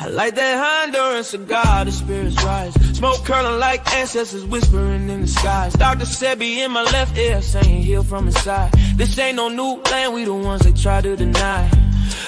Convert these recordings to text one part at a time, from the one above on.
I like that Honduran cigar, the spirits rise. Smoke curling like ancestors whispering in the skies. Dr. Sebi in my left ear saying heal from inside. This ain't no new land, we the ones they try to deny.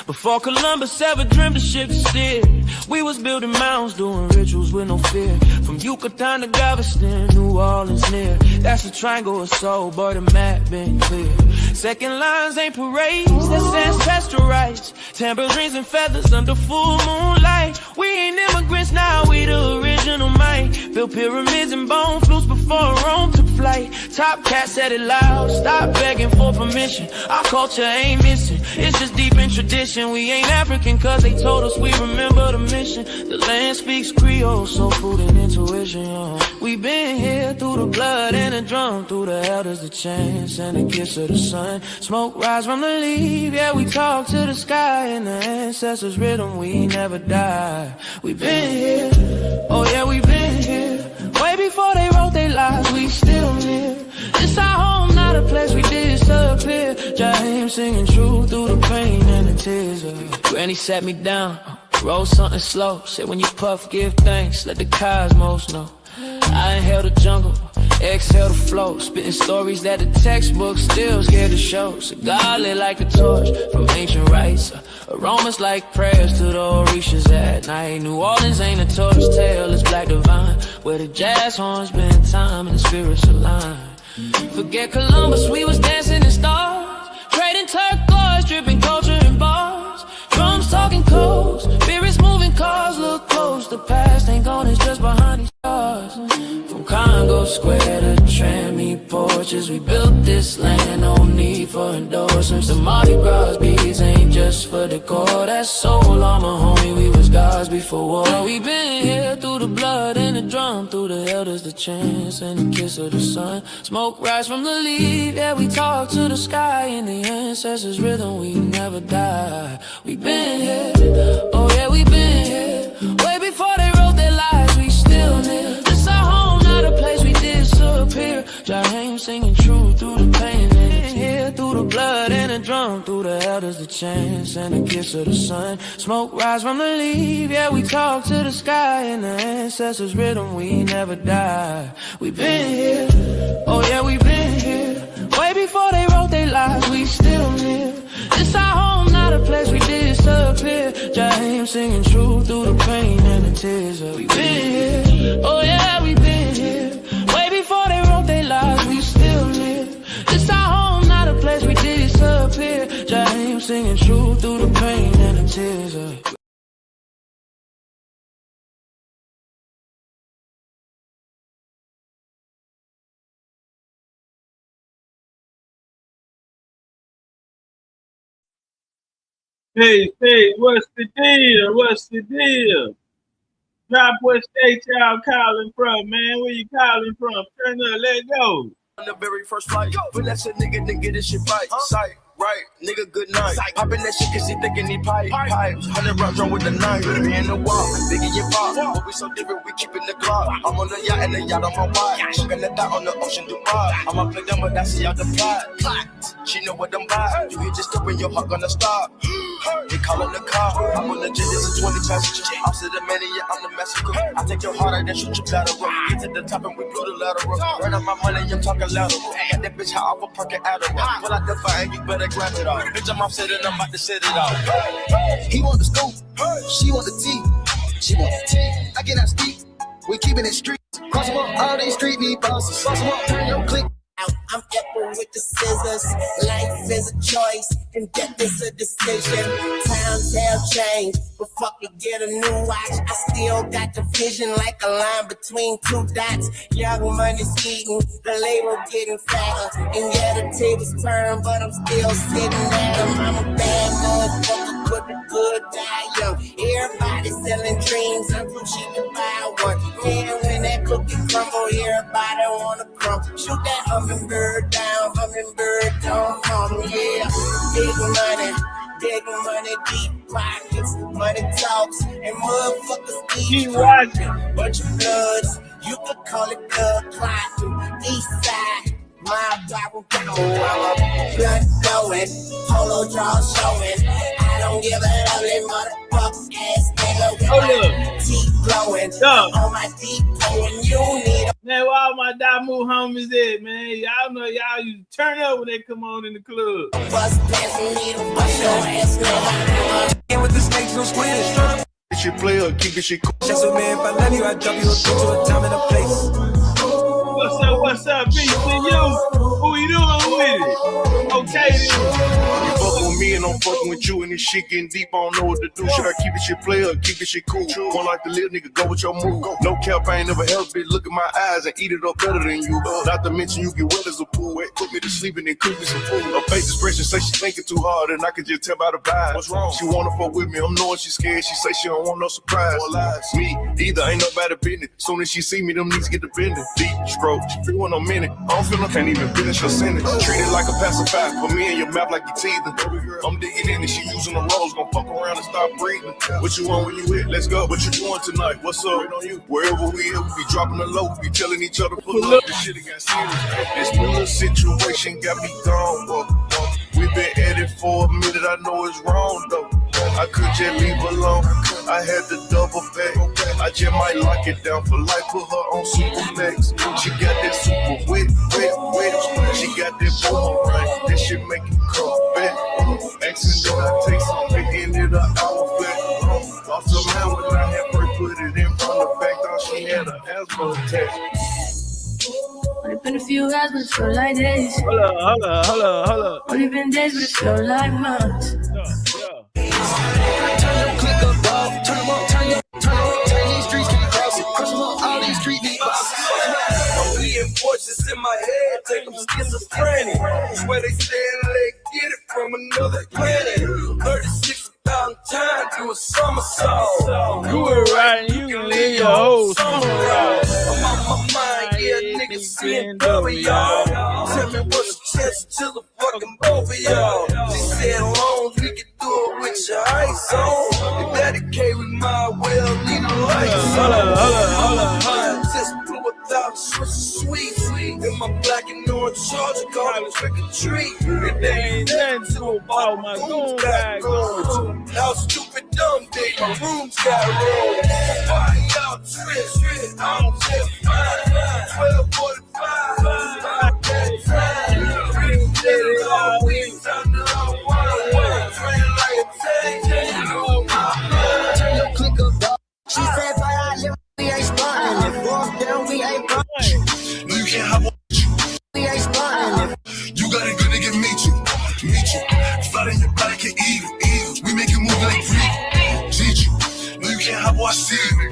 Before Columbus ever dreamed the ship could steer, we was building mounds, doing rituals with no fear. From Yucatan to Galveston, New Orleans near. That's the triangle of soul, boy, the map been clear. Second lines ain't parades, that's ancestral rights. Tambourines and feathers under full moonlight. We ain't immigrants now, we the original might. Built pyramids and bone flutes before Rome took flight. Topcatz said it loud, stop begging for permission. Our culture ain't missing, it's just deep in tradition. We ain't African cause they told us we remember the mission. The land speaks Creole, soul food and intuition, yo. We been here through the blood and the drum, through the elders, the chants and the kiss of the sun. Smoke rise from the leaf, yeah, we talk to the sky. In the ancestors' rhythm, we never die. We been here, oh yeah, we been here. Way before they wrote their lives, we still live. This our home, not a place we disappear. Jaheim singing true through the pain and the tears. Granny sat me down, roll something slow. Said when you puff, give thanks, let the cosmos know. I inhale the jungle, exhale the flow. Spitting stories that the textbook still scared to show. Cigar lit like a torch from ancient rites. Aromas like prayers to the Orishas at night. New Orleans ain't a tourist tale, it's black divine. Where the jazz horns been time and the spirits align. Forget Columbus, we was dancing in stars. Trading turquoise, dripping culture in bars. Drums talking codes, spirits moving cars. Look close, the past ain't gone, it's just behind these stars. From Congo Square to Trammy porches, we built this land, no need for endorsements. The Mardi Gras beads ain't just for decor. That's soul armor, homie, we was gods before war. We been here through the blood and the drum, through the elders, the chants and the kiss of the sun. Smoke rise from the leaf, yeah, we talk to the sky. In the ancestors' rhythm, we never die. We been here, oh yeah, we been here. Way before they wrote their lives, we still live. This our home, not a place we disappear. Jaheim singing true through the pain and the tears. Through the blood and the drum, through the elders, the chants and the kiss of the sun. Smoke rise from the leaf, yeah, we talk to the sky. In the ancestors' rhythm, we never die. We been here, oh yeah, we been here. Way before they wrote their lives, we still live. This our home, not a place we disappear. Jaheim singing true through the pain and the tears. We been here, oh yeah, we been here. Way before they wrote their lives, we still live. This our home, not a place we disappear. Jaheim singing true through the pain and the tears. Hey, what's the deal? What's the deal? Drop what state y'all calling from, man. Where you calling from? Turn up, let go. On the very first flight, finesse a nigga to get this shit right. Sight, right, nigga, good night. Poppin' that shit cause he thinking he pipes. 100 rounds run with the knife. Me in the wall, biggie your pop. But we so different, we keepin' the clock. I'm on the yacht and the yacht on my wide. She gonna die on the ocean, Dubai. I'ma play dumb, but I see out the plot. She know what I'm by. You hit just to when your heart gonna stop. They callin' the car. I'm on the jet, it's a 20 passengers. I'm the mania, I'm the massacre. I take your heart out and shoot your lateral. Get to the top and we blew the lateral. Run up my money, I'm talking lateral. Got that bitch high off a perk and Adderall. Pull out the fire and you better grab it all. Bitch, I'm offset and I'm about to set it off. He want the scoop, she want the tea. She want the tea, I get out steep. We keeping it street. Cross them up, all these street need bosses. Cross them up, turn your click. I'm Apple with the scissors. Life is a choice, and death is a decision. Times have changed, but fuck it, get a new watch. I still got the vision like a line between two dots. Young money's eating, the label getting fatter. And yeah, the tables turn, but I'm still sitting at them. I'm a bad motherfucker, but the good die young. Everybody selling dreams, I'm too cheap to buy one. Yeah, when that cookie crumble, everybody wanna crumble. Shoot that hummingbird down, hummingbird don't hum, yeah. Big money, deep pockets. Money talks, and motherfuckers keep watching. Bunch of bloods, you could call it blood clotting. East side, my Bible blood going, polo draw showing. I don't give a lovely motherfucker ass nigga. going. Yeah. On my depot and you need Man, where all my Damu homies at, man? Y'all know y'all used to turn up when they come on in the club. a bus pass and need a bus your ass now. And with the snakes, no squid. Shit player, keep this shit cool. Just a man, if I love you, I drop you a thing to a time and a place. What's up, BCU? Who you doing with it? Okay, then. You fuck with me and I'm fucking with you, and this shit getting deep, I don't know what to do. Should I keep this shit player or keep this shit cool? One like the little nigga, go with your move. No cap, I ain't never helped it. Look at my eyes and eat it up better than you. Not to mention you get wet as a pool. Put me to sleep and then cook me some food. Her face expression say she thinking too hard, and I can just tell by the vibe. What's wrong? She wanna fuck with me, I'm knowing she scared. She say she don't want no surprise. Me, either ain't nobody business. Soon as she see me, them niggas get the bending. Deep stroke, she want no minute. I don't feel I can't even finish her sentence. Treat it like a pacifier. For me and your mouth like you teething. I'm digging in and she using the rolls. Gonna fuck around and start breathing. What you want when you hit? Let's go. What you doing tonight? What's up? Wait on you. Wherever we at, we be dropping the low. We be telling each other pull up. This shit got serious. This little situation got me gone. We been at it for a minute. I know it's wrong though. I could just leave alone. I had to double back. I just might lock it down for life. Put her on super max. She got that super wet. She got that boomerang. That shit make you come back. Accident, I take something, ended an hour flat. Lost her man when I had her put it in front of back. Thought she had an asthma attack. Only been a few hours, but it feel like days. Hold up. Only been days, but it feel like months. Turn your click up, dog. Turn them up, turn these streets can't cross it. Crush them up, all these street need bosses. I'm being fortunes in my head, take them schizophrenic. Swear they saying they get it from another planet. 36,000 times do a somersault. You were right, you can live your whole summer out. I'm on my mind, yeah, niggas seeing double y'all. Tell me what's the chance to the fucking both of y'all. She said loans, we can do it with your ice on. If that K, we might well need a light. Hold up. Just blew 1,000 sweet. In my black and orange charger, call it trick or treat. If they ain't nothing to about my goons got gold. How stupid dumb they, my rooms got rolled. Why y'all trip? I'm just fine. 12:45. I can't find. We did it all week. Time to unwind. Train like a tank. You know my mind. Turn your click up, dog. She said, "But I live, we ain't stunting. If walk down, we ain't bunching. No, you can't have We ain't stunting. you got it good to get meet you. Flat in your body can eat it. We make it move like free. Teach you. No, you can't have what I see you.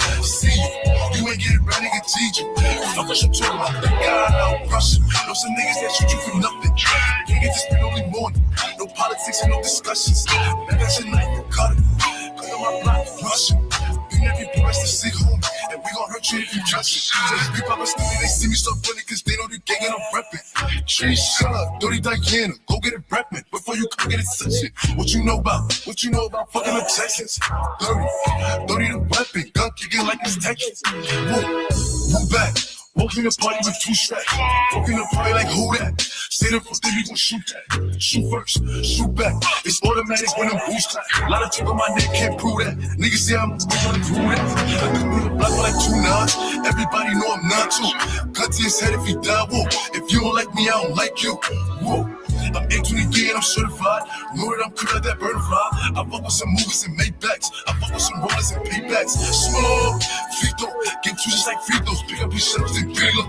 You ain't get it right, nigga, teach you. Fuck what you talking about. God, I'll rush you. Know some niggas that shoot you for nothing. Can't get this spit only morning. No politics and no discussions. Man, that's your knife, cut it. Cut on my block, rush it. Bring every breast to sick home. And we gon' hurt you if you trust it. So these people are still, they see me so funny cause they know the gang and I'm reppin'. Tree shut up, dirty Diana, go get it reppin'. Before you come get it such it. What you know about fucking objections? Dirty the weapon, gun kicking like it's Texas. Move back. Walk in the party with 2 straps. Walk in the party like who that? Say the first thing we gon' shoot that. Shoot first, shoot back. It's automatic when I'm boost clap. A lot of talk on my neck can't prove that. Niggas say I'm trying to prove that. I could put a block like 2 nods. Everybody know I'm not too. Cut to his head if he die, whoa. If you don't like me, I don't like you. Whoa. I'm 823 and I'm certified. Know that I'm cool like that bird fly. I fuck with some movies and Maybachs. I fuck with some rollers and paybacks. Small, Fito, get you just like Fritos. Pick up your shells and Gila.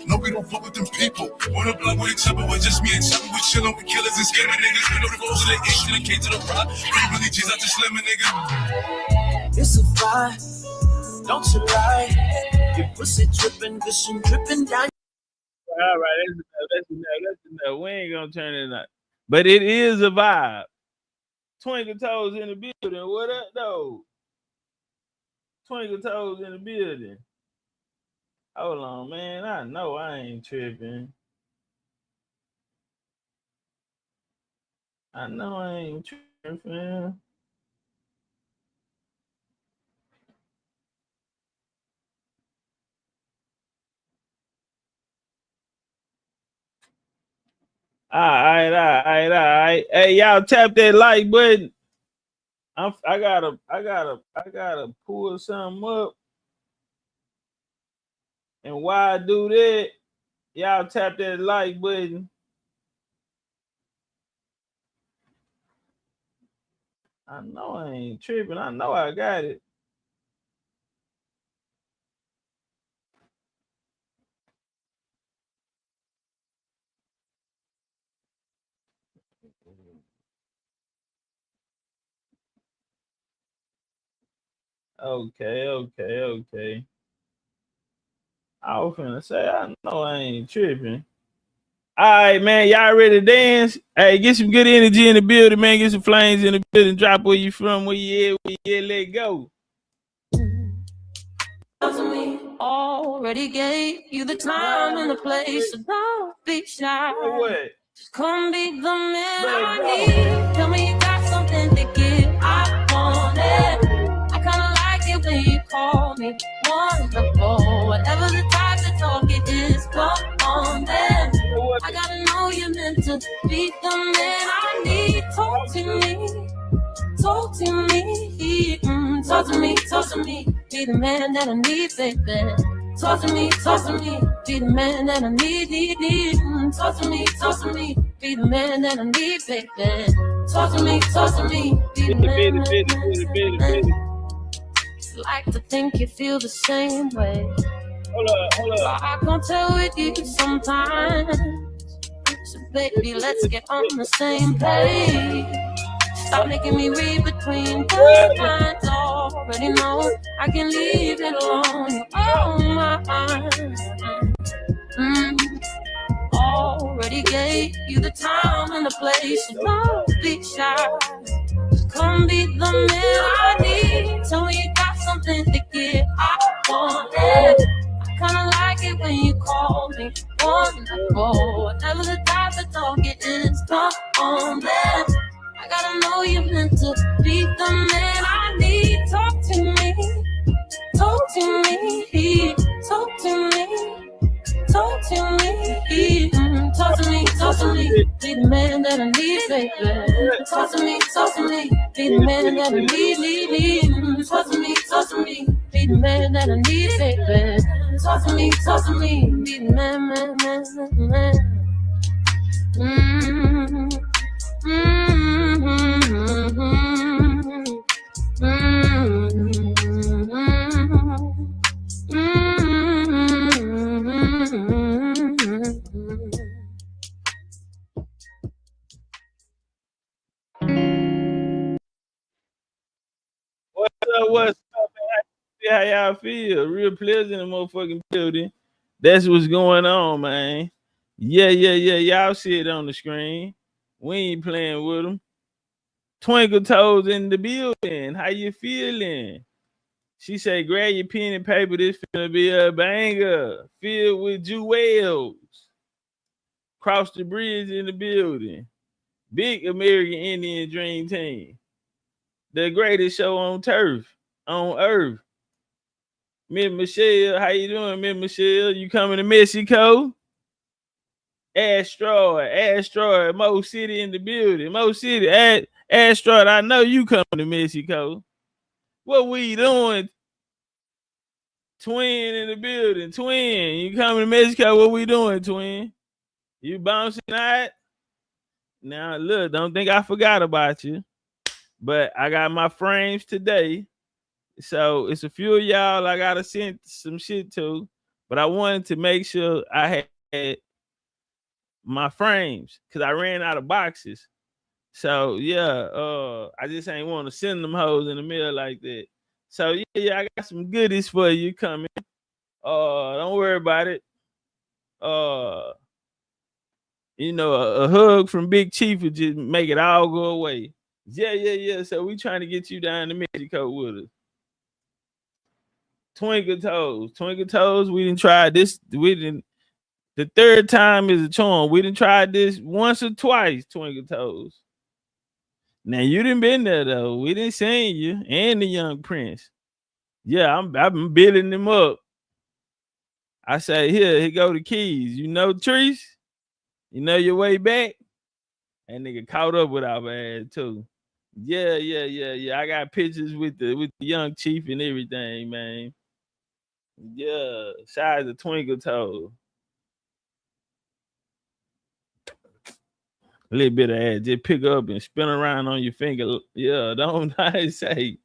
No, we don't fuck with them people. On the block with each other, with just me and Chopper. We chillin' with killers and scamming niggas. We know the goals of the H to the K to the rock. Ain't really G's out to slimming, nigga. It's a vibe, don't you lie. Your pussy dripping, gushing, dripping down. All right, that's enough. We ain't gonna turn it up. But it is a vibe. Twinkle Toes in the building. What up, though? Twinkle Toes in the building. Hold on, man. I know I ain't tripping. I know I ain't tripping. All right. Hey, y'all tap that like button. I gotta pull something up. And while I do that, y'all tap that like button. I know I ain't tripping. I know I got it. Okay. I was finna say, I know I ain't tripping. All right, man. Y'all ready to dance? Hey, get some good energy in the building, man. Get some flames in the building. Drop where you from, where you at, let go. Already gave you the time and the place, so don't be shy. What? Just come be the man I need. Tell me you got something to give. I want it. I kinda like it when you call me wonderful. Whatever the type of talk it is, come on then. I gotta know you're meant to be the man I need. Talk to me. Talk to me, talk to me, be the man that I need, baby. Talk to me, be the man that I need. Talk to me, be the man that I need, baby. Talk to me, be the man. Like to think you feel the same way. Hold up. I can't tell with you sometimes. So baby, let's get on the same page. Stop making me read between the lines. Already know I can leave it alone. Oh my, already gave you the time and the place. So don't be shy. Come be the man I need. Tell me you got something to give. I want it. I kinda like it when you call me wonderful. Whatever the type of talk it is, come on then. I gotta know you're meant to be the man I need. Talk to me, talk to me, talk to me, talk to me, talk to me, be the man that I need, baby. Talk to me, be the man that I need. Talk to me, be the man that I need, baby. Talk to me, be the man. What's up, man? See how y'all feel? Real pleasant in the motherfucking building. That's what's going on, man. Yeah. Y'all see it on the screen. We ain't playing with them. Twinkle Toes in the building. How you feeling? She say, grab your pen and paper. This finna be a banger. Filled with jewels. Cross the bridge in the building. Big American Indian Dream Team. The greatest show on earth. Miss Michelle, how you doing, Miss Michelle? You coming to Mexico? Asteroid, Mo City in the building. Mo City, Asteroid, I know you coming to Mexico. What we doing? Twin in the building. Twin, you coming to Mexico? What we doing, Twin? You bouncing out? Now, look, don't think I forgot about you. But I got my frames today. So it's a few of y'all I got to send some shit to. But I wanted to make sure I had my frames because I ran out of boxes. So, yeah, I just ain't want to send them hoes in the mail like that. So, yeah, I got some goodies for you coming. Don't worry about it. You know, a hug from Big Chief would just make it all go away. Yeah. So we trying to get you down to Mexico with us. Twinkle Toes. We didn't try this. The third time is a charm. We didn't try this once or twice, Twinkle Toes. Now you didn't been there though. We didn't seen you and the young prince. Yeah, I've been building them up. I say, here go the keys. You know, Trees? You know your way back? That nigga caught up with our ass too. Yeah. I got pictures with the young chief and everything, man. Yeah, shout out to Twinkle Toe. A little bit of that. Just pick up and spin around on your finger. Yeah, don't say.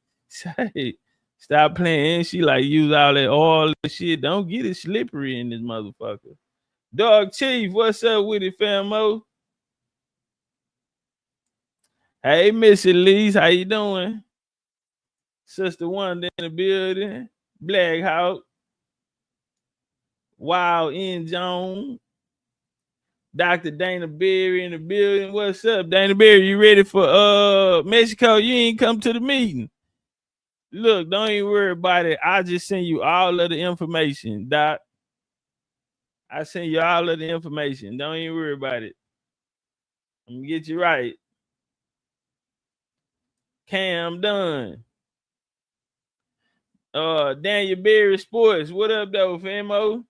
Stop playing. She like use all that oil and shit. Don't get it slippery in this motherfucker. Dog Chief, what's up with it, famo? Hey, Miss Elise, how you doing? Sister Wanda in the building. Black Hawk. Wild N. Jones. Dr. Dana Berry in the building. What's up, Dana Berry? You ready for Mexico? You ain't come to the meeting. Look, don't even worry about it. I just send you all of the information, Doc. I send you all of the information. Don't even worry about it. I'm gonna get you right. Cam done. Daniel Berry Sports. What up, though, famo?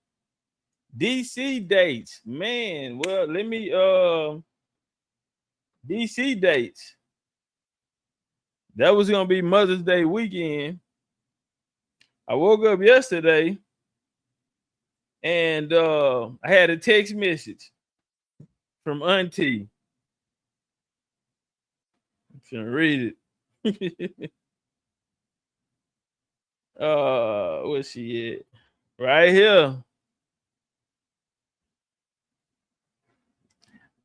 DC dates. Man, well, let me DC dates. That was gonna be Mother's Day weekend. I woke up yesterday and I had a text message from Auntie. I'm gonna read it. Where's she at? Right here.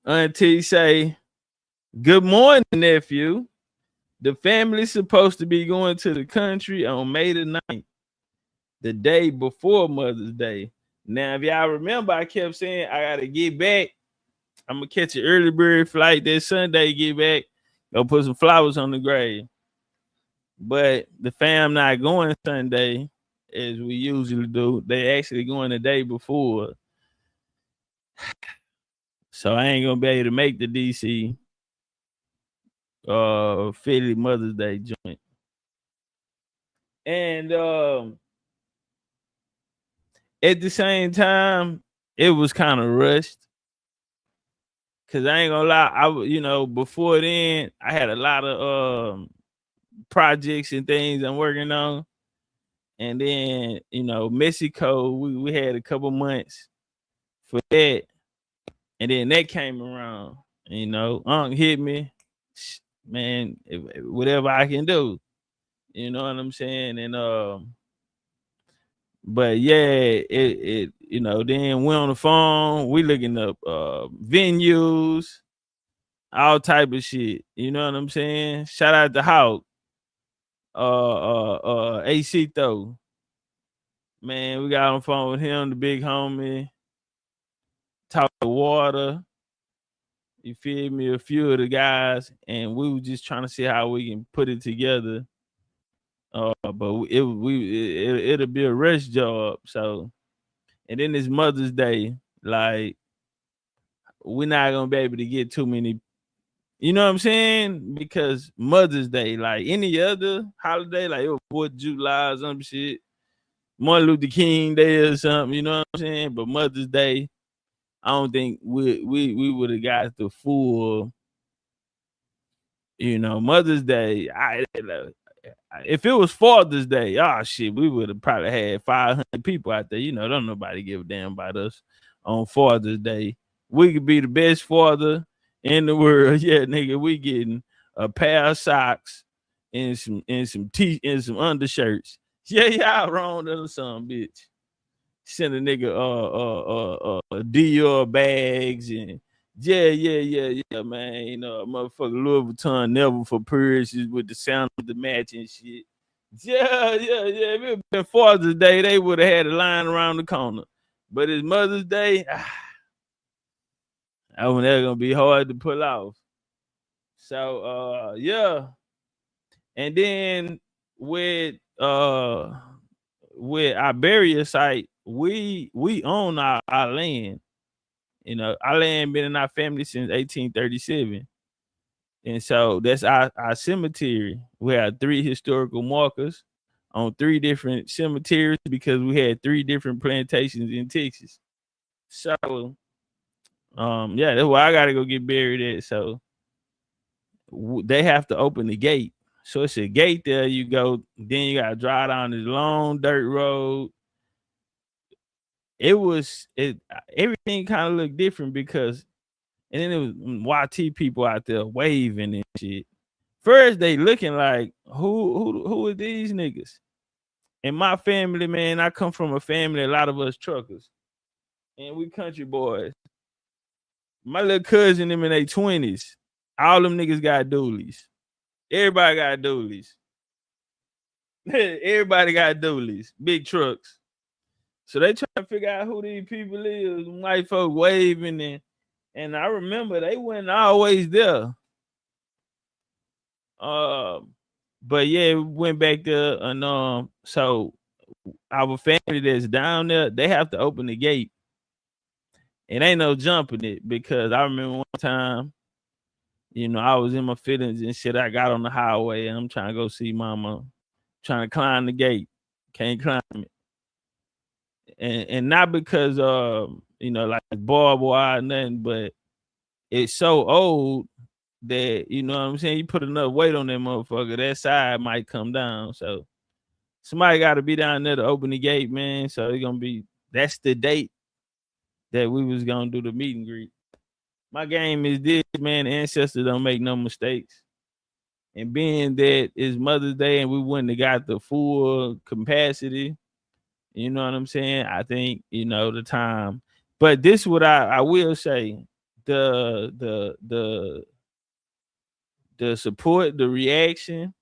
Auntie say, "Good morning, nephew. The family's supposed to be going to the country on May the 9th, the day before Mother's Day. Now, if y'all remember, I kept saying I gotta get back. I'm gonna catch an early bird flight this Sunday, get back, go put some flowers on the grave. But the fam not going Sunday, as we usually do. They actually going the day before. So I ain't gonna be able to make the DC Philly Mother's Day joint. And at the same time, it was kind of rushed. Cause I ain't gonna lie, before then I had a lot of projects and things I'm working on. And then, Mexico, we had a couple months for that. And then that came around, Unc hit me, man, whatever I can do, you know what I'm saying? And, but yeah, it then we're on the phone, we looking up venues, all type of shit, you know what I'm saying? Shout out to Hawk, AC though, man, we got on the phone with him, the big homie. Talk to Water, you feel me, a few of the guys, and we were just trying to see how we can put it together. But it'll be a rush job. So, and then it's Mother's Day, like we're not gonna be able to get too many, you know what I'm saying? Because Mother's Day, like any other holiday, like 4th of July or some shit, Martin Luther King Day or something, you know what I'm saying? But Mother's Day, I don't think we would have got the full, Mother's Day. If it was Father's Day, oh shit, we would have probably had 500 people out there. Don't nobody give a damn about us on Father's Day. We could be the best father in the world. Yeah, nigga, we getting a pair of socks and some undershirts. Yeah, y'all wrong or some bitch. Send a nigga Dior bags and yeah, man. Motherfucker Louis Vuitton never for purses with the sound of the match and shit. Yeah. If it been Father's Day, they would have had a line around the corner. But it's Mother's Day, that one that's gonna be hard to pull off. So yeah. And then with our burial site, we own our land. Our land been in our family since 1837. And so that's our cemetery. We have 3 historical markers on 3 different cemeteries because we had 3 different plantations in Texas. So that's why I gotta go get buried at. So they have to open the gate. So it's a gate there. You go, then you gotta drive down this long dirt road. everything kind of looked different because, and then it was YT people out there waving and shit. First, they looking like who are these niggas? And my family, man, I come from a family, a lot of us truckers, and we country boys. My little cousin, them in their 20s, all them niggas got dualies. Everybody got dualies. Everybody got dualies, big trucks. So they trying to figure out who these people is. White folk waving and I remember they weren't always there. But yeah, we went back there and so our family that's down there, they have to open the gate. It ain't no jumping it because I remember one time, you know, I was in my feelings and shit. I got on the highway and I'm trying to go see mama, trying to climb the gate. Can't climb it. And not because you know, like barbed wire or nothing, but it's so old that, you know what I'm saying, you put enough weight on that motherfucker, that side might come down. So somebody got to be down there to open the gate, man. So it's gonna be, that's the date that we was gonna do the meet and greet. My game is this, man. The ancestors don't make no mistakes. And being that it's Mother's Day and we wouldn't have got the full capacity, you know what I'm saying? I think, you know, the time. But this is what I will say. The support, the reaction,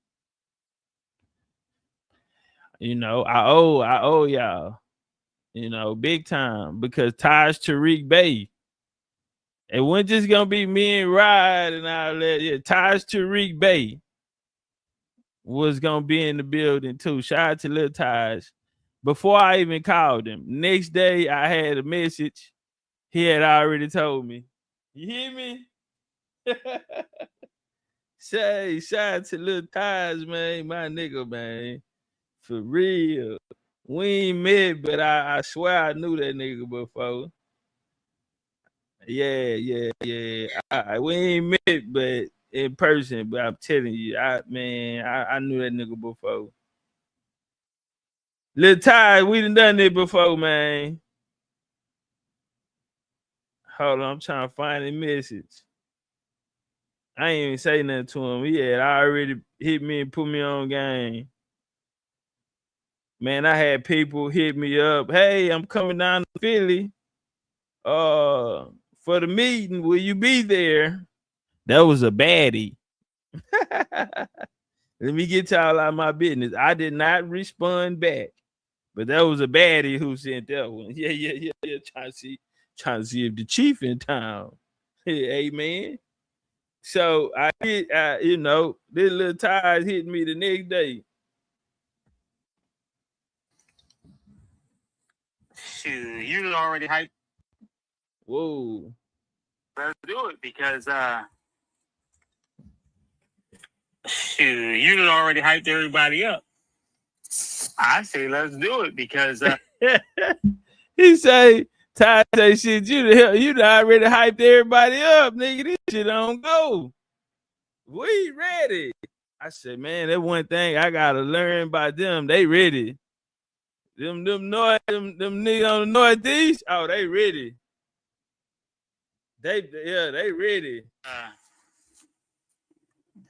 you know, I owe y'all, you know, big time, because Taj Tariq Bey, it wasn't just gonna be me and Rod and all that. Yeah, Taj Tariq Bey was gonna be in the building too. Shout out to Lil Taj. Before I even called him, next day I had a message. He had already told me. You hear me? Say, shout out to Lil Taj, man, my nigga, man. For real. We ain't met, but I swear I knew that nigga before. Yeah. We ain't met, but in person. But I'm telling you, I knew that nigga before. Lil Ty, we done it before, man. Hold on, I'm trying to find a message. I ain't even say nothing to him. He had already hit me and put me on game. Man, I had people hit me up. Hey, I'm coming down to Philly for the meeting. Will you be there? That was a baddie. Let me get y'all out of my business. I did not respond back, but that was a baddie who sent that one. Yeah. Trying to see if the chief in town. Hey, man. So I hit, you know, this little ties hit me the next day. Shoot, you already hyped. Whoa. Let's do it because shoot, you already hyped everybody up. I say let's do it because he say, Ty say shit, you already hyped everybody up, nigga. This shit don't go. We ready. I said, man, that one thing I gotta learn by them. They ready. Them niggas on the Northeast, oh, they ready. They ready.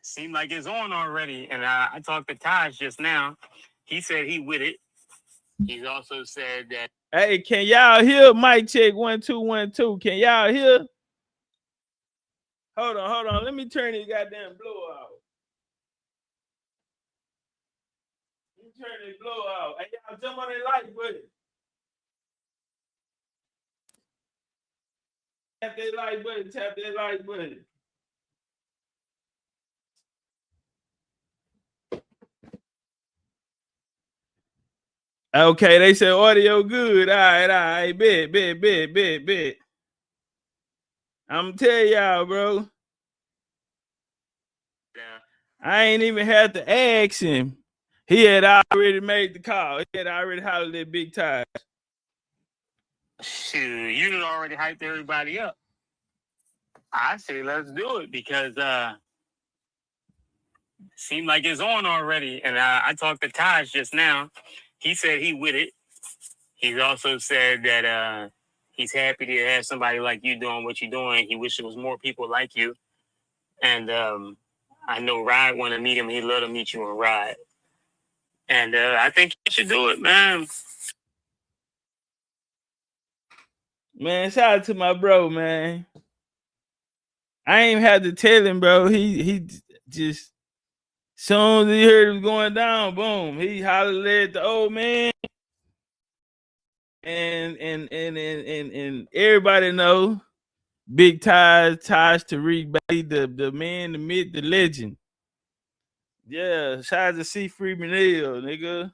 Seemed like it's on already. And I talked to Taj just now. He said he with it. He's also said that. Hey, can y'all hear? Mic check 1 2 1 2. Can y'all hear? Hold on. Let me turn this goddamn blow off. Let me turn this blow off. Hey, y'all jump on that like button. Tap that like button. Okay, they said audio good. All right, bet. I'm tell y'all, bro. Yeah. I ain't even had to ask him. He had already made the call. He had already hollered at Big Time. Shoot, you already hyped everybody up. I say let's do it because seemed like it's on already. And I talked to Taj just now. He said he with it. He's also said that he's happy to have somebody like you doing what you're doing. He wishes there was more people like you. And I know Rod want to meet him. He'd love to meet you on Rod. And I think you should do it, man. Man, shout out to my bro, man. I ain't had to tell him, bro. He just, soon as he heard it was going down, boom, he hollered at the old man. And everybody know Big Taj Tariq Bay, the man, the myth, the legend. Yeah, shout out to C. Freeman Hill, nigga.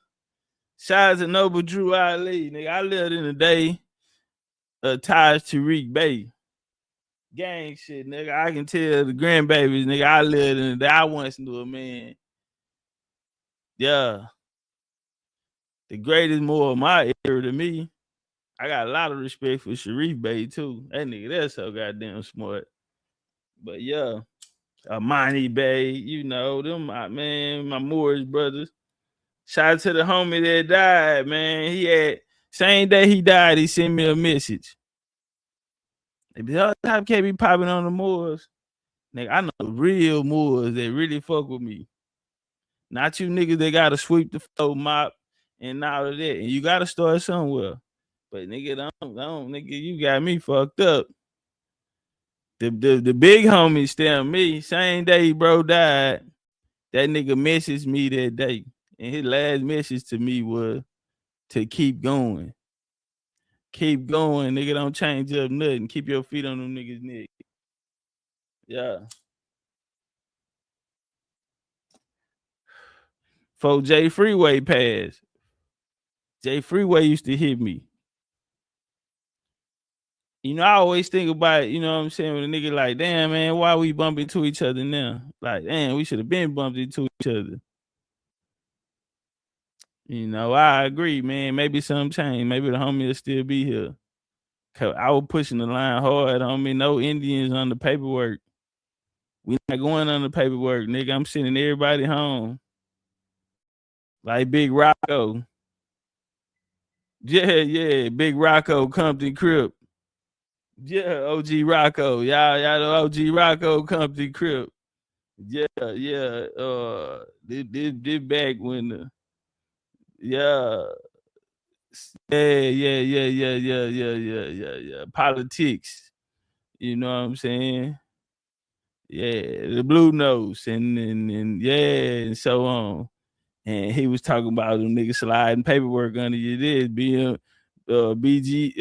Shout out to Noble Drew Ali, nigga. I lived in the day of Taj Tariq Bay. Gang shit, nigga. I can tell the grandbabies, nigga, I lived in the day. I once knew a man. Yeah. The greatest more of my era to me. I got a lot of respect for Sharif Bey too. That nigga, that's so goddamn smart. But yeah, Amani Bey, you know, them my Moorish brothers. Shout out to the homie that died, man. He had, same day he died, he sent me a message. They be, oh, Topcatz be popping on the Moors. Nigga, I know real Moors that really fuck with me. Not you niggas that gotta sweep the floor, mop, and all of that. And you gotta start somewhere. But nigga, don't, nigga, you got me fucked up. The big homie stamped me. Same day bro died, that nigga messaged me that day. And his last message to me was to keep going. Keep going, nigga. Don't change up nothing. Keep your feet on them niggas' neck. Yeah. 4 J Freeway passed. J Freeway used to hit me. You know, I always think about, you know what I'm saying, with a nigga like, damn, man, why we bump into each other now? Like, damn, we should have been bumped into each other. You know, I agree, man. Maybe something changed. Maybe the homie will still be here. Cause I was pushing the line hard, homie. No Indians on the paperwork. We not going on the paperwork, nigga. I'm sending everybody home. Like Big Rocco. Yeah, Big Rocco, Compton Crip. Yeah, OG Rocco. Y'all know OG Rocco, Compton Crip. Yeah. This back when the yeah. Politics. You know what I'm saying? Yeah, the Blue Nose and yeah, and so on. And he was talking about them niggas sliding paperwork under your this, being BGF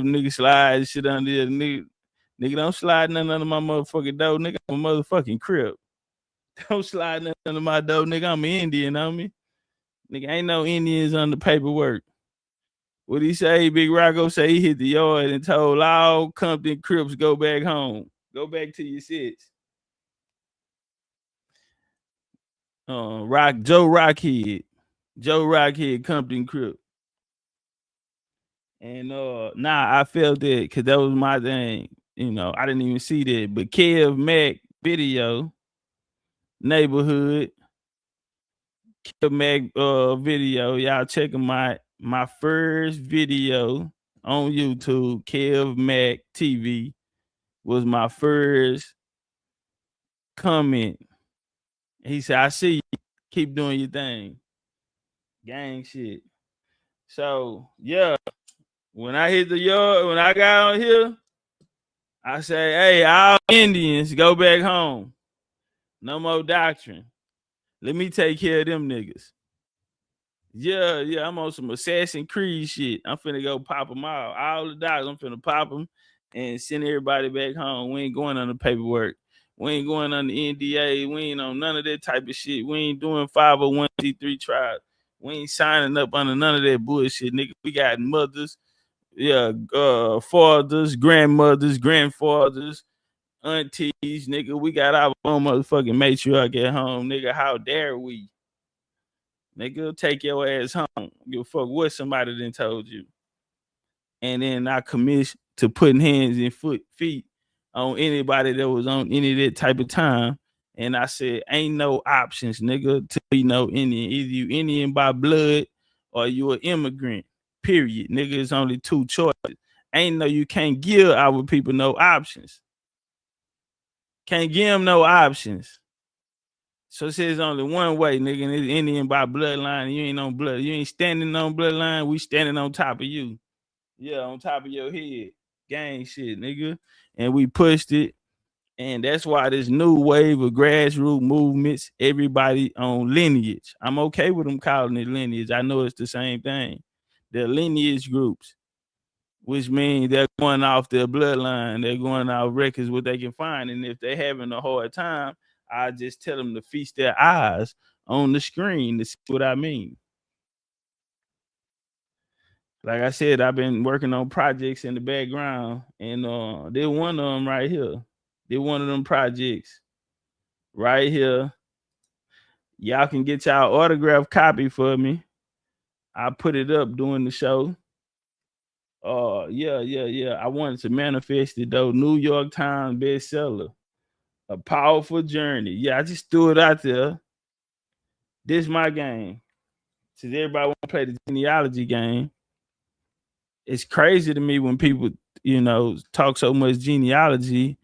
nigga slide shit under your nigga. Nigga, don't slide nothing under my motherfucking door, nigga. I'm a motherfucking Crip. Don't slide nothing under my door, nigga. I'm an Indian on me. Nigga, ain't no Indians on the paperwork. What he say? Big Rocco say he hit the yard and told all Compton Crips go back home. Go back to your sits. Joe Rockhead, Compton Crip. And I felt that because that was my thing. You know, I didn't even see that. But Kev Mac video, neighborhood, Kev Mac video. Y'all checking my first video on YouTube. Kev Mac TV was my first comment. He said, I see you. Keep doing your thing. Gang shit. So, yeah. When I hit the yard, when I got on here, I say, hey, all Indians, go back home. No more doctrine. Let me take care of them niggas. Yeah, I'm on some Assassin's Creed shit. I'm finna go pop them out. All the dogs, I'm finna pop them and send everybody back home. We ain't going on the paperwork. We ain't going on the NDA. We ain't on none of that type of shit. We ain't doing 501c3 trials. We ain't signing up under none of that bullshit, nigga. We got mothers, fathers, grandmothers, grandfathers, aunties, nigga. We got our own motherfucking matriarch at home, nigga. How dare we? Nigga, take your ass home. Give a fuck what somebody done told you. And then I commit to putting hands and feet on anybody that was on any of that type of time. And I said, ain't no options, nigga, to be no Indian. Either you Indian by blood or you an immigrant. Period. Nigga, it's only two choices. Ain't no, you can't give our people no options. Can't give them no options. So it says only one way, nigga, and it's Indian by bloodline. You ain't on blood. You ain't standing on bloodline. We standing on top of you. Yeah, on top of your head. Gang shit, nigga. And we pushed it. And that's why this new wave of grassroots movements, everybody on lineage. I'm okay with them calling it lineage. I know it's the same thing. They're lineage groups, which means they're going off their bloodline. They're going off records, what they can find. And if they're having a hard time, I just tell them to feast their eyes on the screen to see what I mean. Like I said, I've been working on projects in the background, and they're one of them right here. They're one of them projects right here. Y'all can get y'all autograph copy for me. I put it up during the show. Yeah. I wanted to manifest it though. New York Times bestseller. A powerful journey. Yeah, I just threw it out there. This is my game. Since everybody want to play the genealogy game, it's crazy to me when people, talk so much genealogy,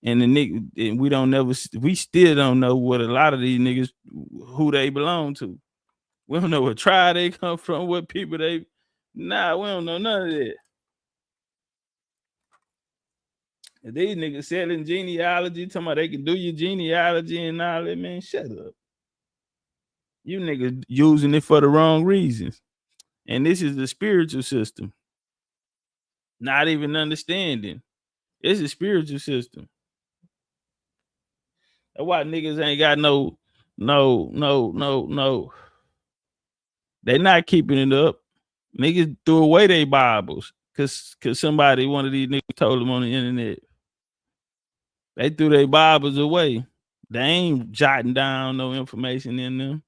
and we still don't know what a lot of these niggas, who they belong to. We don't know what tribe they come from, what people we don't know none of that. These niggas selling genealogy, talking about they can do your genealogy and all that, man, shut up. You niggas using it for the wrong reasons. And this is the spiritual system. Not even understanding. It's a spiritual system. That's why niggas ain't got no. They not keeping it up. Niggas threw away their Bibles because somebody, one of these niggas told them on the internet. They threw their Bibles away. They ain't jotting down no information in them.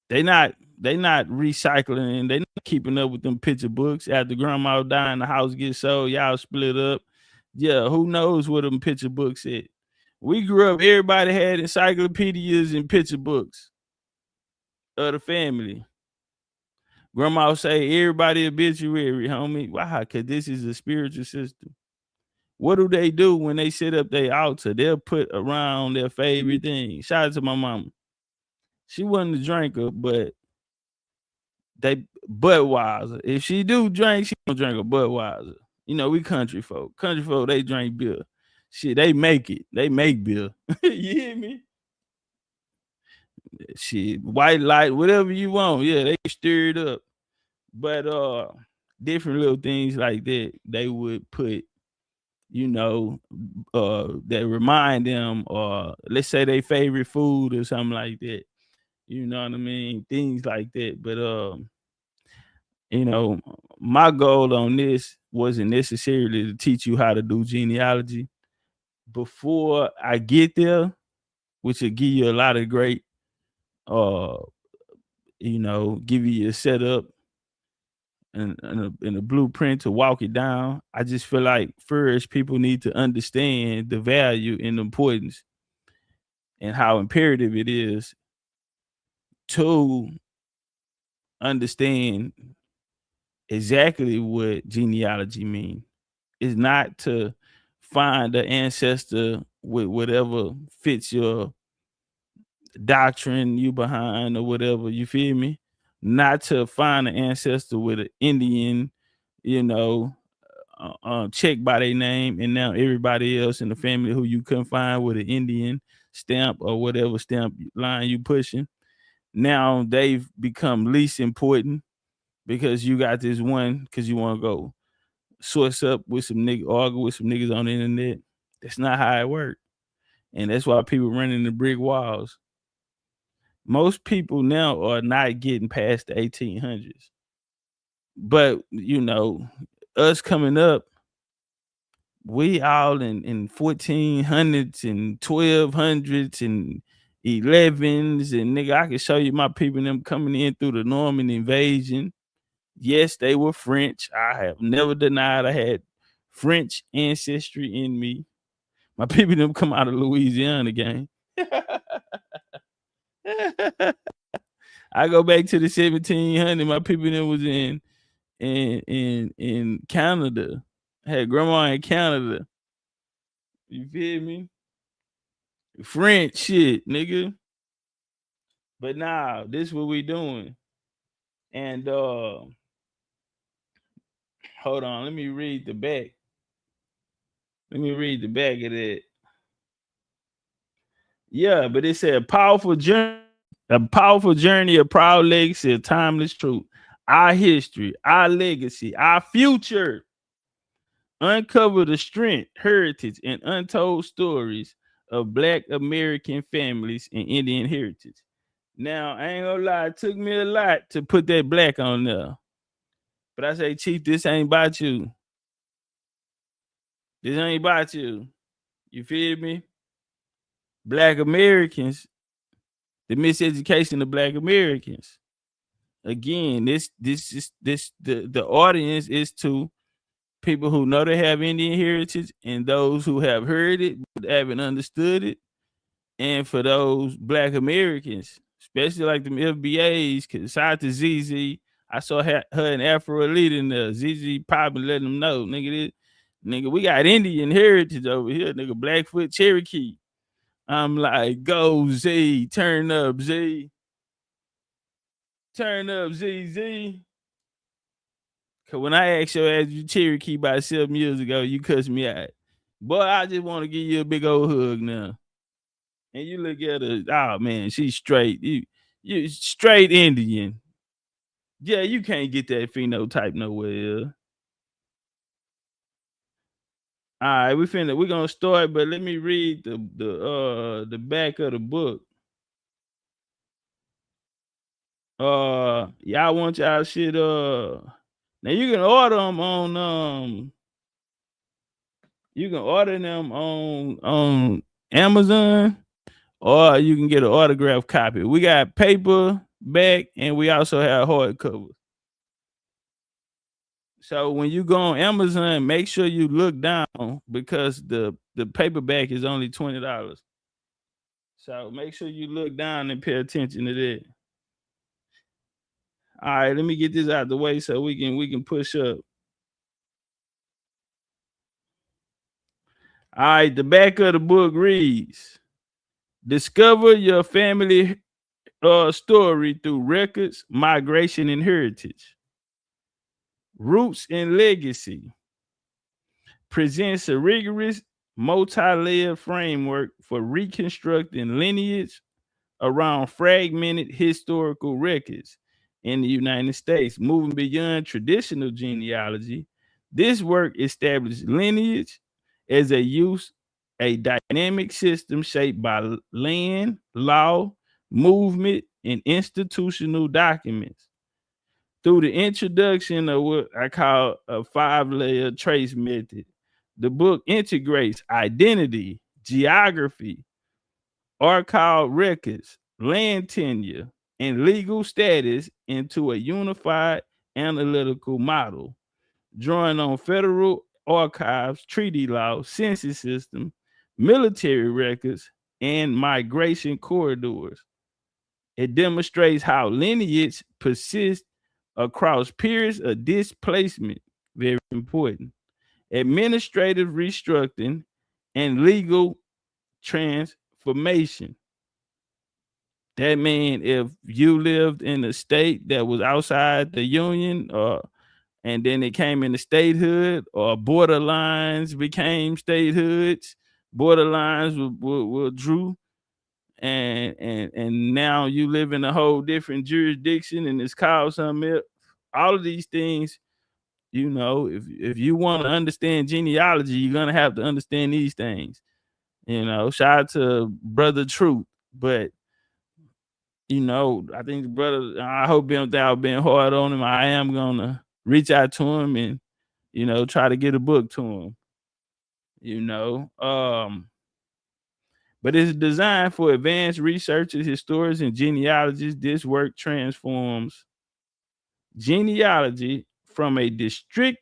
They not recycling, and they not keeping up with them picture books. After grandma dying, the house gets sold, y'all split up. Yeah, who knows what them picture books at? We grew up, everybody had encyclopedias and picture books of the family. Grandma would say, everybody obituary, homie. Why? Because this is a spiritual system. What do they do when they set up their altar? They'll put around their favorite thing. Shout out to my mama. She wasn't a drinker, but they Budweiser. If she do drink, she don't drink a Budweiser. We country folk. Country folk, they drink beer. Shit, they make it. They make beer. You hear me? Shit, white light, whatever you want. Yeah, they stir it up. But different little things like that, they would put, that remind them, or let's say their favorite food or something like that. You know what I mean? Things like that. But my goal on this wasn't necessarily to teach you how to do genealogy. Before I get there, which will give you a lot of great give you a setup and a blueprint to walk it down. I just feel like first people need to understand the value and the importance and how imperative it is to understand exactly what genealogy means. It's not to find an ancestor with whatever fits your doctrine you behind or whatever, you feel me? Not to find an ancestor with an Indian, check by their name, and now everybody else in the family who you couldn't find with an Indian stamp or whatever stamp line you pushing, now they've become least important because you got this one, because you want to go source up with some nigga, argue with some niggas on the internet. That's not how it works. And that's why people run into brick walls. Most people now are not getting past the 1800s. But, us coming up, we all in 1400s and 1200s and 11s. And nigga, I can show you my people them coming in through the Norman invasion. Yes, they were French. I have never denied I had French ancestry in me. My people them come out of Louisiana, gang. I go back to the 1700s. My people that was in Canada. I had grandma in Canada. You feel me? French shit, nigga. But now, this is what we doing. And hold on, let me read the back. Let me read the back of that. Yeah, but it said powerful journey of proud legacy of timeless truth. Our history, our legacy, our future. Uncover the strength, heritage, and untold stories of Black American families and Indian heritage. Now, I ain't gonna lie, it took me a lot to put that black on there. But I say, Chief, this ain't about you. This ain't about you. You feel me? Black Americans, the miseducation of Black Americans. Again, the audience is to people who know they have Indian heritage and those who have heard it but haven't understood it. And for those Black Americans, especially like them FBAs, because shout out to ZZ, I saw her and Afro Elite in the ZZ Pop and let them know, nigga, we got Indian heritage over here, nigga, Blackfoot Cherokee. I'm like, go Z, turn up Z. Turn up ZZ. Cause when I asked your ass you Cherokee about 7 years ago, you cussed me out. Boy, I just want to give you a big old hug now. And you look at her, oh man, she's straight. You straight Indian. Yeah, you can't get that phenotype nowhere. All right, we're gonna start, but let me read the back of the book. Y'all want y'all shit now you can order them on on Amazon, or you can get an autographed copy. We got paperback and we also have hardcover. So when you go on Amazon, make sure you look down because the paperback is only $20. So make sure you look down and pay attention to that. All right, let me get this out the way so we can push up. All right, the back of the book reads, discover your family story through records, migration, and heritage. Roots and Legacy presents a rigorous, multi-layered framework for reconstructing lineage around fragmented historical records in the United States. Moving beyond traditional genealogy, this work established lineage as a dynamic system shaped by land, law, movement, and institutional documents. Through the introduction of what I call a 5-layer trace method, the book integrates identity, geography, archival records, land tenure, and legal status into a unified analytical model, drawing on federal archives, treaty law, census system, military records, and migration corridors. It demonstrates how lineage persists across periods of displacement, very important, administrative restructuring, and legal transformation. That means if you lived in a state that was outside the union, and then it came into statehood, or borderlines became statehoods, borderlines were drew, and now you live in a whole different jurisdiction and it's called something else. All of these things, you know, if you want to understand genealogy, you're gonna have to understand these things. You know, shout out to Brother Truth, but you know, I think the brother, I hope without being hard on him, I am gonna reach out to him and, you know, try to get a book to him. You know, but it's designed for advanced researchers, historians, and genealogists. This work transforms genealogy from a descriptive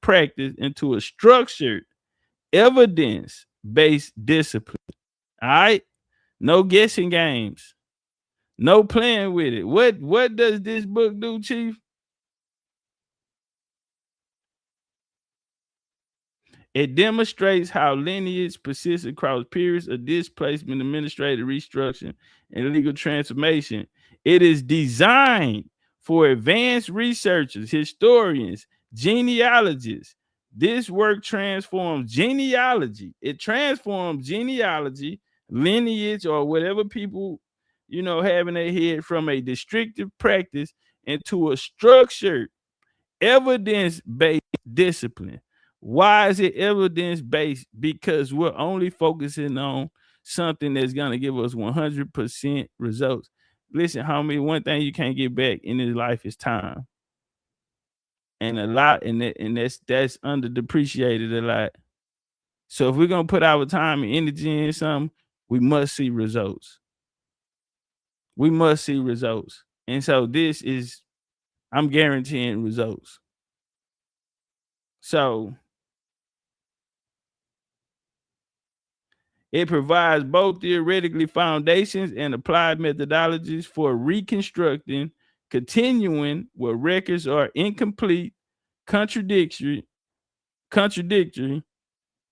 practice into a structured, evidence-based discipline. All right? No guessing games. No playing with it. What does this book do, Chief? It demonstrates how lineage persists across periods of displacement, administrative restructuring, and legal transformation. It is designed for advanced researchers, historians, genealogists. This work transforms genealogy. It transforms genealogy, lineage, or whatever people, have in their head from a descriptive practice into a structured, evidence-based discipline. Why is it evidence-based? Because we're only focusing on something that's going to give us 100% results. Listen, homie, one thing you can't get back in this life is time. And a lot, and that's underdepreciated a lot. So if we're going to put our time and energy in something, we must see results. We must see results. And so I'm guaranteeing results. So it provides both theoretically foundations and applied methodologies for reconstructing, continuing where records are incomplete, contradictory,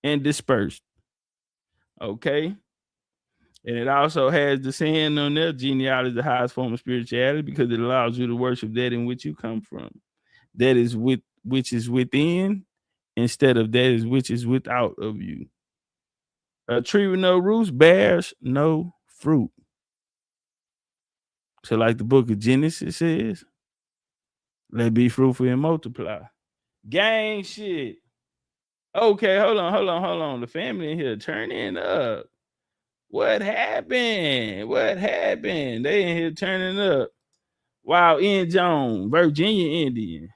and dispersed. Okay. And it also has the saying on there, genealogy is the highest form of spirituality because it allows you to worship that in which you come from. That is which is within instead of that is which is without of you. A tree with no roots bears no fruit. So like the book of Genesis says, let be fruitful and multiply. Gang shit. Okay, hold on. The family in here turning up. What happened? They in here turning up. Wow, N. Jones, Virginia Indian.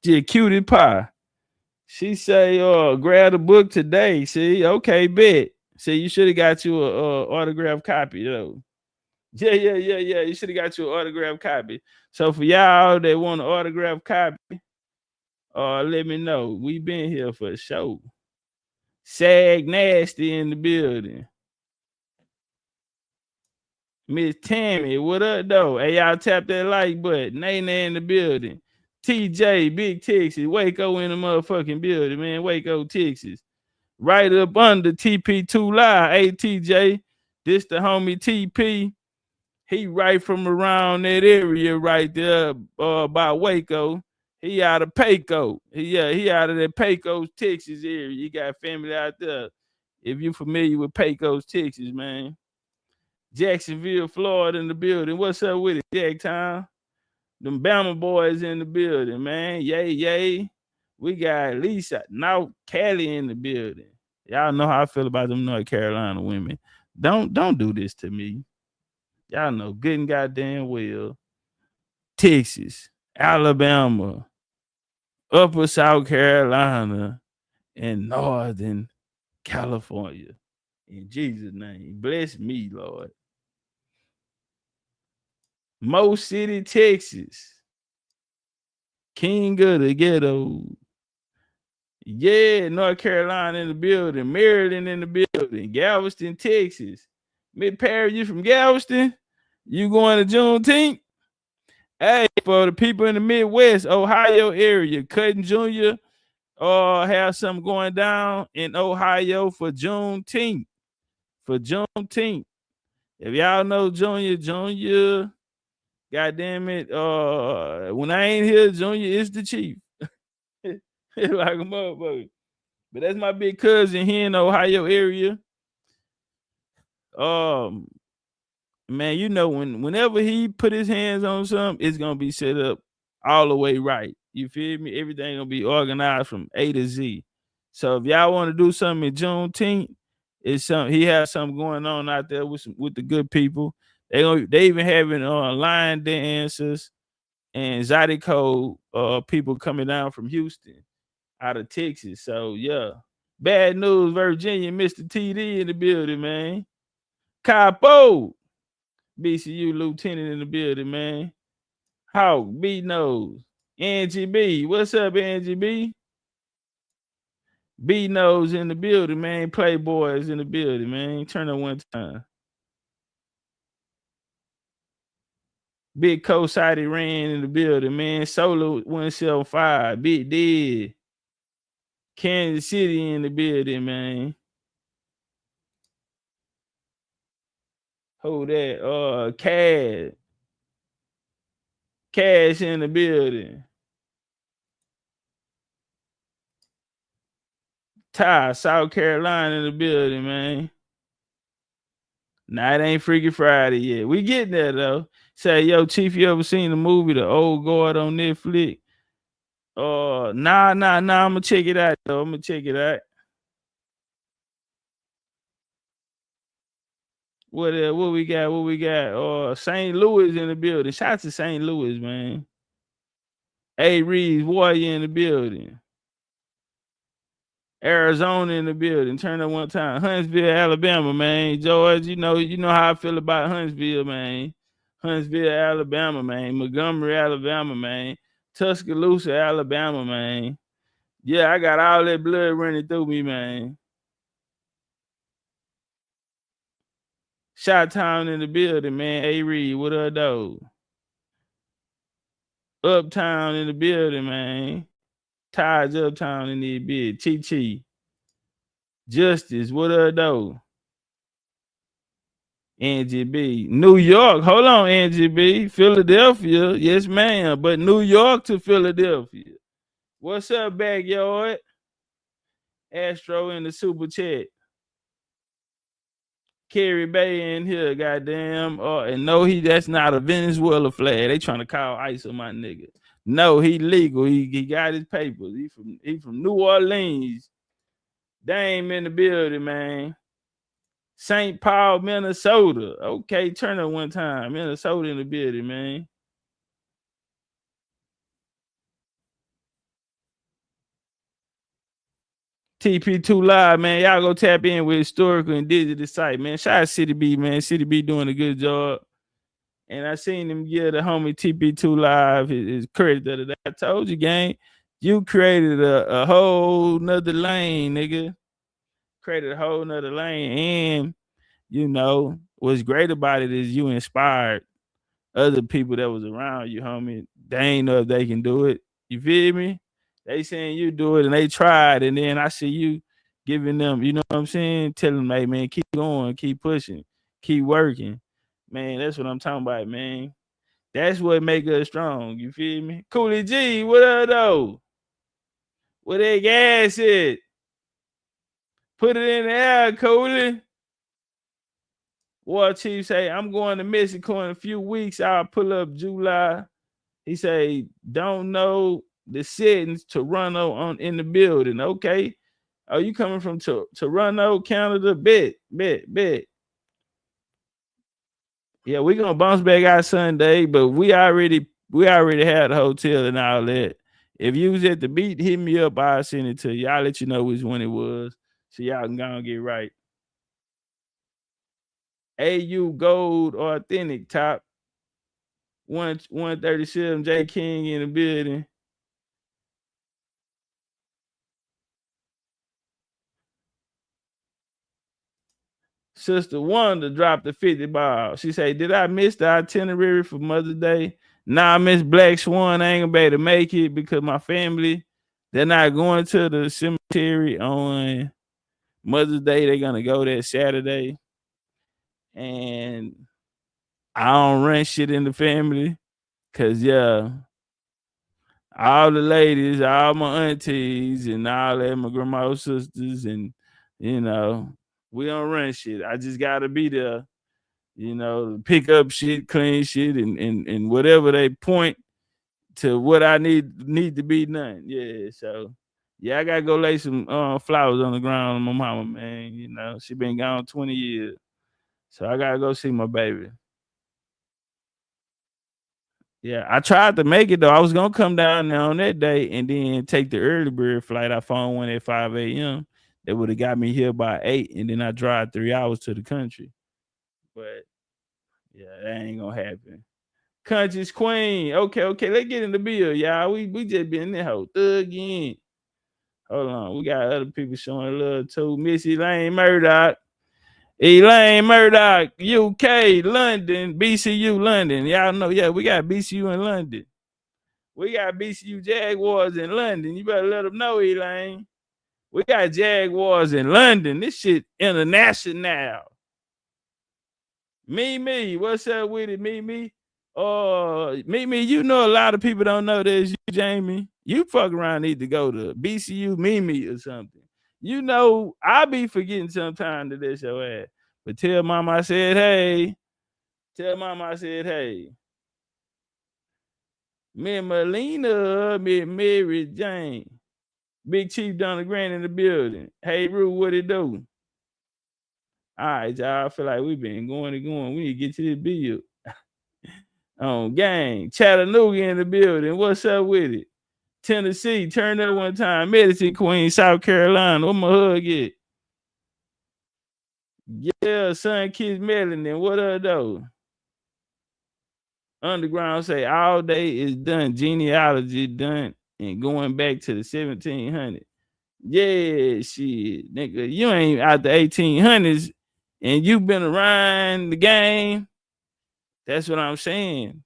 Just cutie pie. She say, grab the book today. See, okay, bet. See, you should have got you a autographed copy, though. Yeah. You should have got you an autographed copy. So for y'all that want an autographed copy, let me know. We been here for a show. Sag Nasty in the building. Miss Tammy, what up, though? Hey, y'all tap that like button. Nene in the building. TJ, Big Texas. Waco in the motherfucking building, man. Waco, Texas. Right up under TP2 Live. Hey, TJ, this the homie TP. He right from around that area right there by Waco. He out of Paco. He out of that Pecos, Texas area. You got family out there. If you familiar with Pecos, Texas, man. Jacksonville, Florida in the building. What's up with it, Jack Town? Them Bama boys in the building, man. Yay. We got Lisa, now Cali in the building. Y'all know how I feel about them North Carolina women. Don't do this to me. Y'all know good and goddamn well. Texas, Alabama, Upper South Carolina, and Northern California. In Jesus' name, bless me, Lord. Mo City, Texas. King of the ghetto. Yeah, North Carolina in the building. Maryland in the building. Galveston, Texas. Mid Perry, you from Galveston? You going to Juneteenth? Hey, for the people in the Midwest, Ohio area, Cutting Jr. have something going down in Ohio for Juneteenth. If y'all know Junior, goddamn it, when I ain't here, Junior is the chief. Like a motherfucker. But that's my big cousin here in the Ohio area. Man, you know, whenever he put his hands on something, it's gonna be set up all the way right. You feel me? Everything gonna be organized from A to Z. So if y'all want to do something in Juneteenth, he has something going on out there with the good people. They even having line dancers and Zydeco people coming down from Houston, out of Texas. So yeah. Bad news, Virginia, Mr. TD in the building, man. Capo, BCU lieutenant in the building, man. Hawk, B-Nose, Angie B. What's up, Angie B? B-Nose in the building, man. Playboys in the building, man. Turn on one time. Big co-sided ran in the building, man. Solo 175. Big dead. Kansas City in the building, man. Hold that. Cash in the building. Ty, South Carolina in the building, man. Nah, it ain't Freaky Friday yet. We getting there though. Say, yo, Chief, you ever seen the movie The Old Guard on Netflix? Nah. I'ma check it out though. I'ma check it out. What we got? St. Louis in the building. Shout out to St. Louis, man. A. Reeves, Warrior in the building. Arizona in the building. Turn up one time. Huntsville, Alabama, man. George, you know how I feel about Huntsville, man. Huntsville, Alabama, man. Montgomery, Alabama, man. Tuscaloosa, Alabama, man. Yeah, I got all that blood running through me, man. Chi-Town in the building, man. A. Reed, what up, though? Uptown in the building, man. Tides Uptown in the bid. Chi. Justice, what up, though? Angie B. New York, hold on, Angie B. Philadelphia, yes, ma'am. But New York to Philadelphia. What's up, backyard? Astro in the super chat. Kerry Bay in here, goddamn. And no, that's not a Venezuela flag. They trying to call ICE on my nigga. No, he legal. He got his papers. He from New Orleans. Dame in the building, man. St. Paul, Minnesota. Okay, turn up one time. Minnesota in the building, man. TP2 Live, man. Y'all go tap in with historical and digital site, man. Shout out City B, man. City B doing a good job. And I seen him give the homie TP2 Live his credit the other day. I told you, gang, you created a whole nother lane, nigga. Created a whole nother lane. And, you know, what's great about it is you inspired other people that was around you, homie. They ain't know if they can do it. You feel me? They saying you do it and they tried, and then I see you giving them, you know what I'm saying? Telling them, hey, man, keep going, keep pushing, keep working. Man, that's what I'm talking about, man. That's what make us strong. You feel me? Coolie G, what up, though? Where that gas at? Put it in the air, Coolie. War Chief say, I'm going to Mexico in a few weeks. I'll pull up July. He say, don't know the settings. Toronto in the building. Okay. Are you coming from Toronto, Canada? Bet. Yeah, we're gonna bounce back out Sunday, but we already had the hotel and all that. If you was at the beat, hit me up. I'll send it to you. I'll let you know which one it was, so y'all can go and get right. AU Gold Authentic Top 137 J King in the building. Sister Wanda dropped the 50 ball. She said, did I miss the itinerary for Mother's Day? Nah, Miss Black Swan, I ain't gonna be able to make it because my family, they're not going to the cemetery on Mother's Day. They're gonna go that Saturday. And I don't run shit in the family. Cause yeah, all the ladies, all my aunties and all that, my grandma's sisters, and you know, we don't run shit. I just gotta be there, you know, pick up shit, clean shit, and whatever they point to what I need to be done. Yeah, so yeah, I gotta go lay some flowers on the ground on my mama, man. You know, she been gone 20 years. So I gotta go see my baby. Yeah, I tried to make it though. I was gonna come down there on that day and then take the early bird flight. I found one at 5 a.m. that would have got me here by 8, and then I drive 3 hours to the country. But yeah, that ain't gonna happen. Country's queen. Okay, let's get in the bill, y'all. We just been in that whole thug in. Hold on, we got other people showing love too. Missy Lane Murdoch. Elaine Murdoch, UK, London, BCU London. Y'all know, yeah, we got BCU in London. We got BCU Jaguars in London. You better let them know, Elaine. We got Jaguars in London. This shit international. Mimi, what's up with it, Mimi? Mimi, you know a lot of people don't know this, you, Jamie. You fuck around, need to go to BCU Mimi or something. You know, I be forgetting sometime to this your ass. But tell mama I said, hey. Tell mama I said, hey. Me and Melina, me and Mary Jane. Big Chief Donna Grant in the building. Hey, Rue, what it do? All right, y'all. I feel like we've been going and going. We need to get to this bill. Gang. Chattanooga in the building. What's up with it? Tennessee, turn up one time. Medicine Queen, South Carolina. Where my hug at? Yeah, Sun Kids Melanin. What up, though? Underground say all day is done. Genealogy done. And going back to the 1700s. Yeah, shit. Nigga, you ain't out the 1800s and you been around the game. That's what I'm saying.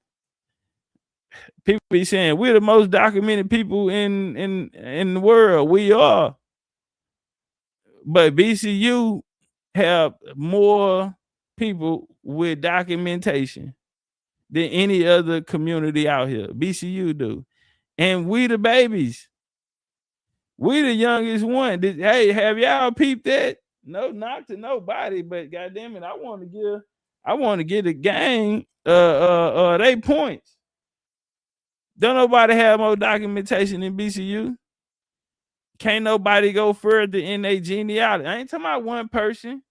People be saying we're the most documented people in the world. We are. But BCU have more people with documentation than any other community out here. BCU do. And we the babies. We the youngest one. Hey, have y'all peeped that? No knock to nobody, but goddamn it, I want to give the gang they points. Don't nobody have more documentation than BCU. Can't nobody go further in their genealogy. I ain't talking about one person.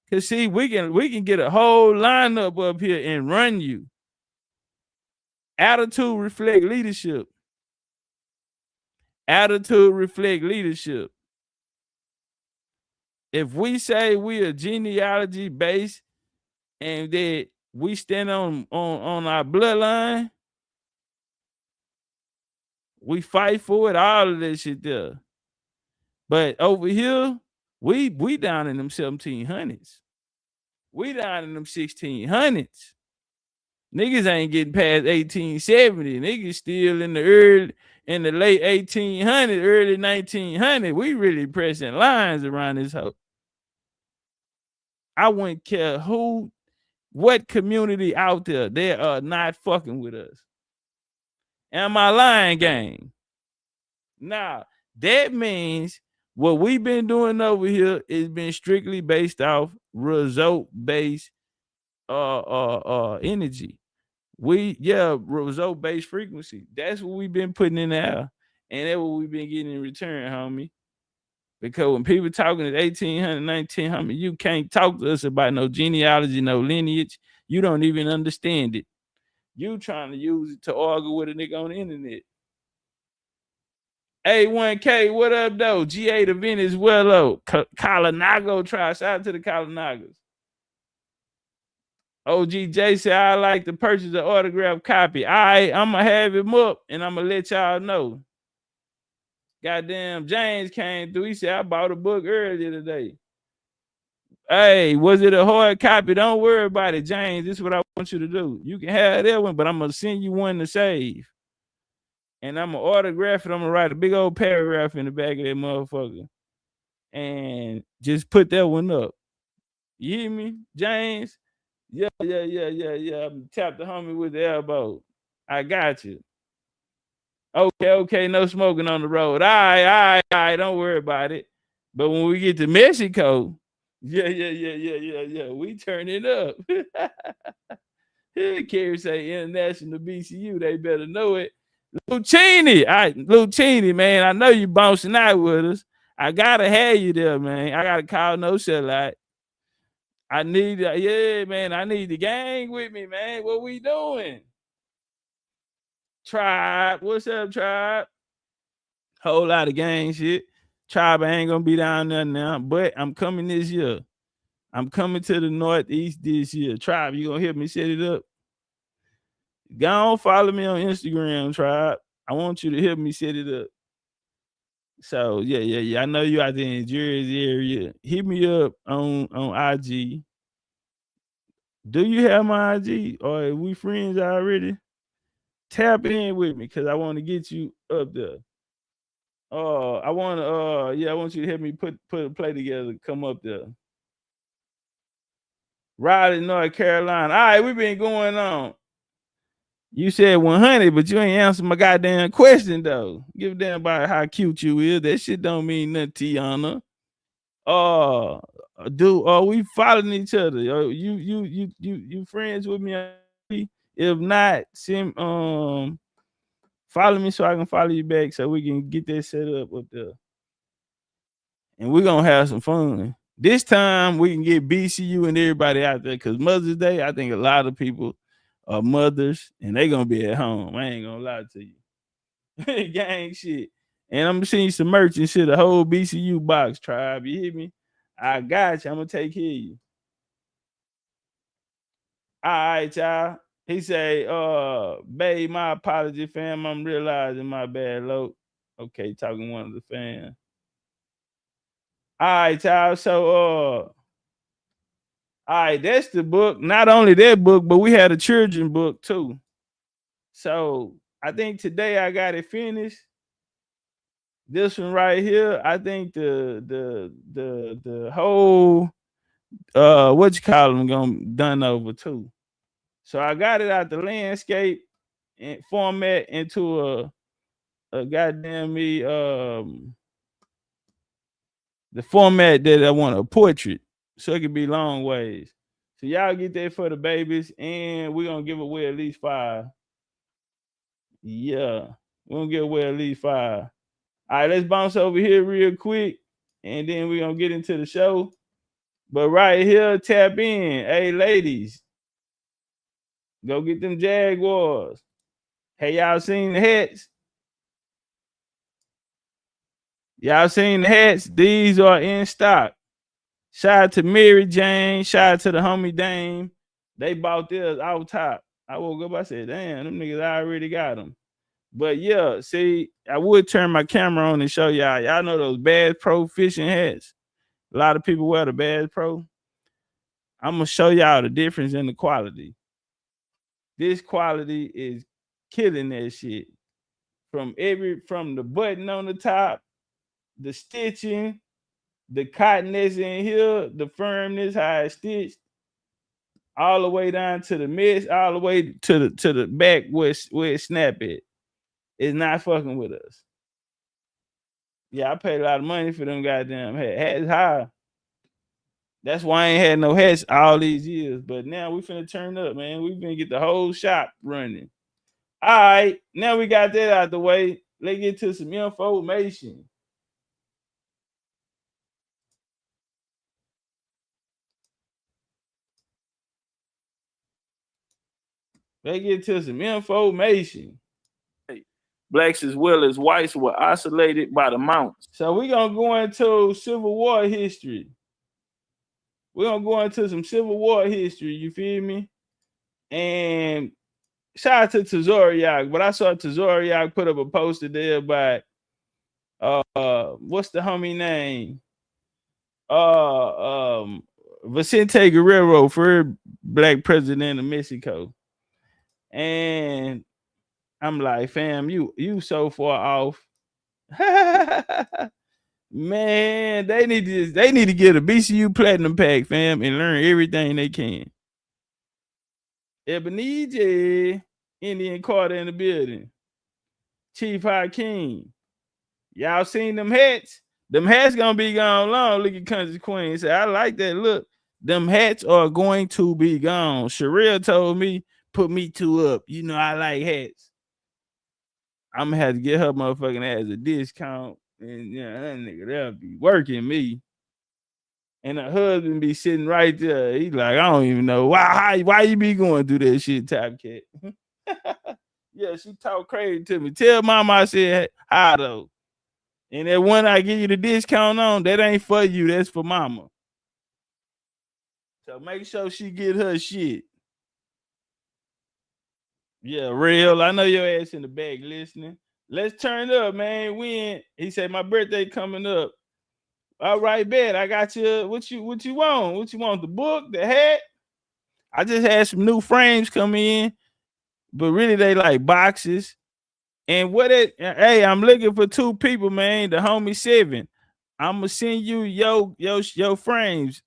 Cause see, we can get a whole lineup up here and run you. Attitude reflect leadership. Attitude reflect leadership. If we say we are genealogy based and that we stand on our bloodline, we fight for it, all of that shit there. But over here, we down in them 1700s. We down in them 1600s. Niggas ain't getting past 1870. Niggas still in the late 1800s, early 1900s. We really pressing lines around this hoe. I wouldn't care what community out there, they are not fucking with us. Am I lying, gang? Nah, that means what we've been doing over here is been strictly based off result-based energy. Result-based frequency. That's what we've been putting in the air. And that's what we've been getting in return, homie. Because when people talking at 1800, 1900, you can't talk to us about no genealogy, no lineage. You don't even understand it. You trying to use it to argue with a nigga on the internet. A1K, what up, though? GA to Venezuela. Colinago try. Shout out to the Colinagos. OGJ said, I like to purchase an autographed copy. All right, I'm going to have him up, and I'm going to let y'all know. Goddamn, James came through. He said, I bought a book earlier today. Hey, was it a hard copy? Don't worry about it, James. This is what I want you to do. You can have that one, but I'm going to send you one to save. And I'm going to autograph it. I'm going to write a big old paragraph in the back of that motherfucker. And just put that one up. You hear me, James? Yeah. I'm tap the homie with the elbow. I got you. Okay. No smoking on the road. All right. Don't worry about it. But when we get to Mexico, yeah. We turn it up. Carrie say international BCU. They better know it. Lucchini. All right, Lucchini, man. I know you bouncing out with us. I gotta have you there, man. I gotta call no sellout. I need the gang with me, man. What we doing? Tribe, what's up, Tribe? Whole lot of gang shit. Tribe ain't gonna be down there now, but I'm coming this year. I'm coming to the Northeast this year. Tribe, you gonna help me set it up? Go on, follow me on Instagram, Tribe. I want you to help me set it up. So yeah. I know you out there in Jersey area. Hit me up on IG. Do you have my IG or are we friends already? Tap in with me because I want to get you up there. I want to I want you to help me put a play together. Come up there. Raleigh, North Carolina. All right, we've been going on. You said 100, but you ain't answered my goddamn question though. Give a damn about how cute you is. That shit don't mean nothing, Tiana. Are we following each other? You friends with me? If not, send follow me so I can follow you back so we can get that set up there. And we're gonna have some fun. This time we can get BCU and everybody out there because Mother's Day, I think a lot of people are mothers and they gonna be at home. I ain't gonna lie to you. Gang shit. And I'm gonna send you some merch and shit, a whole BCU box, tribe. You hear me? I got you. I'm gonna take care of you. All right, y'all. He say, babe, my apology, fam. I'm realizing my bad, low. Okay, talking one of the fans. All right, y'all. So, all right, that's the book. Not only that book, but we had a children book too. So I think today I got it finished. This one right here, I think the whole what you call them gonna done over too. So I got it out the landscape and format into a goddamn me the format that I want, a portrait, so it could be long ways. So y'all get that for the babies, and we're gonna give away at least 5. Yeah, we're gonna give away at least 5. All right, let's bounce over here real quick, and then we're gonna get into the show. But right here, tap in. Hey, ladies, go get them Jaguars. Hey, y'all seen the hats? Y'all seen the hats? These are in stock. Shout out to Mary Jane. Shout out to the homie Dame. They bought theirs out top. I woke up, I said, damn, them niggas already got them. But yeah, see, I would turn my camera on and show y'all. Y'all know those Bass Pro fishing hats? A lot of people wear the Bass Pro. I'm going to show y'all the difference in the quality. This quality is killing that shit. From the button on the top, the stitching, the cotton that's in here, the firmness, how it's stitched, all the way down to the mesh, all the way to the back where it snap it. It's not fucking with us. Yeah, I paid a lot of money for them goddamn hats. High. That's why I ain't had no hats all these years. But now we finna turn up, man. We finna get the whole shop running. All right, now we got that out the way. Let's get to some information. Let's get to some information. Blacks as well as whites were isolated by the mountains. So we're going to go into Civil War history. We're going to go into some Civil War history, you feel me? And shout out to Tazoriak, but I saw Tazoriak put up a poster there about what's the homie name? Vicente Guerrero, first black president of Mexico. And I'm like, fam, you so far off. Man, they need to get a BCU platinum pack, fam, and learn everything they can. Ebenezer, Indian Carter in the building. Chief Hakeem. Y'all seen them hats? Them hats gonna be gone long. Look at Country Queen. Say, I like that look. Them hats are going to be gone. Sherelle told me, put me 2 up. You know I like hats. I'm gonna have to get her motherfucking ass a discount. And yeah, that nigga, that'll be working me. And her husband be sitting right there. He's like, I don't even know why you be going through that shit, Topcatz. Yeah, she talk crazy to me. Tell mama I said hi though. And that one I give you the discount on, that ain't for you, that's for mama. So make sure she get her shit. Yeah, real. I know your ass in the back listening. Let's turn up, man. When he said my birthday coming up. All right, bet. I got you. What you want? What you want? The book, the hat? I just had some new frames come in, but really they like boxes. And hey, I'm looking for 2 people, man. The homie 7. I'm gonna send you your frames.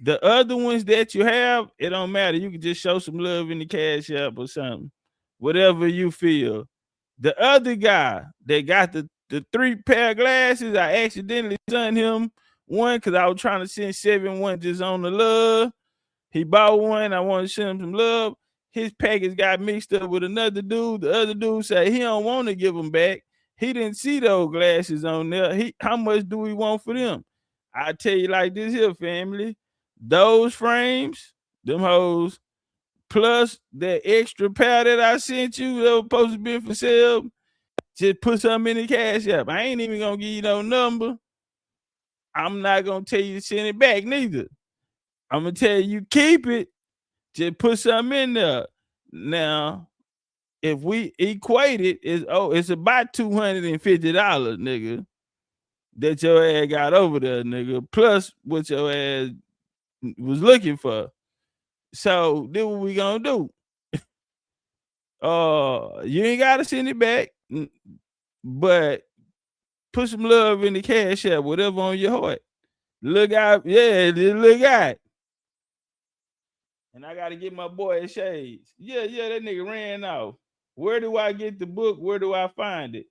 The other ones that you have, it don't matter. You can just show some love in the Cash App or something. Whatever you feel. The other guy that got the 3 pair of glasses, I accidentally sent him one because I was trying to send 7 one just on the love. He bought one. I wanted to send him some love. His package got mixed up with another dude. The other dude said he don't want to give them back. He didn't see those glasses on there. How much do we want for them? I tell you like this here, family. Those frames, them hoes, plus that extra pair that I sent you that was supposed to be for sale, just put something in the Cash App. I ain't even gonna give you no number. I'm not gonna tell you to send it back neither. I'm gonna tell you keep it. Just put something in there. Now, if we equate it, it's about $250, nigga, that your ass got over there, nigga, plus what your ass was looking for. So this what we gonna do. You ain't gotta send it back, but put some love in the Cash App, whatever on your heart. Look out, yeah, look out. And I gotta get my boy shades. Yeah, that nigga ran off. Where do I get the book? Where do I find it?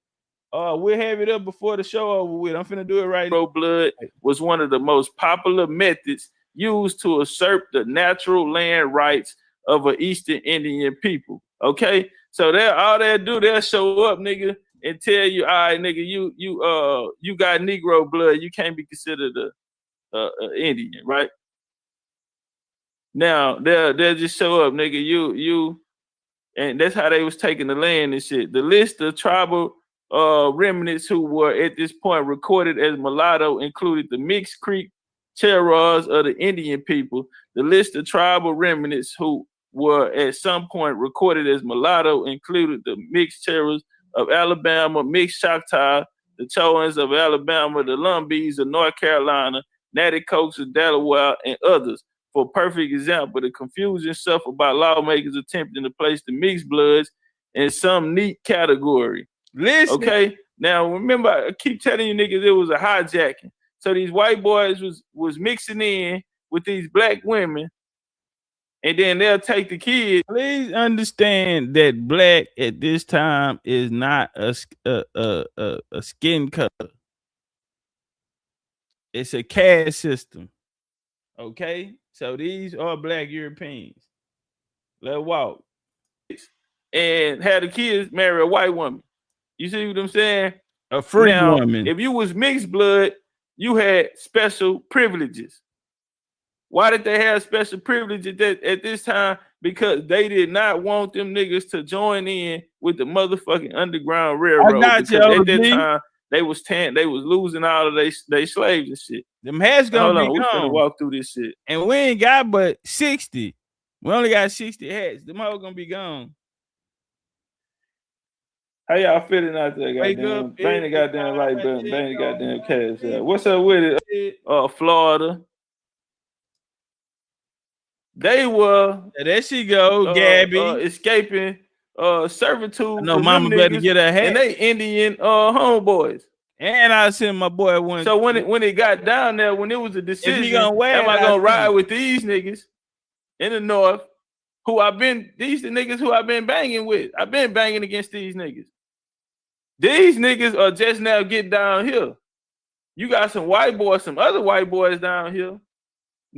We'll have it up before the show over with. I'm finna do it right now. Blood was one of the most popular methods used to usurp the natural land rights of an Eastern Indian people. Okay, so they'll show up, nigga, and tell you, all right, nigga, you got Negro blood, you can't be considered a Indian, right? Now they'll just show up, nigga, you, and that's how they was taking the land and shit. The list of tribal remnants who were at this point recorded as mulatto included the Mixed Creek Cherokees of the Indian people. The list of tribal remnants who were at some point recorded as mulatto included the Mixed Cherokees of Alabama, Mixed Choctaw, the Chowans of Alabama, the Lumbees of North Carolina, Natticokes of Delaware, and others. For a perfect example, the confusion suffered by lawmakers attempting to place the mixed bloods in some neat category. Listen. Okay, now remember, I keep telling you niggas it was a hijacking. So these white boys was mixing in with these black women, and then they'll take the kids. Please understand that black at this time is not a skin color. It's a caste system. Okay, so these are black Europeans. Let's walk. And have the kids marry a white woman. You see what I'm saying? A free woman. If you was mixed blood, you had special privileges. Why did they have special privileges at this time? Because they did not want them niggas to join in with the motherfucking Underground Railroad. At that time, they was losing all of they slaves and shit. Them hats gonna be gone. We finna walk through this shit. And we ain't got but 60. We only got 60 hats. Them all gonna be gone. How y'all feeling out there, goddamn? Bang the goddamn right button. Bang the goddamn Cash App. What's up with it? Florida. They were there she go, Gabby, escaping servitude. No, mama better get her hat. And they Indian homeboys. And I sent my boy one. So when it got down there, when it was a decision, am I gonna ride with these niggas in the north? These the niggas who I've been banging with. I've been banging against these niggas. These niggas are just now getting down here. You got some white boys, some other white boys down here.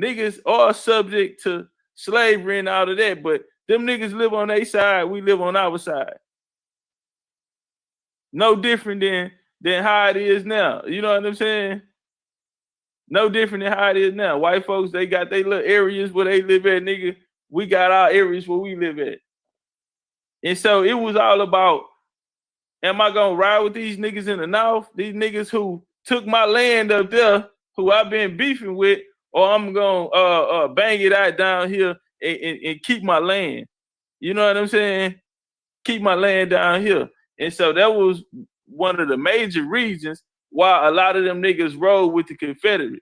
Niggas are subject to slavery and all of that, but them niggas live on their side, we live on our side. No different than how it is now. You know what I'm saying? No different than how it is now. White folks, they got their little areas where they live at, nigga. We got our areas where we live at. And so it was all about, am I gonna ride with these niggas in the north? These niggas who took my land up there, who I've been beefing with, or I'm gonna bang it out down here and keep my land. You know what I'm saying? Keep my land down here. And so that was one of the major reasons why a lot of them niggas rode with the Confederate.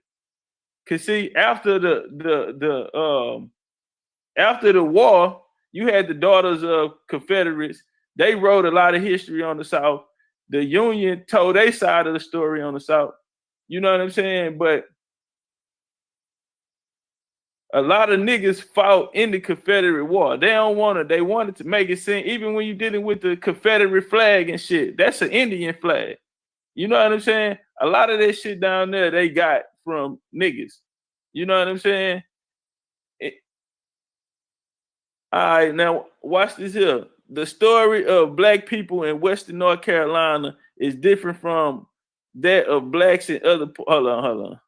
Cause see, after the war, you had the Daughters of Confederates. They wrote a lot of history on the South. The Union told their side of the story on the South. You know what I'm saying? But a lot of niggas fought in the Confederate War. They wanted to make it seem, even when you're dealing with the Confederate flag and shit, that's an Indian flag. You know what I'm saying? A lot of that shit down there they got from niggas. You know what I'm saying? All right, now watch this here. The story of black people in Western North Carolina is different from that of blacks in other. Hold on.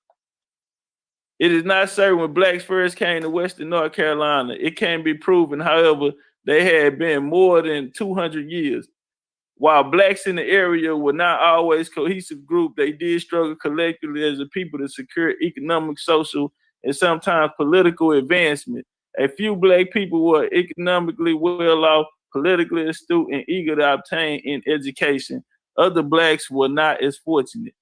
It is not certain when blacks first came to Western North Carolina. It can be proven, however, they had been more than 200 years. While blacks in the area were not always a cohesive group, they did struggle collectively as a people to secure economic, social, and sometimes political advancement. A few black people were economically well off, politically astute, and eager to obtain an education. Other blacks were not as fortunate.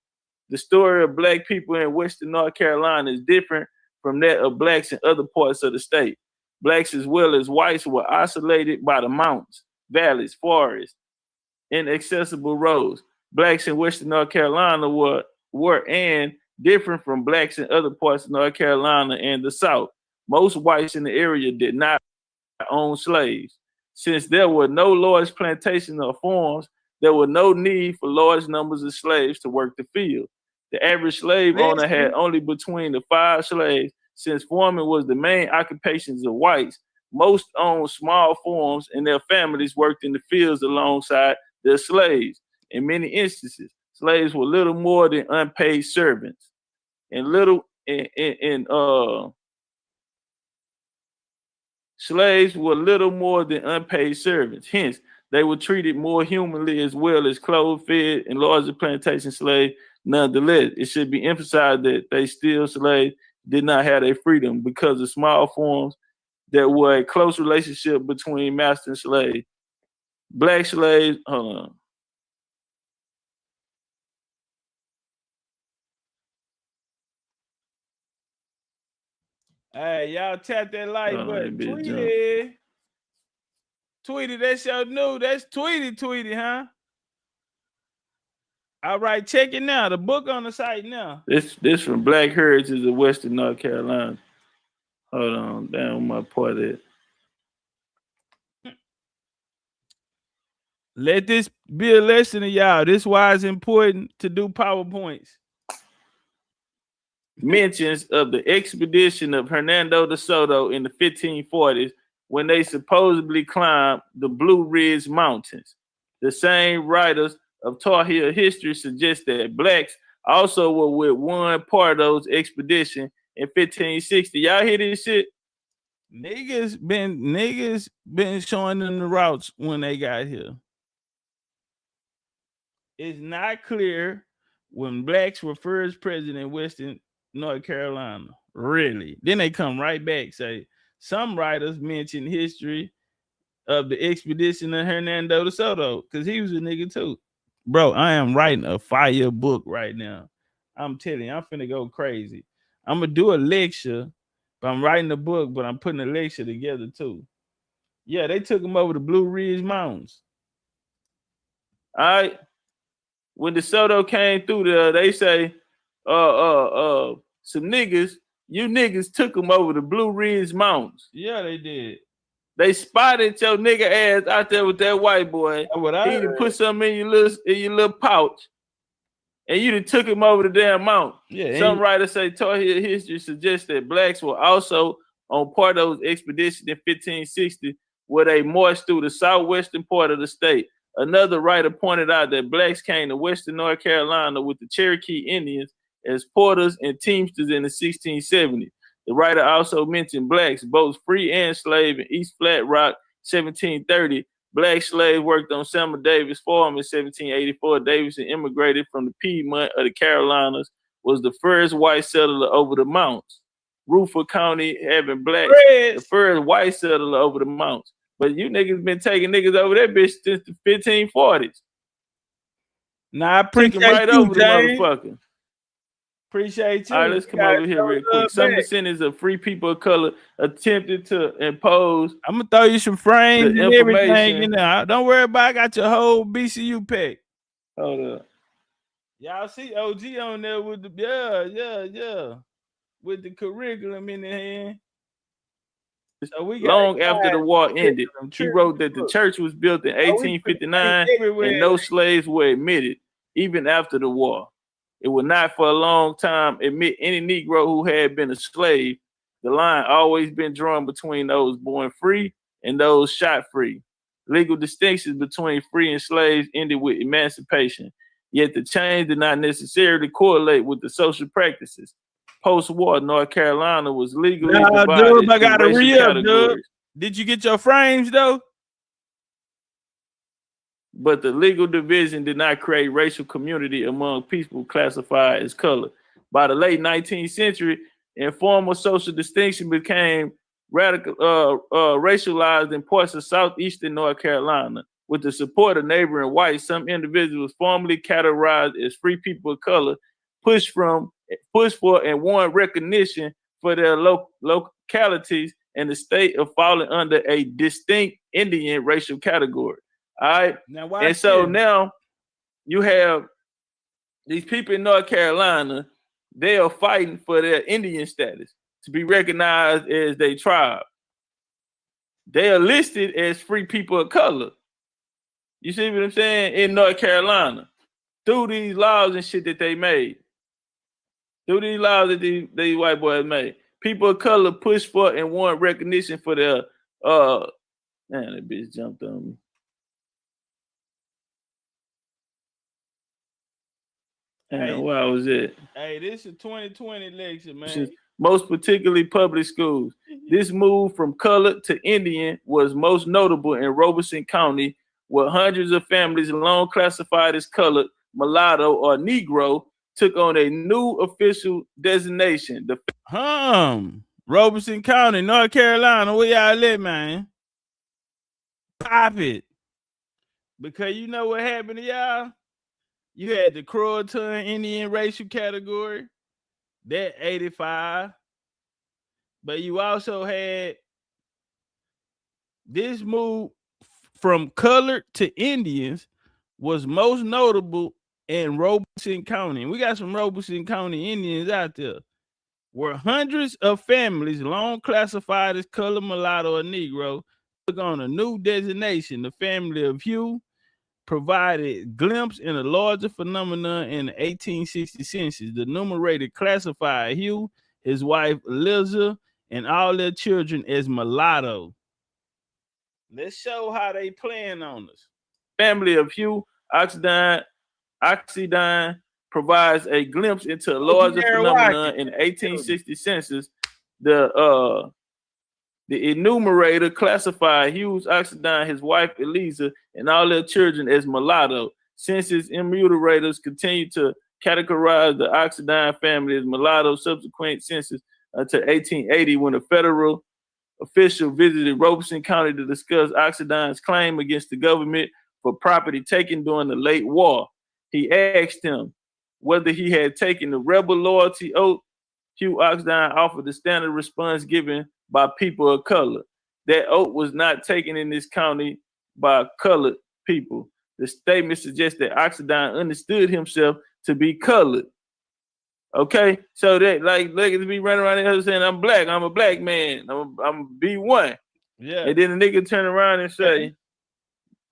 The story of black people in Western North Carolina is different from that of blacks in other parts of the state. Blacks as well as whites were isolated by the mountains, valleys, forests, inaccessible roads. Blacks in Western North Carolina were and different from blacks in other parts of North Carolina and the South. Most whites in the area did not own slaves. Since there were no large plantations or farms, there were no need for large numbers of slaves to work the field. The average slave owner had only between 5 slaves. Since farming was the main occupations of whites, most owned small farms and their families worked in the fields alongside their slaves. In many instances, slaves were little more than unpaid servants. Slaves were little more than unpaid servants. Hence, they were treated more humanly as well as clothed, fed, and larger plantation slaves. Nonetheless, it should be emphasized that they still slaves did not have their freedom because of small farms that were a close relationship between master and slave. Black slaves, hold on. Hey, y'all tap that like button. Tweety, that's your new. That's Tweety, huh? All right, check it now. The book on the site now. This from Black Heritage of Western North Carolina. Hold on, down my part there. Let this be a lesson to y'all. This is why it's important to do PowerPoints. Mentions of the expedition of Hernando de Soto in the 1540s when they supposedly climbed the Blue Ridge Mountains. The same writers of Tar Heel history suggest that blacks also were with one part of those expedition in 1560. Y'all hear this shit? Niggas been showing them the routes when they got here. It's not clear when blacks were first present in Western North Carolina. Really? Then they come right back, say some writers mention history of the expedition of Hernando de Soto because he was a nigga too. Bro, I am writing a fire book right now. I'm telling you, I'm finna go crazy. I'm gonna do a lecture, but I'm writing a book, but I'm putting a lecture together too. Yeah, they took him over the Blue Ridge Mountains. All right. When De Soto came through there, they say, some niggas, you niggas took them over the Blue Ridge Mountains. Yeah, they did. They spotted your nigga ass out there with that white boy. He done put something in your little pouch, and you done took him over the damn mountain. Yeah. Some writers say Tar Heel history suggests that blacks were also on part of those expeditions in 1560, where they marched through the southwestern part of the state. Another writer pointed out that blacks came to Western North Carolina with the Cherokee Indians as porters and teamsters in the 1670s. The writer also mentioned blacks, both free and slave, in East Flat Rock, 1730. Black slaves worked on Samuel Davis' farm in 1784. Davidson immigrated from the Piedmont of the Carolinas, was the first white settler over the mountains. Rufus County having blacks, the first white settler over the mountains. But you niggas been taking niggas over that bitch since the 1540s. Nah, I appreciate right you, over the James. motherfucker. Appreciate you. All right, let's come over here real quick. Some descendants of free people of color attempted to impose. I'm gonna throw you some frames and everything in information. there. Don't worry about it. I got your whole BCU pack. Hold up. Y'all see OG on there with the yeah. With the curriculum in the hand. So we got long after the war ended, he wrote that the church was built in 1859 and no slaves were admitted, even after the war. It would not for a long time admit any Negro who had been a slave. The line always been drawn between those born free and those shot free. Legal distinctions between free and slaves ended with emancipation. Yet the change did not necessarily correlate with the social practices. Post-war, North Carolina was legally divided dude, I gotta into racial categories. Dude. Did you get your frames though? But the legal division did not create racial community among people classified as color. By the late 19th century, informal social distinction became racialized in parts of southeastern North Carolina. With the support of neighboring whites, some individuals formally categorized as free people of color pushed for and won recognition for their localities and the state of falling under a distinct Indian racial category. All right. Now you have these people in North Carolina, they are fighting for their Indian status to be recognized as their tribe. They are listed as free people of color. You see what I'm saying? In North Carolina, through these laws and shit that they made. Through these laws that these white boys made. People of color pushed for and won recognition for their man, that bitch jumped on me. Hey, why was it? Hey, this is 2020 lecture, man. Most particularly public schools. This move from colored to Indian was most notable in Robeson County, where hundreds of families long classified as colored, mulatto, or Negro took on a new official designation. Robeson County, North Carolina, where y'all at, man? Pop it. Because you know what happened to y'all? You had the Croatan Indian racial category, that 85. But you also had this move from colored to Indians was most notable in Robeson County. We got some Robeson County Indians out there, where hundreds of families long classified as color, mulatto, or Negro took on a new designation. The family of hue provided glimpse in a larger phenomenon in the 1860 census. The numerator classified Hugh, his wife Liza, and all their children as mulatto. Let's show how they playing on us. Family of Hugh Oxidine provides a glimpse into a larger phenomenon in the 1860 census. The enumerator classified Hughes Oxidine, his wife Eliza, and all their children as mulatto. Census enumerators continue to categorize the Oxidine family as mulatto. Subsequent census until 1880, when a federal official visited Robeson County to discuss Oxidine's claim against the government for property taken during the late war. He asked him whether he had taken the rebel loyalty oath. Hugh Oxidine offered the standard response given by people of color. That oath was not taken in this county by colored people. The statement suggests that Oxidine understood himself to be colored. Okay, so that like niggas be running around here saying I'm black, I'm a black man, I'm B1. Yeah. And then the nigga turn around and say,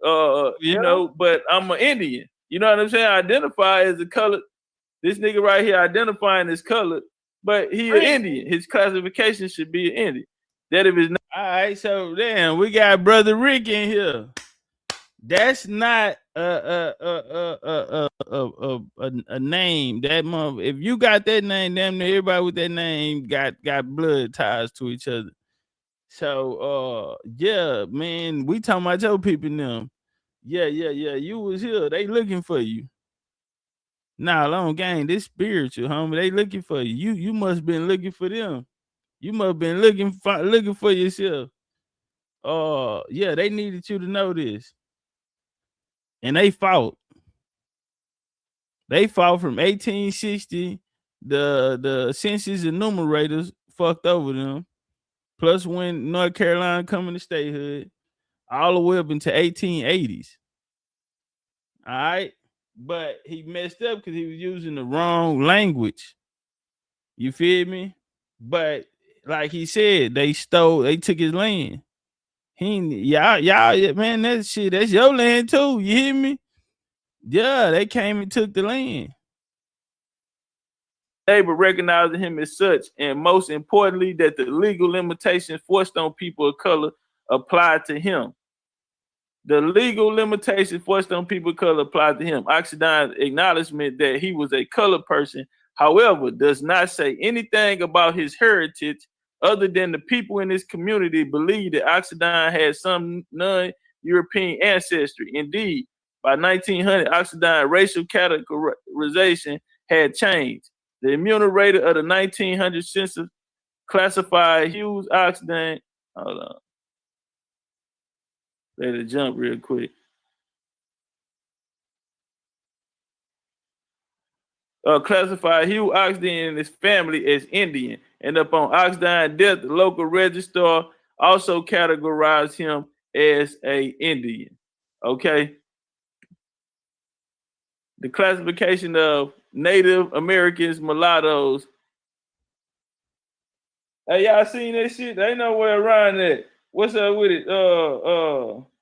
you know, but I'm an Indian. You know what I'm saying? I identify as a colored. This nigga right here identifying as colored, but he an Indian. His classification should be an Indian. That if it's not. All right, so damn, we got Brother Rick in here. That's not a name. That month, if you got that name, damn near everybody with that name got blood ties to each other. So yeah, man, we talking about your people now. Yeah. You was here. They looking for you. Nah, long game. This spiritual, homie. They looking for you. You must have been looking for them. You must have been looking for yourself. Yeah, they needed you to know this. And they fought. They fought from 1860. The census enumerators fucked over them. Plus, when North Carolina coming to statehood, all the way up into 1880s. All right, but he messed up because he was using the wrong language. You feel me? But like he said, they took his land. Y'all, man, that shit, that's your land too. You hear me? Yeah, they came and took the land. Neighbor recognizing him as such, and most importantly, that the legal limitations forced on people of color applied to him. The legal limitations forced on people of color applied to him. Oxidant's acknowledgement that he was a colored person, however, does not say anything about his heritage other than the people in his community believe that Oxidant had some non-European ancestry. Indeed, by 1900, Oxidant racial categorization had changed. The enumerator of the 1900 census classified Hughes Oxidant. Hold on. Let it jump real quick. Classified Hugh Oxidant and his family as Indian. And upon Oxidant's death, the local registrar also categorized him as a Indian. Okay. The classification of Native Americans, mulattoes. Hey, y'all seen that shit? They know where around that. What's up with it?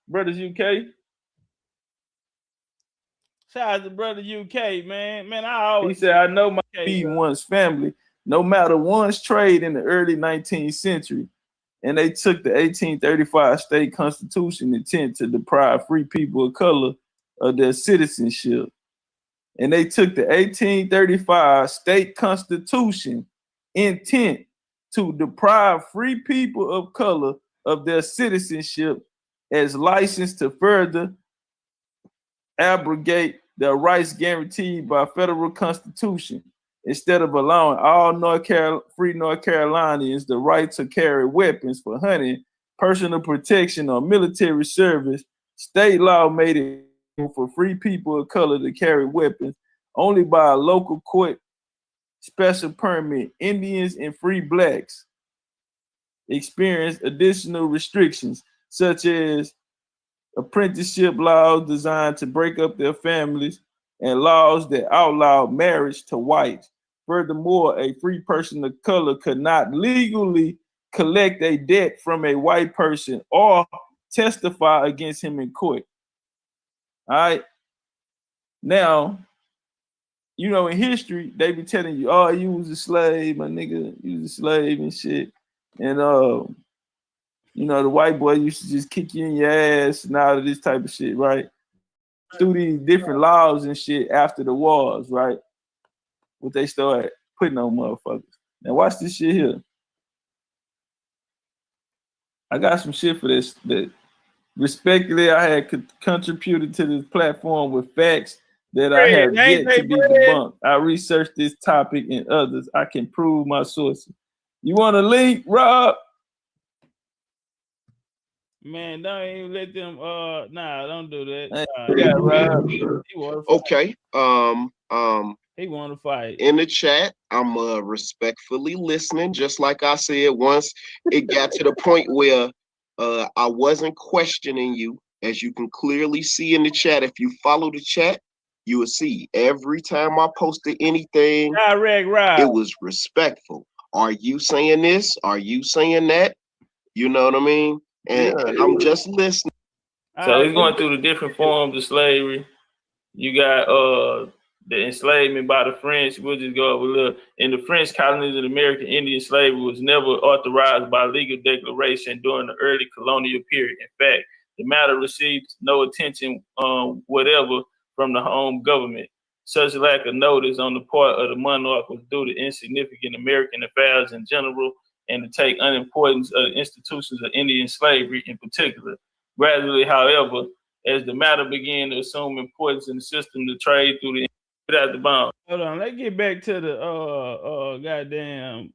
Brothers UK. Shout out to Brother UK, man. Man, he said, I know my one's family, no matter one's trade in the early 19th century. And they took the 1835 state constitution intent to deprive free people of color of their citizenship. And they took the 1835 state constitution intent to deprive free people of color of their citizenship as licensed to further abrogate their rights guaranteed by federal constitution, instead of allowing all free North Carolinians the right to carry weapons for hunting, personal protection, or military service. State law made it for free people of color to carry weapons only by a local court special permit. Indians and free blacks experienced additional restrictions, such as apprenticeship laws designed to break up their families and laws that outlawed marriage to whites. Furthermore, a free person of color could not legally collect a debt from a white person or testify against him in court. All right. Now, you know, in history, they be telling you, oh, you was a slave, my nigga, you was a slave and shit. And, you know, the white boy used to just kick you in your ass and all of this type of shit, right? Through these different laws and shit after the wars, right? What they started putting on motherfuckers. Now watch this shit here. I got some shit for this that respectfully I had contributed to this platform with facts that I have yet to be debunked. I researched this topic and others. I can prove my sources. You want a link, Rob? Man, don't even let them. Nah, don't do that. Yeah, Rob. Okay. He want to fight. In the chat, I'm respectfully listening. Just like I said, once it got to the point where I wasn't questioning you, as you can clearly see in the chat. If you follow the chat, you will see every time I posted anything, it was respectful. Are you saying this? Are you saying that? You know what I mean? And I'm just listening. So he's going through the different forms of slavery. You got the enslavement by the French. We'll just go over a little. In the French colonies of American Indian slavery was never authorized by legal declaration during the early colonial period. In fact, the matter received no attention whatever from the home government. Such lack of notice on the part of the monarch was due to insignificant American affairs in general and to take unimportance of the institutions of Indian slavery in particular. Gradually, however, as the matter began to assume importance in the system to trade through the without the bomb. Hold on, let's get back to the goddamn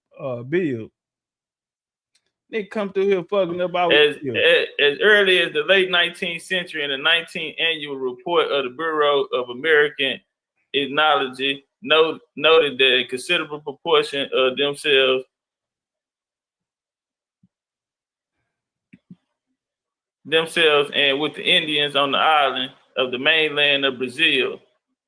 bill. They come through here fucking up our as early as the late 19th century in the 19th annual report of the Bureau of American Ethnology noted that a considerable proportion of themselves and with the Indians on the island of the mainland of Brazil.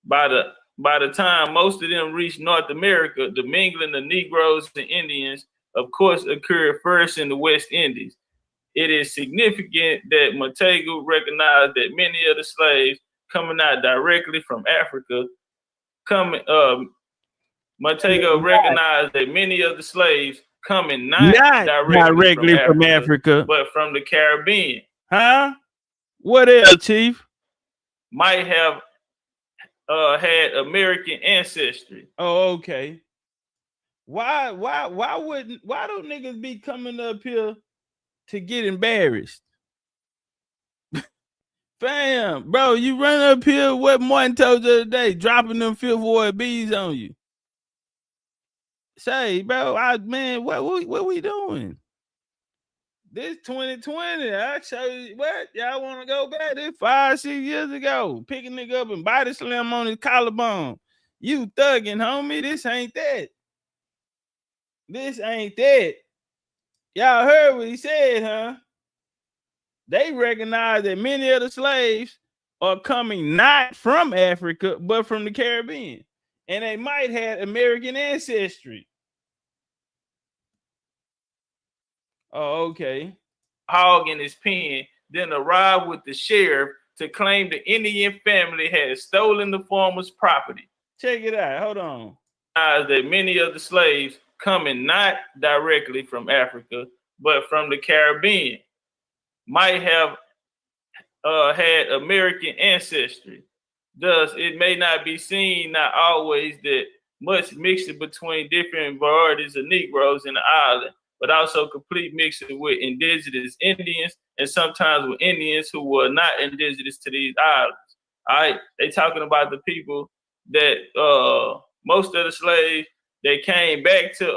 By the time most of them reached North America, the mingling of Negroes and Indians, of course, occurred first in the West Indies. It is significant that Montego recognized that many of the slaves coming out directly from Africa, Montego recognized that many of the slaves coming not directly from Africa, but from the Caribbean. Huh? What else, Chief? Might have had American ancestry. Oh, okay. Why don't niggas be coming up here to get embarrassed? Fam, bro, you run up here, what Martin told you the other day, dropping them Fifth Ward bees on you. Say, bro, what we doing? This 2020, I show you what y'all want to go back. This 5-6 years ago, pick a nigga up and body slam on his collarbone. You thugging, homie. This ain't that. This ain't that. Y'all heard what he said, huh? They recognize that many of the slaves are coming not from Africa, but from the Caribbean. And they might have American ancestry. Oh, okay. Hog in his pen, then arrived with the sheriff to claim the Indian family had stolen the farmer's property. Check it out. Hold on. That many of the slaves coming not directly from Africa, but from the Caribbean, might have had American ancestry. Thus, it may not be seen, not always, that much mixture between different varieties of Negroes in the island, but also complete mixing with indigenous Indians and sometimes with Indians who were not indigenous to these islands. All right, they talking about the people that most of the slaves that came back to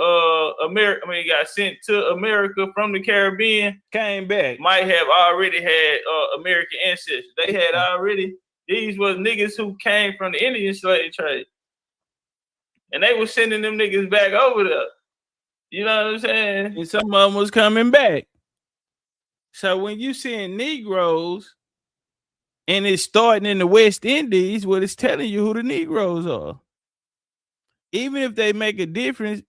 America, got sent to America from the Caribbean, came back, might have already had American ancestors. They had already, these was niggas who came from the Indian slave trade. And they were sending them niggas back over there. You know what I'm saying? And some of them was coming back. So when you seeing Negroes and it's starting in the West Indies, well, it's telling you who the Negroes are. Even if they make a difference,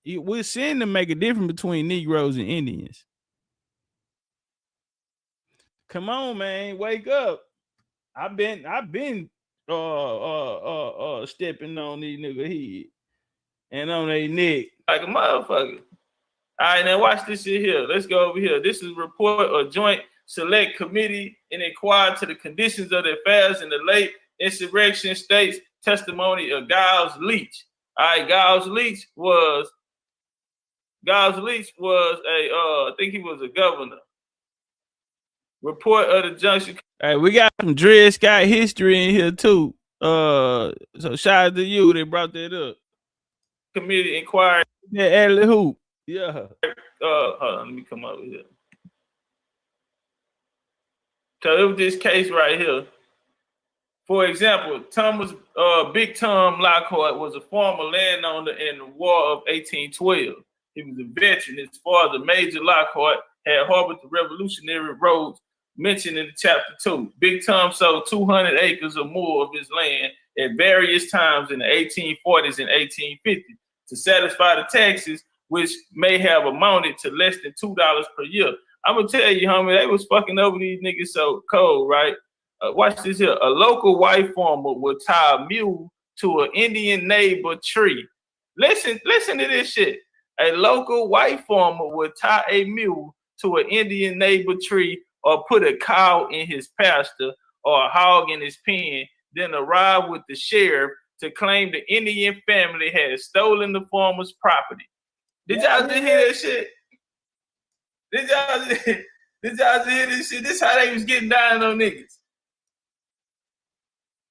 we're seeing them make a difference between Negroes and Indians. Come on, man, wake up. I've been stepping on these niggas head and on their neck like a motherfucker. All right, now watch this shit here. Let's go over here. This is a report of Joint Select Committee and inquired to the conditions of the affairs in the late insurrection states testimony of Giles Leach. All right, Giles Leach was I think he was a governor. Report of the junction. All right, we got some Dred Scott history in here too. So shout out to you. They brought that up. Committee inquired. Yeah, Adley Hoop. Yeah. Hold on, let me come over here. So it was this case right here. For example, Big Tom Lockhart was a former landowner in the War of 1812. He was a veteran. His father, Major Lockhart, had harbored the Revolutionary Roads mentioned in chapter 2. Big Tom sold 200 acres or more of his land at various times in the 1840s and 1850s to satisfy the taxes, which may have amounted to less than $2 per year. I'm gonna tell you, homie, they was fucking over these niggas so cold, right? Watch this here. A local white farmer would tie a mule to an Indian neighbor tree. Listen to this shit. A local white farmer would tie a mule to an Indian neighbor tree or put a cow in his pasture or a hog in his pen, then arrive with the sheriff to claim the Indian family had stolen the farmer's property. Did y'all just hear that shit? Did y'all just hear this shit? This how they was getting down on niggas.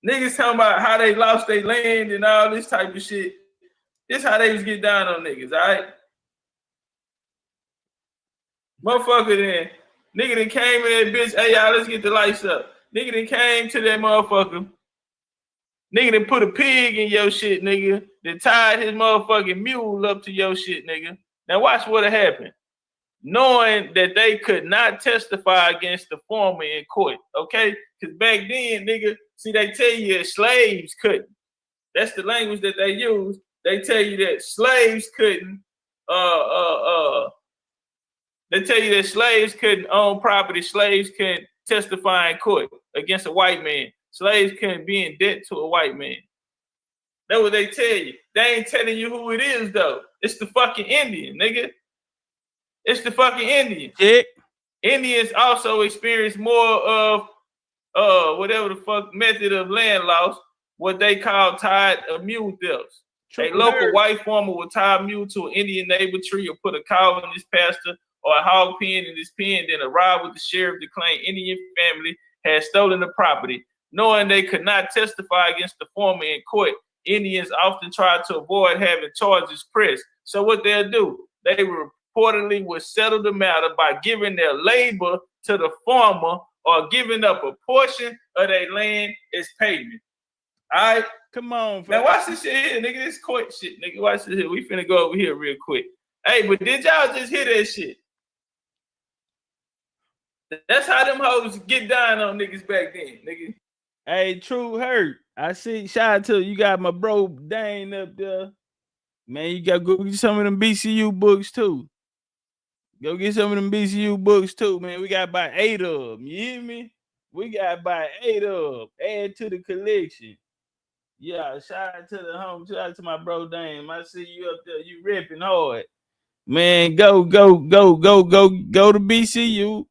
Niggas talking about how they lost their land and all this type of shit. This how they was getting down on niggas, all right? Motherfucker then. Nigga then came in that bitch. Hey, y'all, let's get the lights up. Nigga then came to that motherfucker. Nigga that put a pig in your shit, nigga. That tied his motherfucking mule up to your shit, nigga. Now watch what happened. Knowing that they could not testify against the former in court, okay? Because back then, nigga, see, they tell you slaves couldn't. That's the language that they use. They tell you that slaves couldn't, they tell you that slaves couldn't own property, slaves couldn't testify in court against a white man. Slaves couldn't be in debt to a white man. That's what they tell you. They ain't telling you who it is, though. It's the fucking Indian, nigga. It's the fucking Indians. Yeah. Indians also experience more of whatever the fuck method of land loss, what they call tied mule thefts. A local white farmer would tie a mule to an Indian neighbor tree or put a cow in his pasture or a hog pen in his pen, then arrive with the sheriff to claim Indian family had stolen the property. Knowing they could not testify against the former in court, Indians often tried to avoid having charges pressed. So what they'll do, they reportedly would settle the matter by giving their labor to the farmer or giving up a portion of their land as payment. All right? Come on, now watch this shit here, nigga. This court shit, nigga. Watch this here. We finna go over here real quick. Hey, but did y'all just hear that shit? That's how them hoes get down on niggas back then, nigga. Hey, true hurt. I see. Shout out to you. Got my bro Dane up there. Man, you got to go get some of them BCU books too. Go get some of them BCU books too, man. We got about 8 of them. You hear me? We got about 8 of them. Add to the collection. Yeah, shout out to the home. Shout out to my bro Dame. I see you up there. You ripping hard. Man, go to BCU.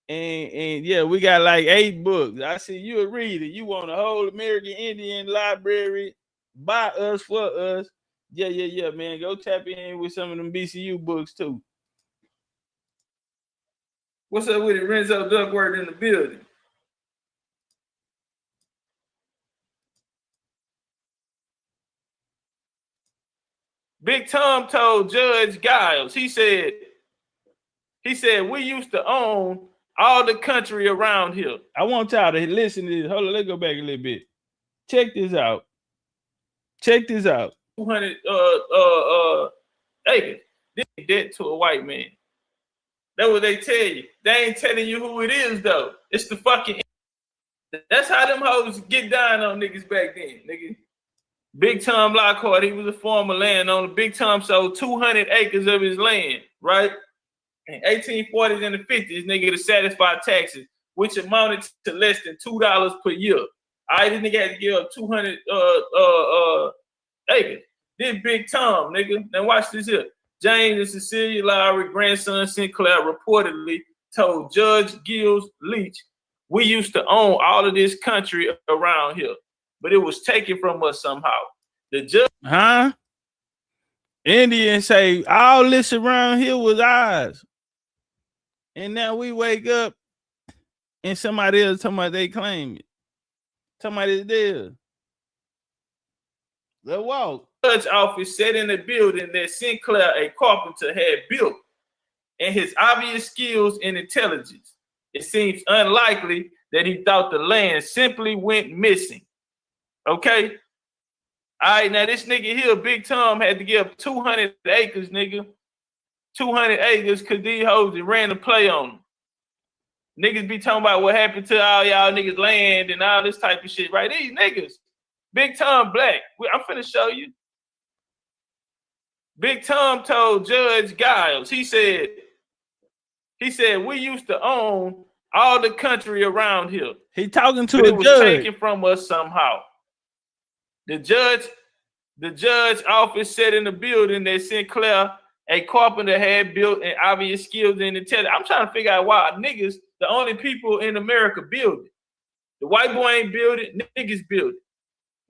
And yeah, we got like 8 books. I see you a reader. You want a whole American Indian library by us, for us. Yeah, man. Go tap in with some of them BCU books too. What's up with it? Renzo Duckworth in the building. Big Tom told Judge Giles, he said, we used to own all the country around here. I want y'all to listen to this. Hold on, let's go back a little bit. Check this out. 200 acres. Did debt to a white man. That's what they tell you. They ain't telling you who it is, though. It's the fucking. That's how them hoes get down on niggas back then, nigga. Big Tom Lockhart, he was a former landowner. Big Tom sold 200 acres of his land, right? In 1840s and the 50s, nigga, to satisfy taxes, which amounted to less than $2 per year. All right, this nigga had to give up 200 acres. This Big Tom, nigga. Now watch this here. James and Cecilia Lowry, grandson Sinclair, reportedly told Judge Giles Leach, we used to own all of this country around here, but it was taken from us somehow. The judge, Indians say all this around here was ours. And now we wake up and somebody else talking about they claim it. Somebody's there. The walk. Judge office sat in a building that Sinclair, a carpenter, had built, and his obvious skills and intelligence. It seems unlikely that he thought the land simply went missing. Okay? All right, now this nigga here, Big Tom, had to give 200 acres, nigga. 200 acres because these hoes ran the play on them. Niggas be talking about what happened to all y'all niggas' land and all this type of shit, right? These niggas. Big Tom Black. I'm finna show you. Big Tom told Judge Giles, he said, we used to own all the country around here. He talking to but a it was judge. taken from us somehow. The judge office sat in the building that Sinclair, a carpenter, had built, and obvious skills and intelligence. I'm trying to figure out why niggas, the only people in America, build it. The white boy ain't build it, niggas build it.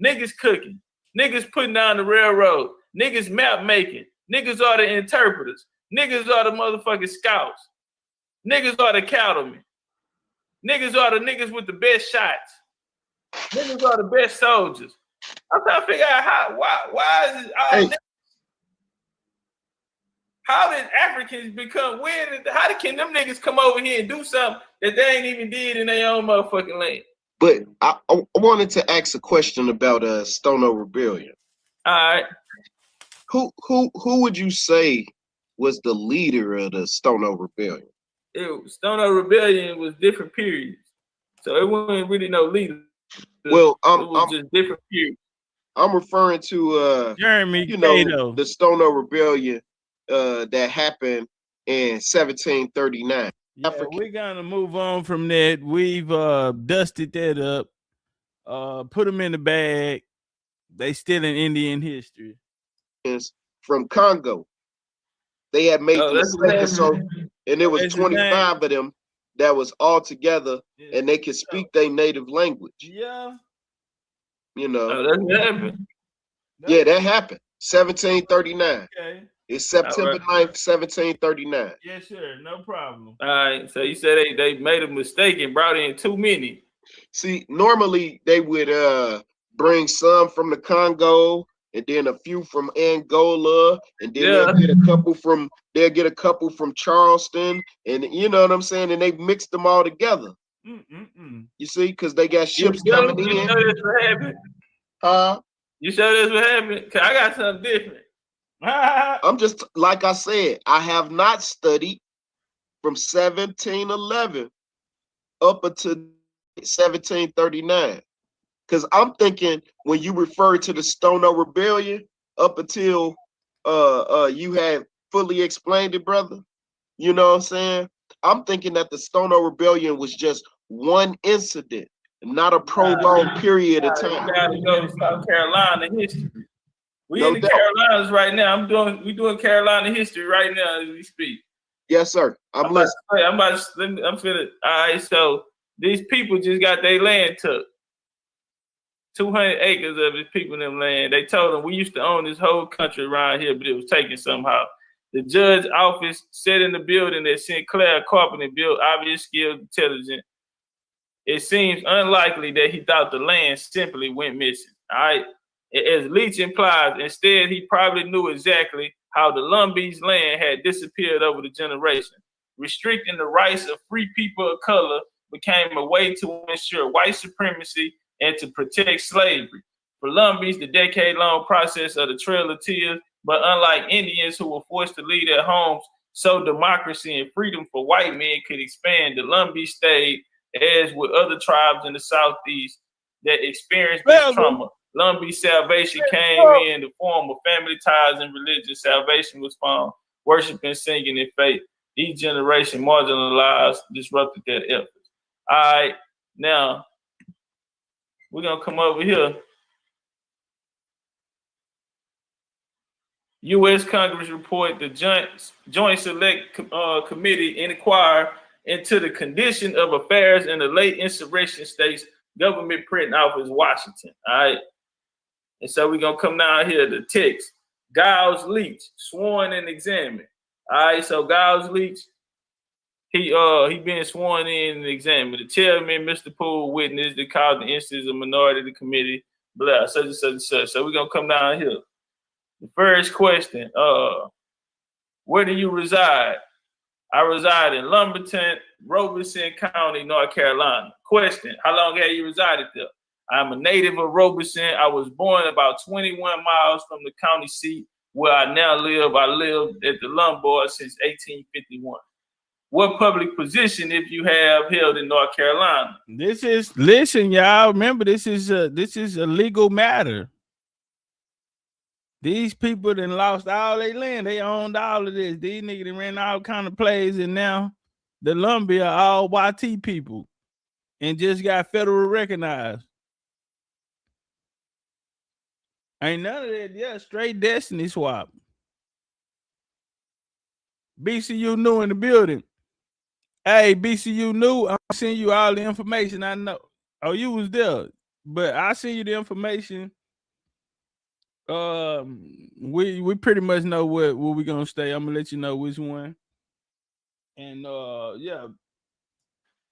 Niggas cooking, niggas putting down the railroad, niggas map making, niggas are the interpreters, niggas are the motherfucking scouts, niggas are the cattlemen, niggas are the niggas with the best shots, niggas are the best soldiers. I'm trying to figure out why is it all niggas? How did Africans become weird? How can them niggas come over here and do something that they ain't even did in their own motherfucking land? But I wanted to ask a question about Stono Rebellion. All right. Who would you say was the leader of the Stono Rebellion? Stono Rebellion was different periods, so it wasn't really no leader. Well, it was just different periods. I'm referring to Jeremy, the Stono Rebellion that happened in 1739. Yeah, we're gonna move on from that. We've dusted that up, put them in the bag. They still in Indian history. From Congo. They had made the mistake, and there was 25 of them that was all together, and they could speak their native language. Yeah. You know. That's what happened. Yeah, that happened. 1739. Okay. It's September 9th, 1739. Yes, sir. No problem. All right. So you said they made a mistake and brought in too many. See, normally they would bring some from the Congo, and then a few from Angola, and then they'll get a couple from Charleston, and you know what I'm saying, and they mixed them all together. You see, because they got ships coming in. You know that's what happened? You sure that's what happened? Cause I got something different. I'm just, like I said, I have not studied from 1711 up until 1739. Because I'm thinking when you refer to the Stono Rebellion up until you had fully explained it, brother, you know what I'm saying? I'm thinking that the Stono Rebellion was just one incident, not a prolonged period of time. You gotta go to South Carolina history. We in the Carolinas right now. We doing Carolina history right now as we speak. Yes, sir. I'm listening. I'm feeling. All right, so these people just got their land took. 200 acres of his people in them land. They told them we used to own this whole country around here, but it was taken somehow. The judge's office sat in the building that Sinclair Carpenter built, obvious, skilled, intelligent. It seems unlikely that he thought the land simply went missing. All right. As Leach implies, instead, he probably knew exactly how the Lumbee land had disappeared over the generation. Restricting the rights of free people of color became a way to ensure white supremacy and to protect slavery. For Lumbees, the decade-long process of the Trail of Tears, but unlike Indians who were forced to leave their homes so democracy and freedom for white men could expand, the Lumbee stayed, as with other tribes in the Southeast that experienced this trauma. Lumbee salvation came in the form of family ties and religion. Salvation was found, worshiping, singing, and faith. Each generation marginalized, disrupted their efforts. All right, now we're gonna come over here. U.S. Congress report the Joint Select Committee inquire into the condition of affairs in the late insurrection states government printing office, Washington. All right. And so we're gonna come down here to text. Giles Leach, sworn and examined. All right, so Giles Leach, he been sworn in and examined. The chairman, Mr. Poole, witnessed the cause the instance of minority of the committee, blah, such and such and such. So we're gonna come down here. The first question, where do you reside? I reside in Lumberton, Robeson County, North Carolina. Question, how long have you resided there? I'm a native of Robeson. I was born about 21 miles from the county seat where I now live. I lived at the Lombard since 1851. What public position, if you have, held in North Carolina? Listen, y'all. Remember, this is a legal matter. These people done lost all their land. They owned all of this. These niggas done ran all kind of plays, and now the Lumbee are all YT people and just got federal recognized. Ain't none of that. Yeah, straight destiny swap. BCU new in the building. Hey, BCU new. I'm sending you all the information I know. Oh, you was there, but I send you the information. We pretty much know where we gonna stay. I'm gonna let you know which one. And yeah.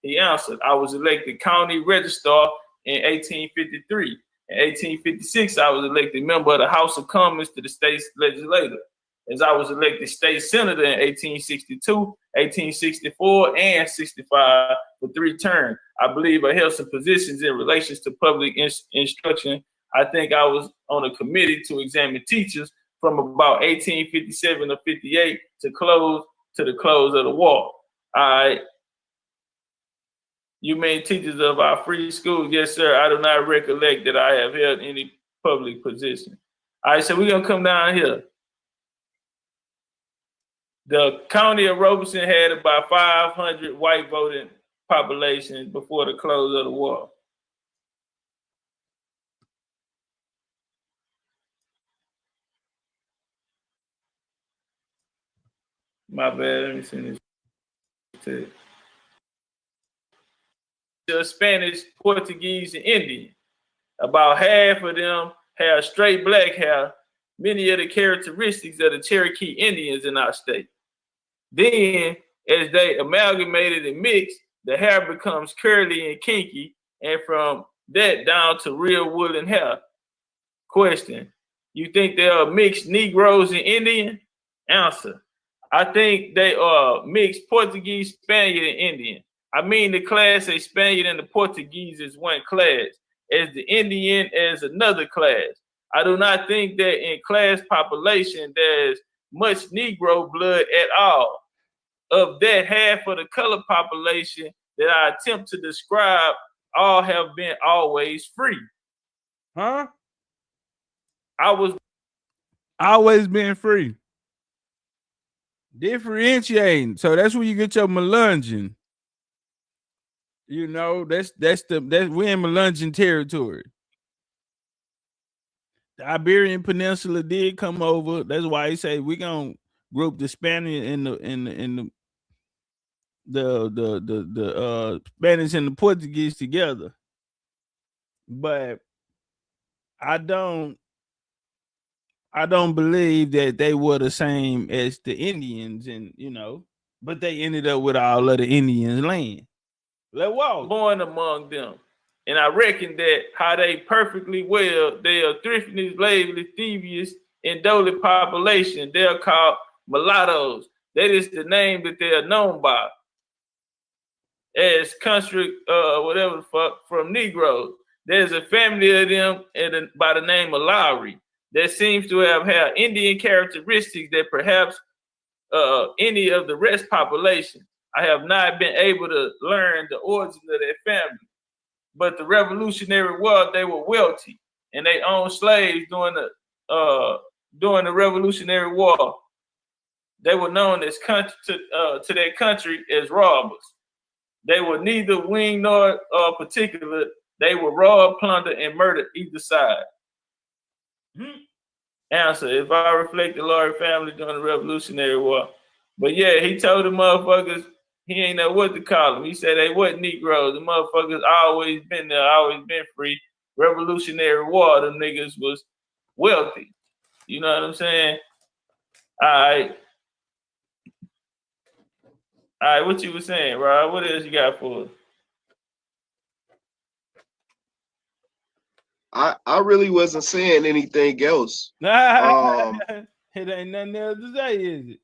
He answered, I was elected county registrar in 1853. In 1856, I was elected member of the House of Commons to the state's legislature. as I was elected state senator in 1862, 1864, and 65 for 3 terms. I believe I held some positions in relations to public instruction. I think I was on a committee to examine teachers from about 1857 to 58 to the close of the war. All right. You mean teachers of our free schools? Yes, sir. I do not recollect that I have held any public position. All right, so we're going to come down here. The county of Robeson had about 500 white voting population before the close of the war. My bad, let me send this. The Spanish, Portuguese, and Indian. About half of them have straight black hair, many of the characteristics of the Cherokee Indians in our state. Then, as they amalgamated and mixed, the hair becomes curly and kinky, and from that down to real woolen hair. Question: you think they are mixed Negroes and Indian? Answer: I think they are mixed Portuguese, Spaniard, and Indian. I mean, the class a Spaniard and the Portuguese is one class, as the Indian is another class. I do not think that in class population there's much Negro blood at all. Of that, half of the color population that I attempt to describe, all have been always free. Huh? I was always been free. Differentiating. So that's where you get your melunging. You know, that's we're in melunging territory. The Iberian Peninsula did come over. That's why he say we gonna group the Spanish and the Spanish and the Portuguese together. But I don't believe that they were the same as the Indians, and but they ended up with all of the Indians' land. Let walk born among them. And I reckon that how they perfectly well, they are thrifty, slavery, thievius, indolent population. They're called mulattoes. That is the name that they are known by. As country, whatever the fuck, from Negroes. There's a family of them by the name of Lowry that seems to have had Indian characteristics that perhaps any of the rest population. I have not been able to learn the origin of their family. But the Revolutionary War, they were wealthy and they owned slaves during the Revolutionary War. They were known as to their country as robbers. They were neither wing nor particular. They were rob, plunder, and murder either side. Answer: if I reflect the Lowry family during the Revolutionary War. But yeah, he told the motherfuckers he ain't know what to call them. He said they wasn't Negroes. The motherfuckers always been there, always been free. Revolutionary War, them niggas was wealthy. You know what I'm saying? All right, what you was saying, Rob? What else you got for us? I really wasn't saying anything else. It ain't nothing else to say, is it?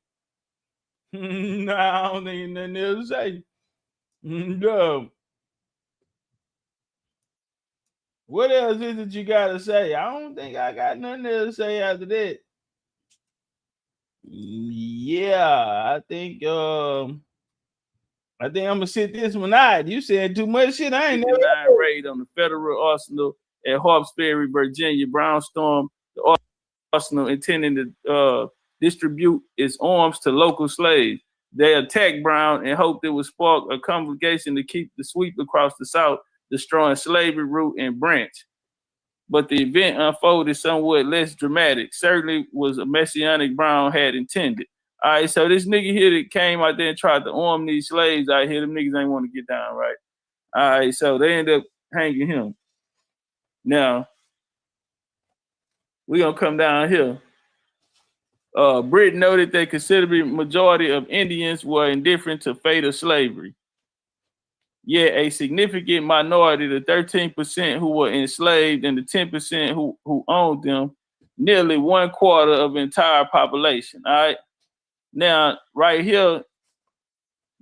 No, I don't think nothing else to say. No. What else is it you gotta say? I don't think I got nothing else to say after that. Yeah, I think I'm gonna sit this one out. You said too much shit. I ain't never raid on the federal arsenal at Harps Ferry, Virginia. Brown stormed the arsenal intending to distribute its arms to local slaves. They attacked Brown and hoped it would spark a congregation to keep the sweep across the South, destroying slavery root and branch. But the event unfolded somewhat less dramatic. Certainly was a messianic Brown had intended. All right, so this nigga here that came out there and tried to arm these slaves out here, them niggas ain't want to get down, right? All right, so they end up hanging him. Now, we're going to come down here. Britain noted that considerable majority of Indians were indifferent to fate of slavery. Yet a significant minority, the 13% who were enslaved and the 10% who owned them, nearly 1/4 of the entire population. All right. Now, right here,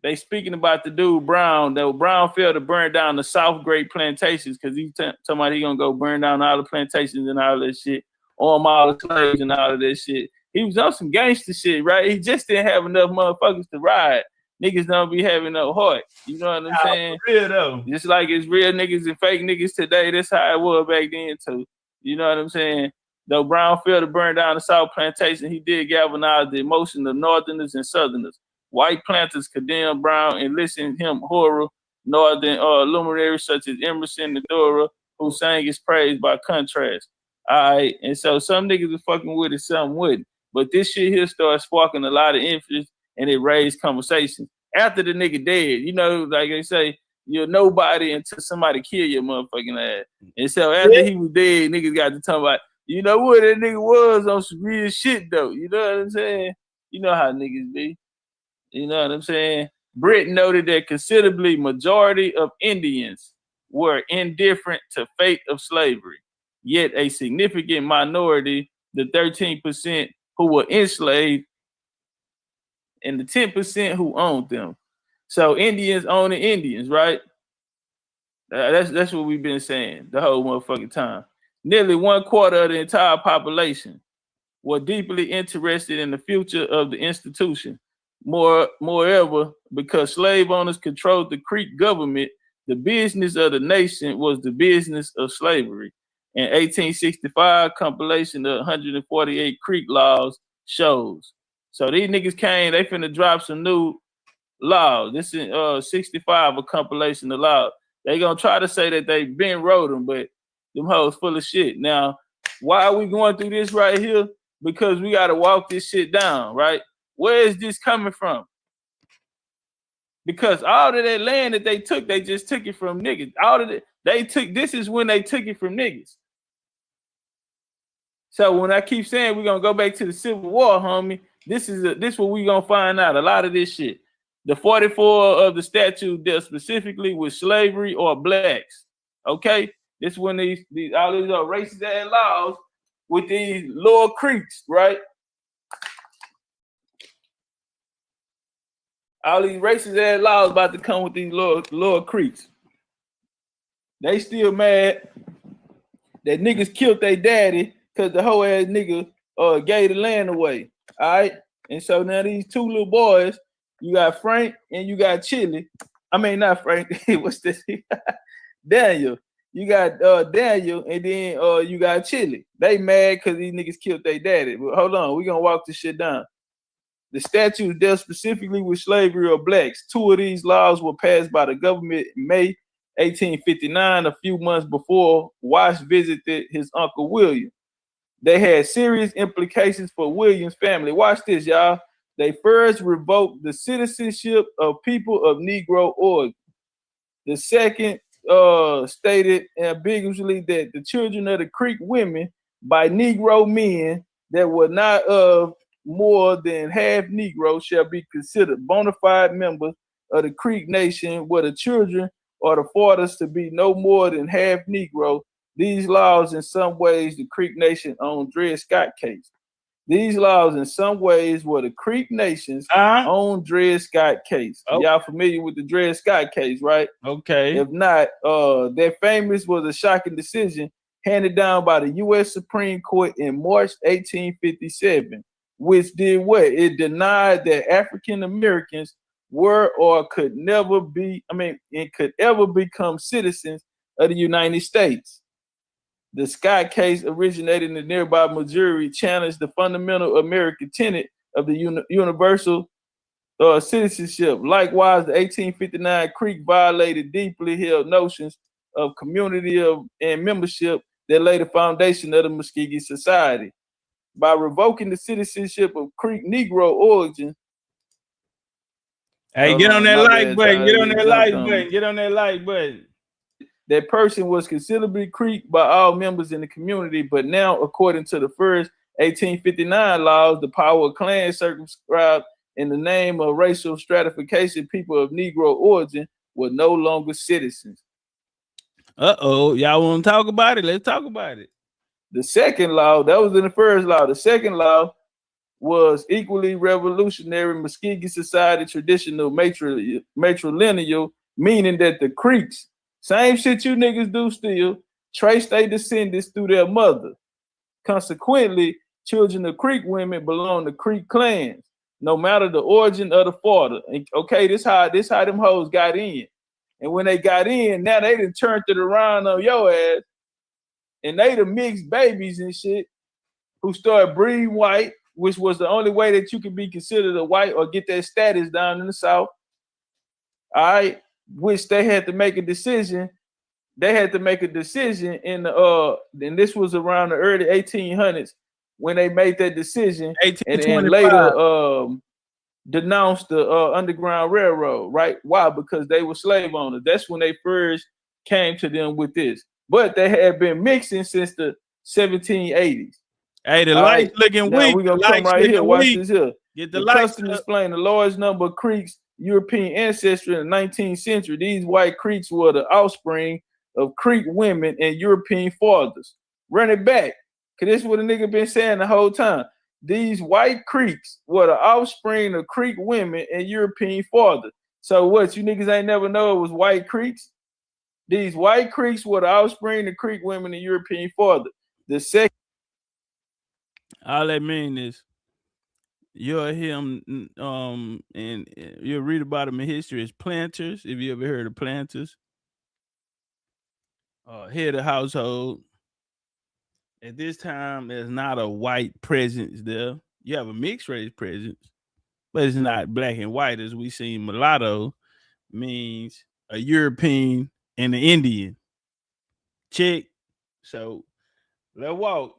they speaking about the dude Brown. That Brown failed to burn down the South Great plantations because he's talking about he gonna go burn down all the plantations and all that shit, arm all the slaves and all of that shit. He was on some gangster shit, right? He just didn't have enough motherfuckers to ride. Niggas don't be having no heart. You know what I'm saying? Real though. Just like it's real niggas and fake niggas today. That's how it was back then too. You know what I'm saying? Though Brown failed to burn down the South plantation, he did galvanize the emotion of Northerners and Southerners. White planters condemned Brown and listened to him horror. Northern luminaries such as Emerson and Dora, who sang his praise by contrast. All right, and so some niggas was fucking with it, some wouldn't. But this shit here started sparking a lot of interest, and it raised conversation. After the nigga dead, you know, like they say, you're nobody until somebody kill your motherfucking ass. And so after he was dead, niggas got to talk about, you know what, that nigga was on some real shit though. You know what I'm saying? You know how niggas be. You know what I'm saying? Britt noted that considerably majority of Indians were indifferent to fate of slavery, yet a significant minority, the 13% who were enslaved and the 10% who owned them. So Indians owning Indians, right? That's what we've been saying the whole motherfucking time. Nearly 1/4 of the entire population were deeply interested in the future of the institution. Moreover, because slave owners controlled the Creek government, the business of the nation was the business of slavery. In 1865, compilation of 148 Creek laws shows. So these niggas came, they finna drop some new laws. This is 65, a compilation of laws. They gonna try to say that they been wrote them, but them hoes full of shit. Now, why are we going through this right here? Because we gotta walk this shit down, right? Where is this coming from? Because all of that land that they took, they just took it from niggas. All of it, this is when they took it from niggas. So when I keep saying we're gonna go back to the Civil War, homie, this what we gonna find out. A lot of this shit. The 44 of the statute dealt specifically with slavery or blacks. Okay? This when all these racist ass laws with these lower creeks, right? All these racist ass laws about to come with these lower creeks. They still mad that niggas killed their daddy because the whole ass nigga gave the land away. All right. And so now these two little boys, you got Frank and you got Chili. I mean, not Frank. What's this? Daniel. You got Daniel and then you got Chili. They mad because these niggas killed their daddy. But hold on, we're gonna walk this shit down. The statutes dealt specifically with slavery or blacks. 2 of these laws were passed by the government in May 1859, a few months before Wash visited his uncle William. They had serious implications for William's family. Watch this, y'all. They first revoked the citizenship of people of Negro origin. The second stated ambiguously that the children of the Creek women by Negro men that were not of more than half Negro shall be considered bona fide members of the Creek Nation, where the children or the fathers to be no more than half Negro. These laws, in some ways, the Creek Nation owned Dred Scott case. These laws, in some ways, were the Creek Nation's own Dred Scott case. Oh. Y'all familiar with the Dred Scott case, right? Okay. If not, that famous was a shocking decision handed down by the U.S. Supreme Court in March 1857, which did what? It denied that African Americans were or could never be, it could ever become citizens of the United States. The Scott case, originated in nearby Missouri, challenged the fundamental American tenet of the universal citizenship. Likewise, the 1859 Creek violated deeply held notions of community and membership that laid the foundation of the Muskogee Society. By revoking the citizenship of Creek Negro origin. Hey, get on that like button. Get on that like button. Get on that like button. That person was considerably Creek by all members in the community, but now, according to the first 1859 laws, the power of clan circumscribed in the name of racial stratification, people of Negro origin were no longer citizens. Y'all want to talk about it? Let's talk about it. The second law, that was in the first law. The second law was equally revolutionary Muskegee society traditional matrilineal, meaning that the Creeks, same shit you niggas do still, trace their descendants through their mother. Consequently, children of Creek women belong to Creek clans, no matter the origin of the father. And, okay, this how them hoes got in. And when they got in, now they done turned it around on your ass, and they the mixed babies and shit who started breeding white, which was the only way that you could be considered a white or get that status down in the South. All right, which they had to make a decision. They had to make a decision in the and this was around the early 1800s when they made that decision, and later denounced the Underground Railroad, right? Why? Because they were slave owners. That's when they first came to them with this. But they had been mixing since the 1780s. Hey, the lights looking weak. We're gonna come right here. Watch this here. Get the custom displaying the large number of Creeks European ancestry in the 19th century. These white Creeks were the offspring of Creek women and European fathers. Run it back, cause this is what a nigga been saying the whole time. These white Creeks were the offspring of Creek women and European fathers. So what, you niggas ain't never know it was white Creeks? These white Creeks were the offspring of Creek women and European fathers. The second, all that mean is you'll hear him, and you'll read about them in history as planters. If you ever heard of planters, head of household. At this time, there's not a white presence there. You have a mixed race presence, but it's not black and white as we see. Mulatto means a European and an Indian. Check. So let's walk.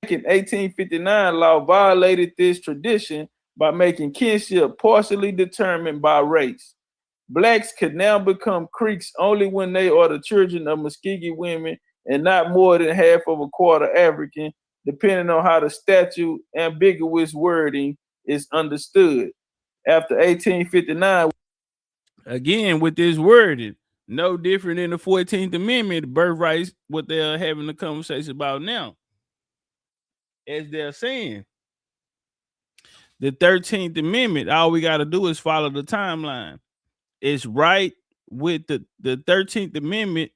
1859 law violated this tradition by making kinship partially determined by race. Blacks could now become Creeks only when they are the children of Muskegee women and not more than half of a quarter African, depending on how the statute ambiguous wording is understood. After 1859, again with this wording, no different than the 14th Amendment, the birthrights, what they're having a conversation about now. As they're saying, the 13th Amendment, all we got to do is follow the timeline. It's right with the 13th Amendment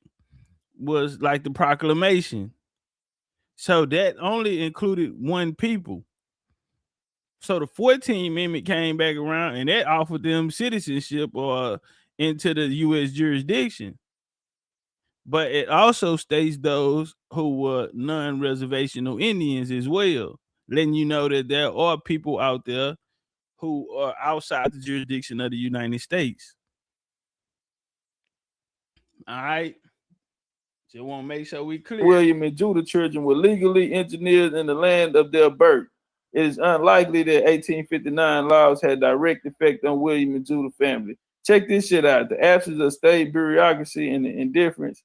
was like the proclamation. So that only included one people. So the 14th Amendment came back around and that offered them citizenship or into the U.S. jurisdiction. But it also states those who were non-reservational Indians as well, letting you know that there are people out there who are outside the jurisdiction of the United States. All right. Just want to make sure we clear. William and Judah children were legally engineered in the land of their birth. It is unlikely that 1859 laws had direct effect on William and Judah family. Check this shit out. The absence of state bureaucracy and the indifference.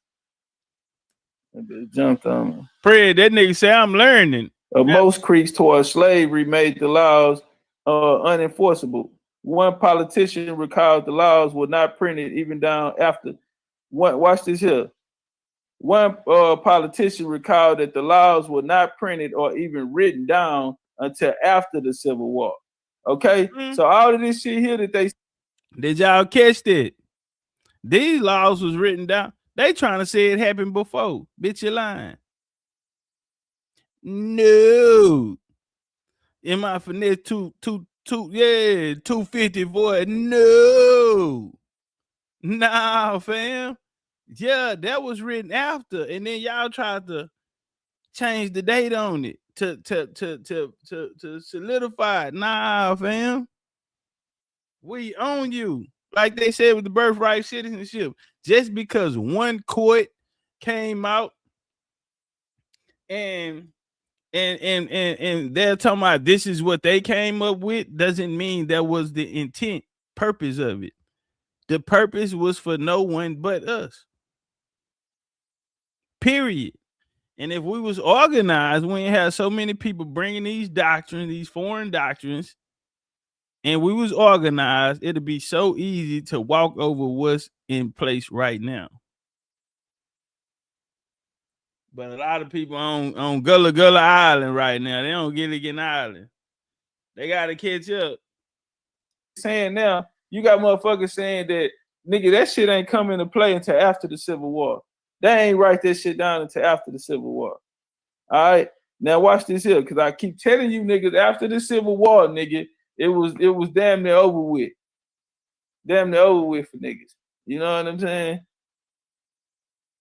I jumped on me. Fred, that nigga say I'm learning. Most Creeks towards slavery made the laws unenforceable. One politician recalled the laws were not printed even down after. Watch this here. One politician recalled that the laws were not printed or even written down until after the Civil War. Okay, so all of this shit here that they did y'all catch that? These laws was written down. They trying to say it happened before. Bitch, you lying. No. In my finesse 250 boy. No. Nah, fam. Yeah, that was written after, and then y'all tried to change the date on it to solidify it. Nah, fam. We own you. Like they said with the birthright citizenship. Just because one court came out and they're talking about this is what they came up with doesn't mean that was the intent, purpose of it. The purpose was for no one but us. Period. And if we was organized, we ain't had so many people bringing these doctrines, these foreign doctrines, and we was organized, it'd be so easy to walk over what's in place right now. But a lot of people on Gullah Gullah Island right now, they don't get Gilligan Island. They gotta catch up. Saying now, you got motherfuckers saying that nigga, that shit ain't come into play until after the Civil War. They ain't write that shit down until after the Civil War. All right, now watch this here, because I keep telling you niggas after the Civil War, nigga, it was damn near over with. Damn near over with for niggas. You know what I'm saying?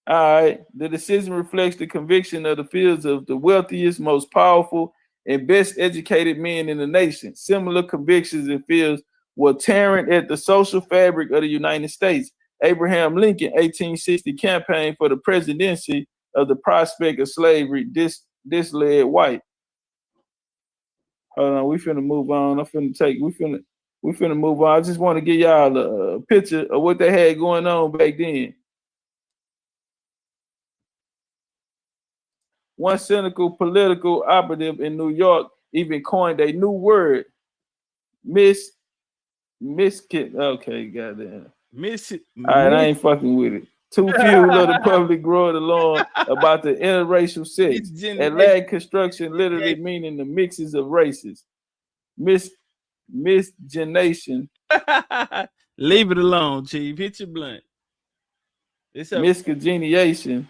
All right, the decision reflects the conviction of the fields of the wealthiest, most powerful, and best educated men in the nation. Similar convictions and fields were tearing at the social fabric of the United States. Abraham Lincoln, 1860 campaign for the presidency of the prospect of slavery, disled white. Hold on, we finna move on. We finna move on. I just want to give y'all a picture of what they had going on back then. One cynical political operative in New York even coined a new word, okay, goddamn. All right, I ain't fucking with it. Too few of the public growing along about the interracial sex. And lag construction literally meaning the mixes of races. Miscegenation. Leave it alone, Chief. Hit your blunt. Miscegenation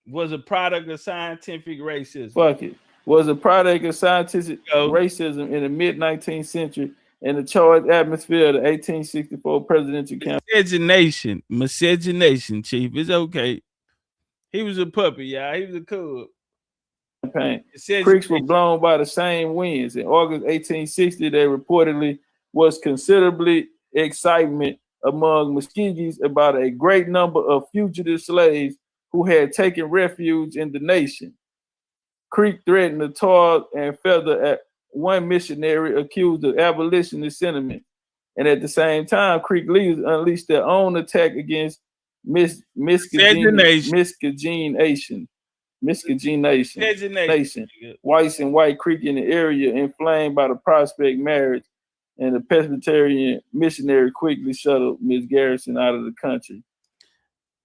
was a product of scientific racism. Fuck it. Was a product of scientific racism in the mid-19th century and the charged atmosphere of the 1864 presidential campaign. Miscegenation, Chief. It's okay. He was a puppy, y'all. He was a cub. Creeks were blown by the same winds. In August 1860, there reportedly was considerably excitement among Muskegees about a great number of fugitive slaves who had taken refuge in the nation. Creek threatened to tar and feather at one missionary accused of abolitionist sentiment. And at the same time, Creek leaders unleashed their own attack against miscegenation. Whites and White Creek in the area inflamed by the prospect marriage, and the Presbyterian missionary quickly shuttled Miss Garrison out of the country.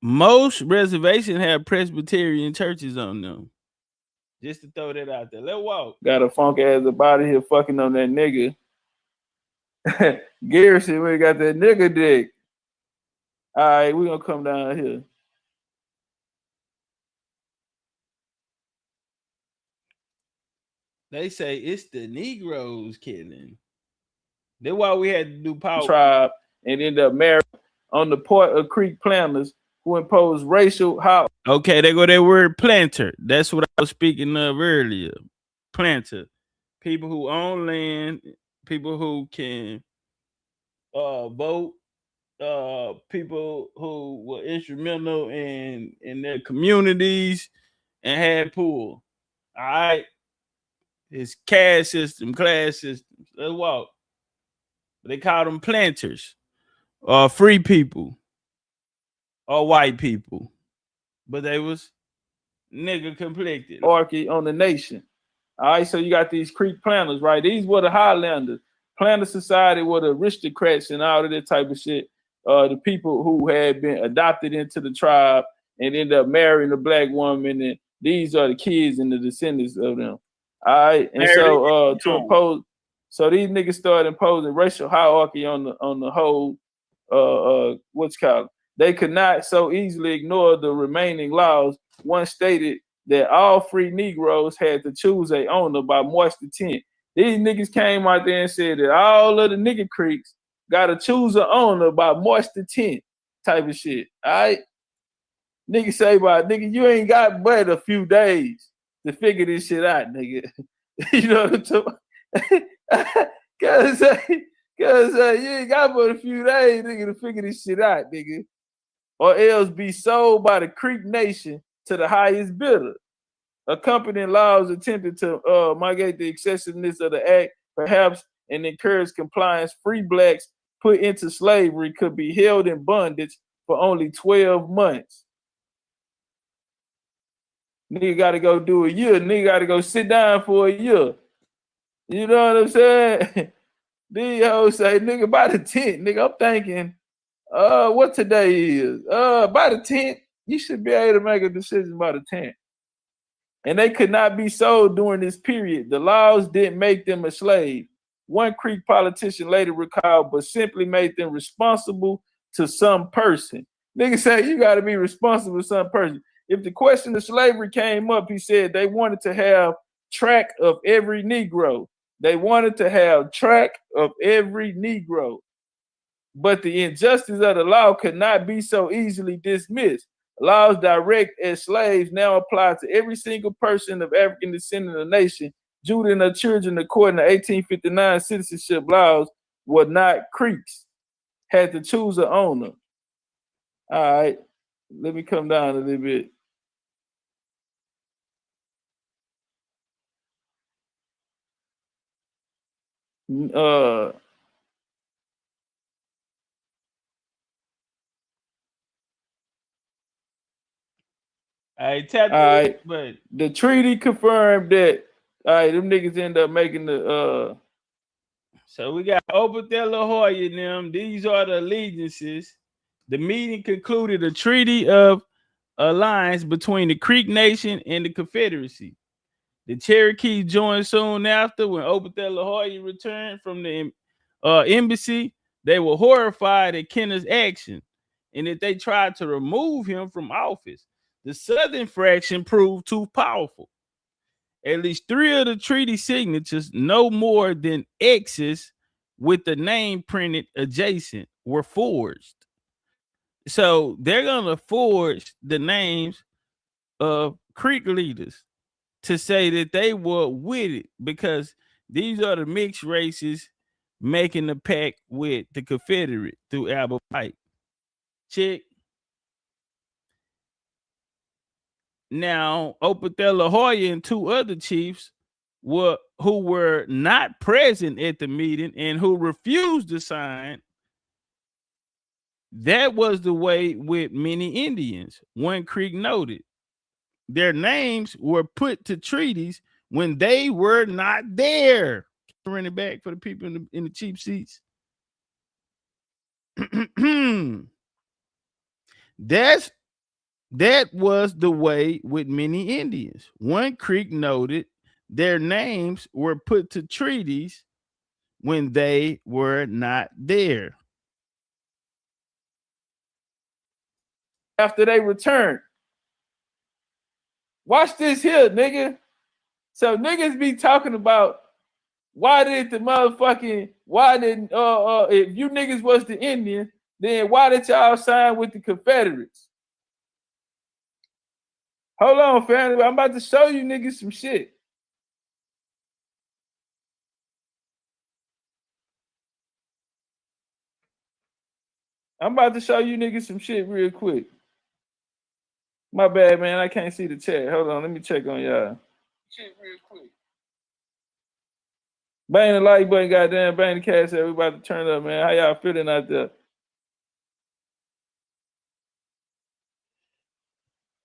Most reservations have Presbyterian churches on them. Just to throw that out there. Let's walk. Got a funk ass about here fucking on that nigga. Garrison, we got that nigga dick. All right, we're gonna come down here. They say it's the Negroes killing. That's why we had to do power. Tribe and ended up married on the part of Creek planters who imposed racial how. Okay, there go that word planter. That's what I was speaking of earlier. Planter. People who own land, people who can vote, people who were instrumental in their communities and had pool. All right. It's caste system, class systems. Let's walk. They call them planters, or free people, or white people, but they was nigga conflicted. Hierarchy on the nation. All right, so you got these Creek planters, right? These were the Highlanders. Planter society were the aristocrats and all of that type of shit. The people who had been adopted into the tribe and ended up marrying a black woman, and these are the kids and the descendants of them. All right, and so to impose, so these niggas started imposing racial hierarchy on the whole what's called. They could not so easily ignore the remaining laws. One stated that all free Negroes had to choose a owner by March the 10th. These niggas came out there and said that all of the nigga creeks gotta choose an owner by March the 10th, type of shit. All right, niggas say about nigga, you ain't got but a few days to figure this shit out, nigga. You know what I'm talking about? Cause you ain't got but a few days, nigga, to figure this shit out, nigga. Or else be sold by the Creek Nation to the highest bidder. Accompanying laws attempted to mitigate the excessiveness of the act, perhaps, and encourage compliance. Free blacks put into slavery could be held in bondage for only 12 months. Nigga got to go do a year. Nigga got to go sit down for a year. You know what I'm saying? These hoes say, nigga, by the 10th. Nigga, I'm thinking, what today is? By the 10th. you should be able to make a decision about a tent. And they could not be sold during this period. The laws didn't make them a slave. One Creek politician later recalled, but simply made them responsible to some person. Nigga said you got to be responsible to some person. If the question of slavery came up, he said they wanted to have track of every Negro. They wanted to have track of every Negro. But the injustice of the law could not be so easily dismissed. Laws direct as slaves now apply to every single person of African descent in the nation. Judah and her children, according to 1859 citizenship laws, were not Creeks. Had to choose an owner. All right, let me come down a little bit. But the treaty confirmed that. All right, them niggas end up making the. So we got Obethela Hoya and them. These are the allegiances. The meeting concluded a treaty of alliance between the Creek Nation and the Confederacy. The Cherokee joined soon after. When Obethela Hoya returned from the embassy, they were horrified at Kenner's action and that they tried to remove him from office. The Southern fraction proved too powerful. At least 3 of the treaty signatures, no more than X's with the name printed adjacent, were forged. So they're going to forge the names of Creek leaders to say that they were with it, because these are the mixed races making the pact with the Confederate through Albert Pike. Check. Now, Obethela Hoya and 2 other chiefs who were not present at the meeting and who refused to sign. That was the way with many Indians. One Creek noted their names were put to treaties when they were not there. Run it back for the people in the cheap seats. That was the way with many Indians. One Creek noted their names were put to treaties when they were not there. After they returned. Watch this here, nigga. So niggas be talking about why didn't if you niggas was the Indian, then why did y'all sign with the Confederates? Hold on, family. I'm about to show you niggas some shit. I'm about to show you niggas some shit real quick. My bad, man. I can't see the chat. Hold on. Let me check on y'all. Shit real quick. Bang the like button, goddamn. Bang the cash. We about to turn up, man. How y'all feeling out there?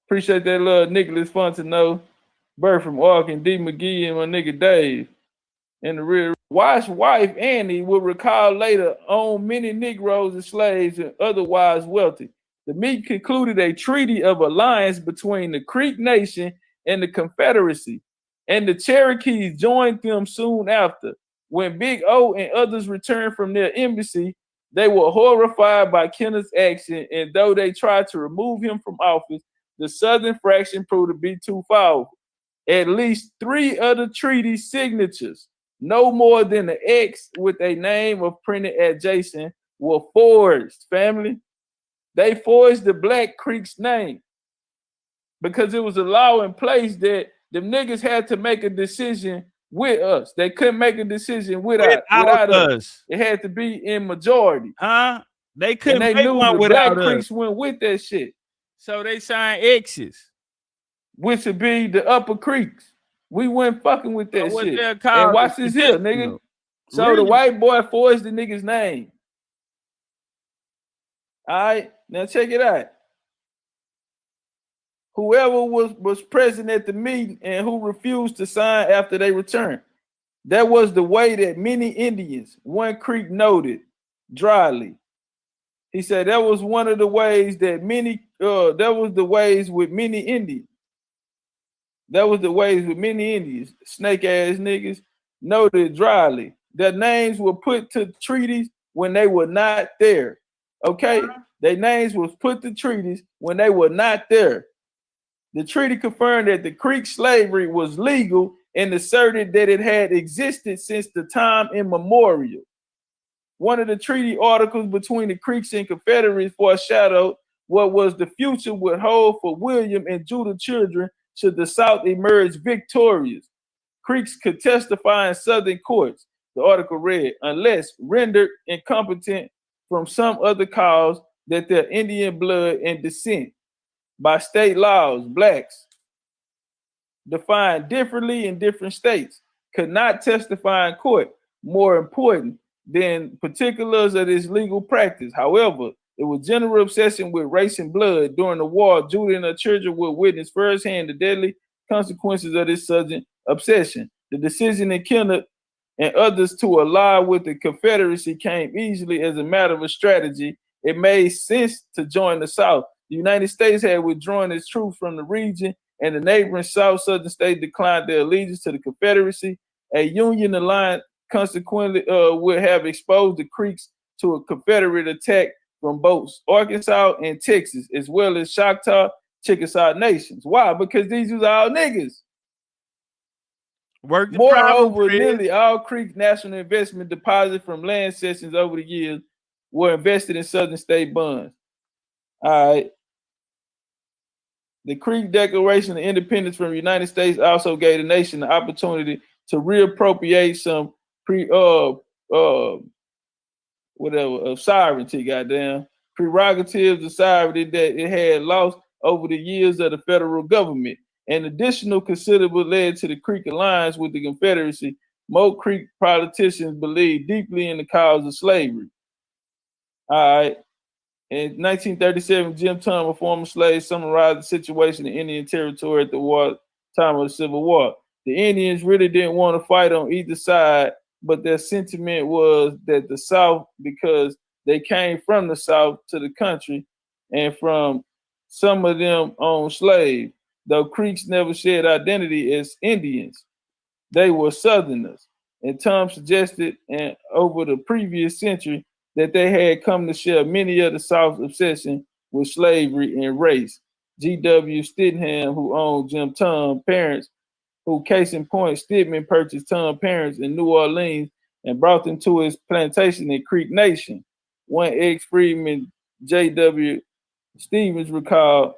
Appreciate that love, Nicholas. Fun to know. Bird from Arkin, D. McGee, and my nigga Dave. And the real Wife's wife, Annie, will recall later owned many Negroes and slaves and otherwise wealthy. The meeting concluded a treaty of alliance between the Creek Nation and the Confederacy, and the Cherokees joined them soon after. When Big O and others returned from their embassy, they were horrified by Kenner's action, and though they tried to remove him from office, the Southern fraction proved to be too powerful. At least 3 other treaty signatures, no more than an X with a name of printed adjacent, were forged, family. They forged the Black Creek's name because it was a law in place that them niggas had to make a decision with us. They couldn't make a decision without us. It had to be in majority. Huh? They couldn't make make one without Black us. Creeks went with that shit. So they signed X's, which would be the Upper Creeks. We weren't fucking with that shit. And watch this here, nigga. So really? The white boy forged the nigga's name. All right, now check it out. Whoever was present at the meeting and who refused to sign after they returned. That was the way that many Indians, One Creek noted dryly. He said that was one of the ways that that was the ways with many Indians. That was the ways with many Indians, snake ass niggas, noted dryly. Their names were put to treaties when they were not there. Okay? Their names was put to treaties when they were not there. The treaty confirmed that the Creek slavery was legal and asserted that it had existed since the time immemorial. One of the treaty articles between the Creeks and Confederates foreshadowed what was the future would hold for William and Judah children should the South emerge victorious. Creeks could testify in Southern courts, the article read, unless rendered incompetent from some other cause that their Indian blood and descent by state laws, blacks defined differently in different states could not testify in court. More important than particulars of this legal practice. However, it was general obsession with race and blood during the war. Judah and her children would witness firsthand the deadly consequences of this sudden obsession. The decision in Kenneth and others to ally with the Confederacy came easily as a matter of strategy. It made sense to join the South. The United States had withdrawn its troops from the region, and the neighboring Southern states declined their allegiance to the Confederacy. A Union alliance consequently would have exposed the Creeks to a Confederate attack from both Arkansas and Texas, as well as Choctaw, Chickasaw nations. Why? Because these was all niggas. Moreover, nearly all Creek national investment deposits from land cessions over the years were invested in Southern state bonds. All right. The Creek Declaration of Independence from the United States also gave the nation the opportunity to reappropriate some of sovereignty, goddamn, prerogatives of sovereignty that it had lost over the years of the federal government. An additional considerable led to the Creek alliance with the Confederacy. Most Creek politicians believed deeply in the cause of slavery. All right. In 1937, Jim Tom, a former slave, summarized the situation in Indian Territory at the time of the Civil War. The Indians really didn't want to fight on either side, but their sentiment was that the South, because they came from the South to the country, and from some of them owned slaves. Though Creeks never shared identity as Indians, they were Southerners. And Tom suggested, and over the previous century, that they had come to share many of the South's obsession with slavery and race. G.W. Stidham, who owned Jim Tom's parents, who, case in point, Stidman purchased Tom's parents in New Orleans and brought them to his plantation in Creek Nation. One ex-freedman, J.W. Stevens, recalled,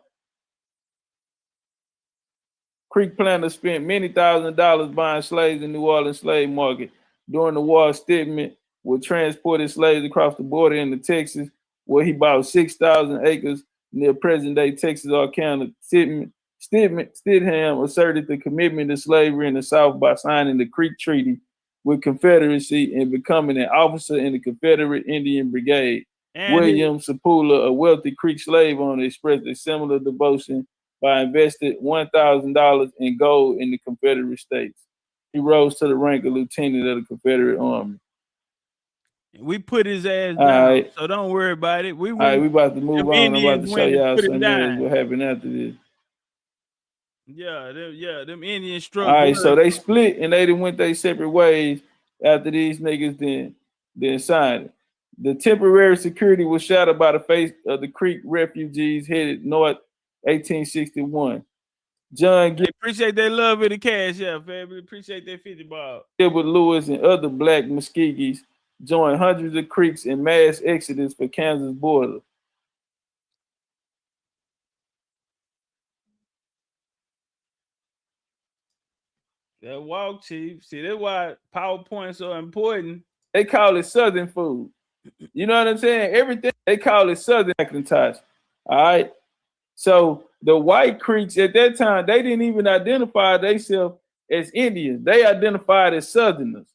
Creek planters spent many thousands of dollars buying slaves in New Orleans slave market. During the war, Stidman would transport his slaves across the border into Texas, where he bought 6,000 acres near present-day Texas, Arkansas. Stidham asserted the commitment to slavery in the South by signing the Creek Treaty with Confederacy and becoming an officer in the Confederate Indian Brigade. William Sepulveda, a wealthy Creek slave owner, expressed a similar devotion by investing $1,000 in gold in the Confederate States. He rose to the rank of lieutenant of the Confederate Army. We put his ass down, so don't worry about it. We about to move on. I'm about to show y'all something else what happened after this. Them Indians struck. All right, so they split and they went their separate ways after these niggas then signed it. The temporary security was shattered by the fate of the Creek refugees headed north, 1861. Appreciate that love of the cash, family. Appreciate that 50 ball. Gilbert Lewis and other black Muskegees joined hundreds of Creeks in mass exodus for Kansas border. That walk, Chief. See, that's why PowerPoint's so important. They call it Southern food. You know what I'm saying? Everything, they call it Southern McIntosh. All right. So the white Creeks at that time, they didn't even identify themselves as Indians. They identified as Southerners.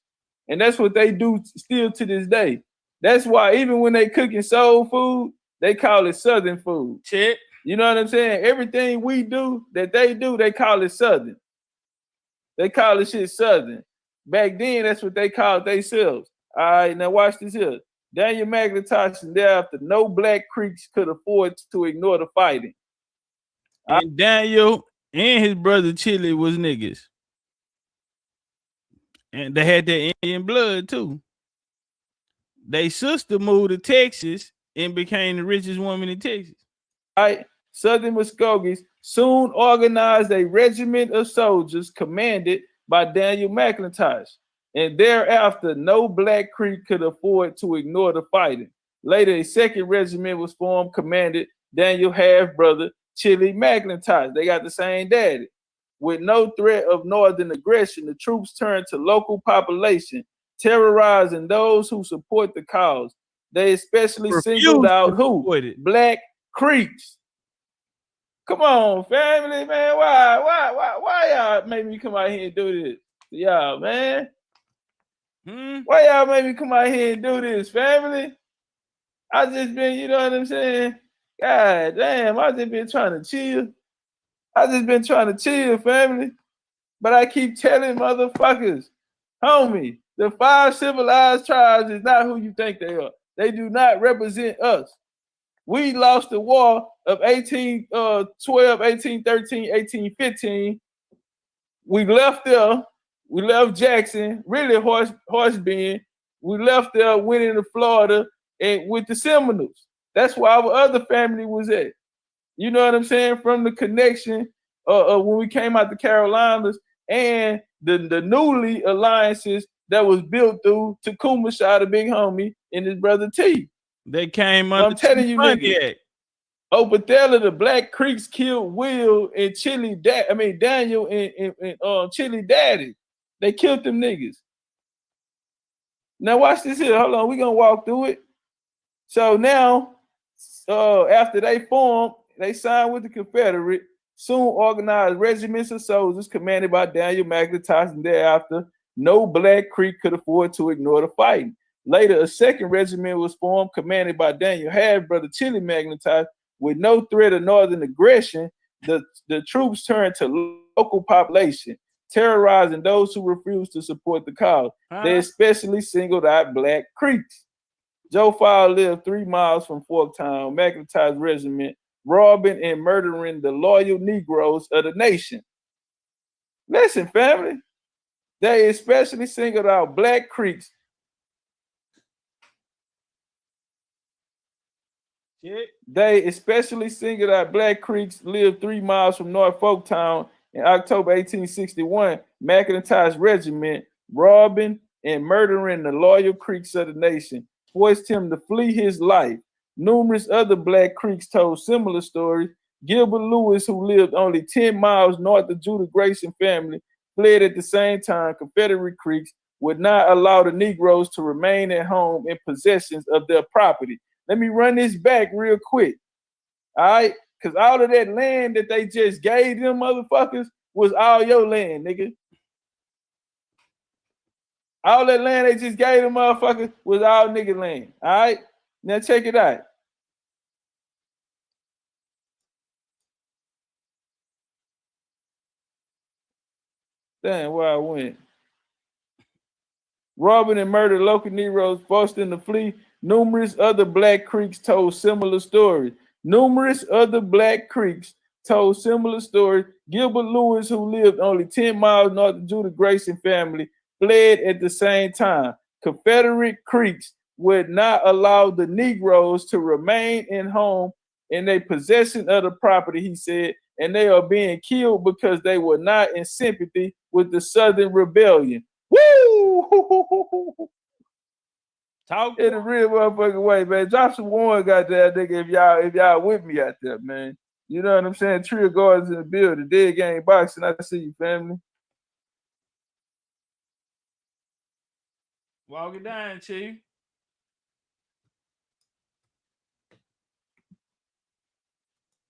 And that's what they do still to this day. That's why even when they cooking soul food, they call it Southern food. Shit. You know what I'm saying? Everything we do that they do, they call it Southern. They call it shit Southern. Back then, that's what they called themselves. All right, now watch this here. Daniel McIntosh, and thereafter, no Black Creeks could afford to ignore the fighting. And Daniel and his brother Chili was niggas. And they had their Indian blood too. They sister moved to Texas and became the richest woman in Texas. Right? Southern Muskogees soon organized a regiment of soldiers commanded by Daniel McIntosh. And thereafter, no Black Creek could afford to ignore the fighting. Later, a second regiment was formed, commanded Daniel half-brother Chili McIntosh. They got the same daddy. With no threat of northern aggression, the troops turned to local population, terrorizing those who support the cause. They especially singled out who? Black Creeks. Come on, family, man. Why y'all make me come out here and do this? Y'all, man. Why y'all make me come out here and do this, family? I just been, you know what I'm saying? God damn, I just been trying to chill. I just been trying to chill, family. But I keep telling motherfuckers, homie, the 5 civilized tribes is not who you think they are. They do not represent us. We lost the war of 1812, 1813, 1815. We left there. We left Jackson, really horse being. We left there, went into Florida and with the Seminoles. That's where our other family was at. You know what I'm saying? From the connection when we came out the Carolinas and the newly alliances that was built through Tacoma Shah, the big homie, and his brother T. They came under. I'm telling you, nigga. Opethella, the Black Creeks killed Will and Daniel and Chili Daddy. They killed them niggas. Now watch this here. Hold on, we gonna walk through it. So now, after they formed, they signed with the Confederate, soon organized regiments of soldiers commanded by Daniel McIntosh, and thereafter, no Black Creek could afford to ignore the fighting. Later, a second regiment was formed, commanded by Daniel half-brother Chili McIntosh. With no threat of northern aggression, the troops turned to local population, terrorizing those who refused to support the cause. They especially singled out Black Creeks. Joe Fowler lived 3 miles from Forktown, McIntosh regiment, robbing and murdering the loyal Negroes of the nation. Listen, family, they especially singled out Black Creeks. They especially singled out Black Creeks, lived 3 miles from North Forktown. In October 1861, McIntosh regiment, robbing and murdering the loyal Creeks of the nation, forced him to flee his life. Numerous other Black Creeks told similar stories. Gilbert Lewis, who lived only 10 miles north of Judah Grayson family, fled at the same time. Confederate Creeks would not allow the Negroes to remain at home in possessions of their property. Let me run this back real quick. All right? Because all of that land that they just gave them motherfuckers was all your land, nigga. All that land they just gave them motherfuckers was all nigga land. All right? Now check it out. Damn, where I went. Robbing and murdered local Negroes, forced them to flee. Numerous other Black Creeks told similar stories. Gilbert Lewis, who lived only 10 miles north of Judah Grayson family, fled at the same time. Confederate Creeks would not allow the Negroes to remain in home in their possession of the property, he said, and they are being killed because they were not in sympathy with the Southern Rebellion. Woo! Talk in a real motherfucking way, man. Drop some one, goddamn nigga, if y'all with me out there, man. You know what I'm saying? Trio Gardens in the building, Dead Game Boxing. I see you, family. Walk it down, Chief.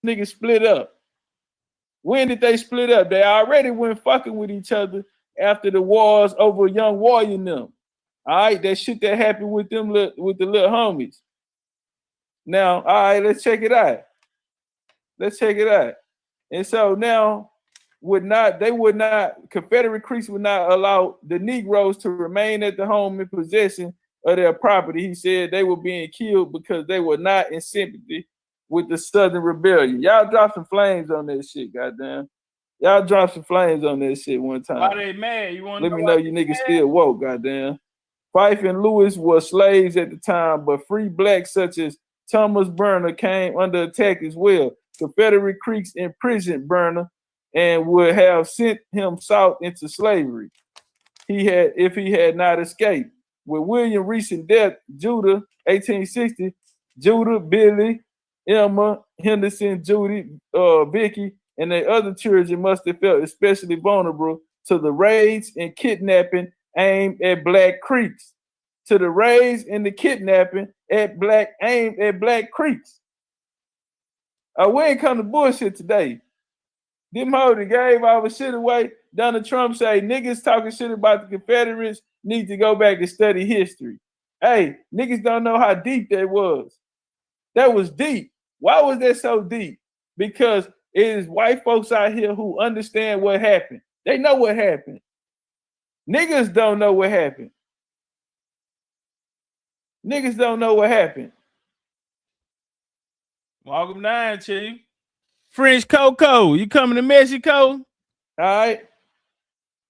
Niggas split up. When did they split up? They already went fucking with each other after the wars over Young Warrior and them. All right, that shit that happened with them, with the little homies. Now, all right, let's check it out. And so now, Confederate Creeks would not allow the Negroes to remain at the home in possession of their property. He said they were being killed because they were not in sympathy with the Southern Rebellion. Y'all drop some flames on that shit, goddamn. Y'all drop some flames on that shit one time. Why they mad? You want to Let me know you niggas still woke, goddamn. Fife and Lewis were slaves at the time, but free blacks such as Thomas Burner came under attack as well. Confederate Creeks imprisoned Burner and would have sent him south into slavery if he had not escaped. With William recent death, Judah, 1860, Judah, Billy, Emma, Henderson, Judy, Vicky, and their other children must have felt especially vulnerable to the raids and kidnapping aimed at Black Creeks. To the raids and the kidnapping aimed at Black Creeks. We ain't come to bullshit today. Them hoes that gave our shit away. Donald Trump say niggas talking shit about the Confederates need to go back and study history. Hey, niggas don't know how deep that was. That was deep. Why was that so deep? Because it is white folks out here who understand what happened. They know what happened. Niggas don't know what happened. Niggas don't know what happened. Welcome down, Chief. French Coco, you coming to Mexico? All right.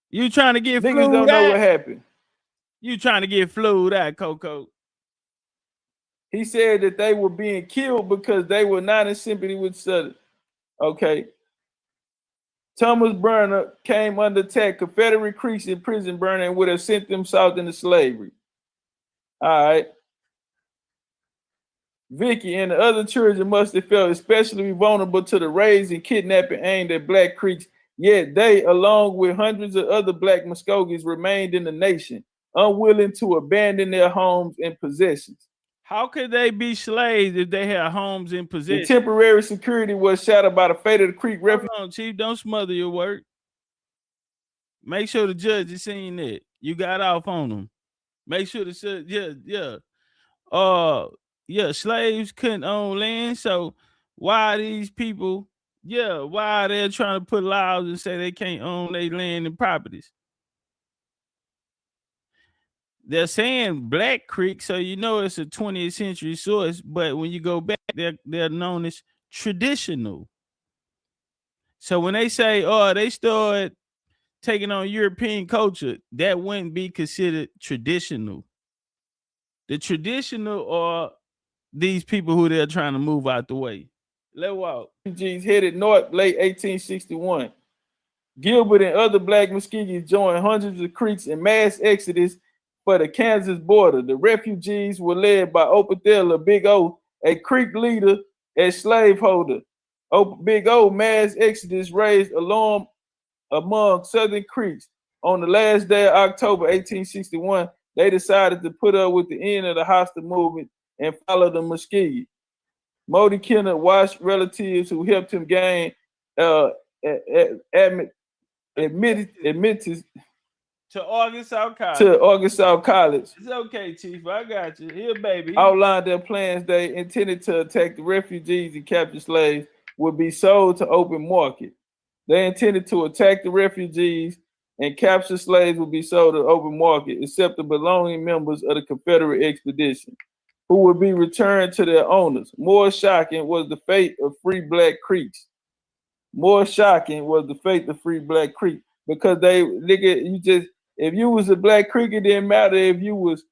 You trying to get niggas don't know what happened. You trying to get flued out, Coco. He said that they were being killed because they were not in sympathy with Southern. Okay. Thomas Burner came under attack. Confederate Creeks in prison Burner and would have sent them south into slavery. All right. Vicky and the other children must have felt especially vulnerable to the raids and kidnapping aimed at Black Creeks, yet they, along with hundreds of other Black Muskogees, remained in the nation, unwilling to abandon their homes and possessions. How could they be slaves if they had homes in possession? The temporary security was shattered by the fate of the Creek refuge. Hold on, Chief, don't smother your work. Make sure the judge is seeing that. You got off on them. Make sure the judge, slaves couldn't own land. So why these people, why they're trying to put laws and say they can't own their land and properties? They're saying Black Creek, so you know it's a 20th century source, but when you go back, they're known as traditional. So when they say, they started taking on European culture, that wouldn't be considered traditional. The traditional are these people who they're trying to move out the way. Let's walk. Refugees headed north late 1861. Gilbert and other Black Muskegees joined hundreds of Creeks in mass exodus for the Kansas border. The refugees were led by Opethella Big O, a Creek leader and slaveholder. Big O mass exodus raised alarm among Southern Creeks. On the last day of October 1861, they decided to put up with the end of the hostile movement and follow the Muskegee. Modi Kenneth watched relatives who helped him gain admittance to Arkansas College. It's okay, Chief. I got you. Here, baby. Outlined their plans. They intended to attack the refugees and capture slaves would be sold to open market. They intended to attack the refugees and capture slaves would be sold to open market, except the belonging members of the Confederate expedition, who would be returned to their owners. More shocking was the fate of free Black Creeks. Because they, nigga, if you was a Black Creek, it didn't matter if you was,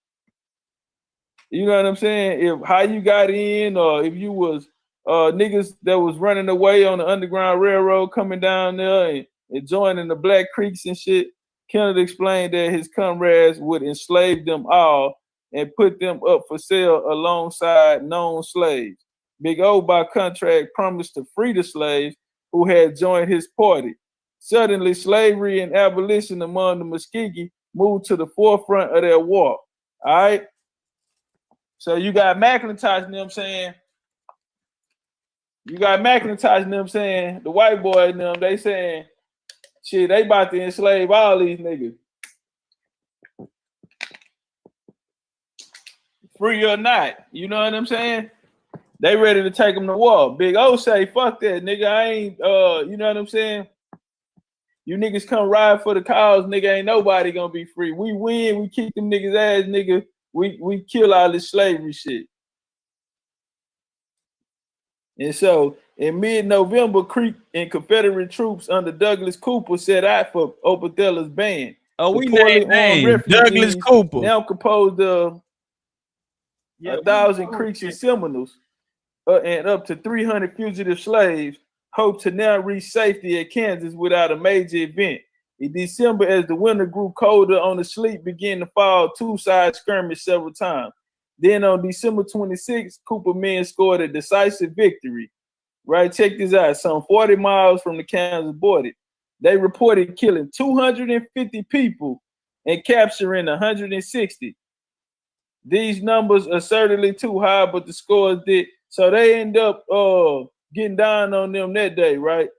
you know what I'm saying? If how you got in, or if you was niggas that was running away on the Underground Railroad coming down there and joining the Black Creeks and shit. Kenneth explained that his comrades would enslave them all and put them up for sale alongside known slaves. Big O, by contract, promised to free the slaves who had joined his party. Suddenly, slavery and abolition among the Muskegee moved to the forefront of their war. All right? So you got McIntosh, you know what I'm saying? The white boy, they saying, shit, they about to enslave all these niggas. Free or not, you know what I'm saying? They ready to take them to war. Big O say, fuck that, nigga. I ain't, you know what I'm saying? You niggas come ride for the cause, nigga. Ain't nobody gonna be free. We win, we keep them niggas ass, nigga. we kill all this slavery shit. And so in mid-November, Creek and Confederate troops under Douglas Cooper set out for Obertheller's band. Oh, the we poorly named armed names. Douglas refugees, Cooper. now composed of Yeah, 1,000 Creeks and Seminoles, and up to 300 fugitive slaves, hope to now reach safety at Kansas without a major event. In December, as the winter grew colder on the sleet began to fall, two sides skirmished several times. Then on December 26th, Cooper men scored a decisive victory. Right, check this out. Some 40 miles from the Kansas border, they reported killing 250 people and capturing 160. These numbers are certainly too high, but the scores did. So they end up getting down on them that day, right?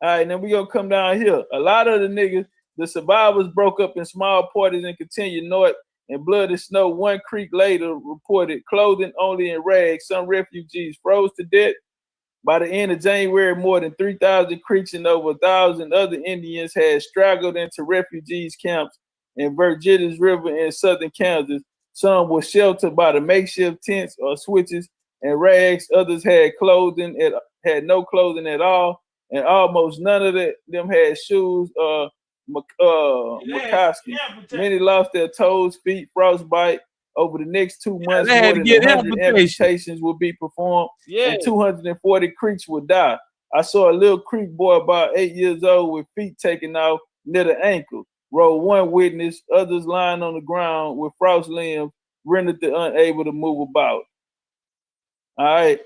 All right, now we gonna come down here. A lot of the niggas, the survivors broke up in small parties and continued north in blood and snow. One Creek later reported clothing only in rags. Some refugees froze to death. By the end of January, more than 3,000 Creeks and over 1,000 other Indians had straggled into refugees camps in Virginia's River in southern Kansas. Some were sheltered by the makeshift tents or switches and rags. Others had no clothing at all, and almost none of them had shoes or moccasins. Many lost their toes, feet, frostbite. Over the next 2 months, more than 100 amputations will be performed, and 240 Creeks will die. I saw a little Creek boy about 8 years old with feet taken off near the ankle. Wrote one witness, others lying on the ground with frost limbs, rendered the unable to move about. All right.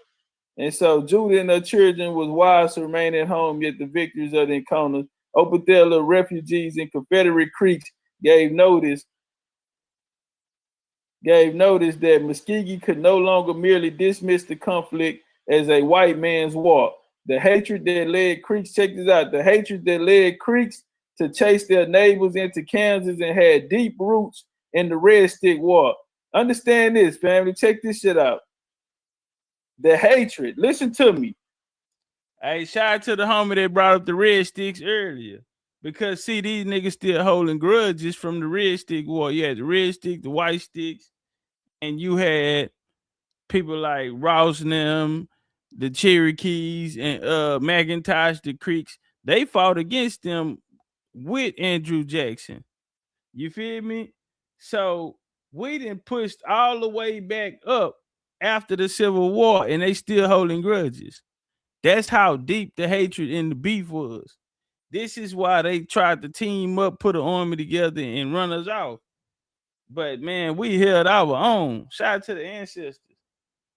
And so Judah and her children was wise to remain at home, yet the victors of the encounters, Obertheller refugees in Confederate Creeks gave notice that Muskegee could no longer merely dismiss the conflict as a white man's war. The hatred that led Creeks, check this out, the hatred that led Creeks to chase their neighbors into Kansas and had deep roots in the Red Stick War. Understand this, family. Check this shit out. The hatred, listen to me. Hey, shout out to the homie that brought up the Red Sticks earlier. Because, see, these niggas still holding grudges from the Red Stick War. You had the Red Stick, the White Sticks, and you had people like Ross and them, the Cherokees, and McIntosh, the Creeks. They fought against them with Andrew Jackson. You feel me? So we done pushed all the way back up after the Civil War, and they still holding grudges. That's how deep the hatred and the beef was. This is why they tried to team up, put an army together, and run us off. But man, we held our own. Shout out to the ancestors.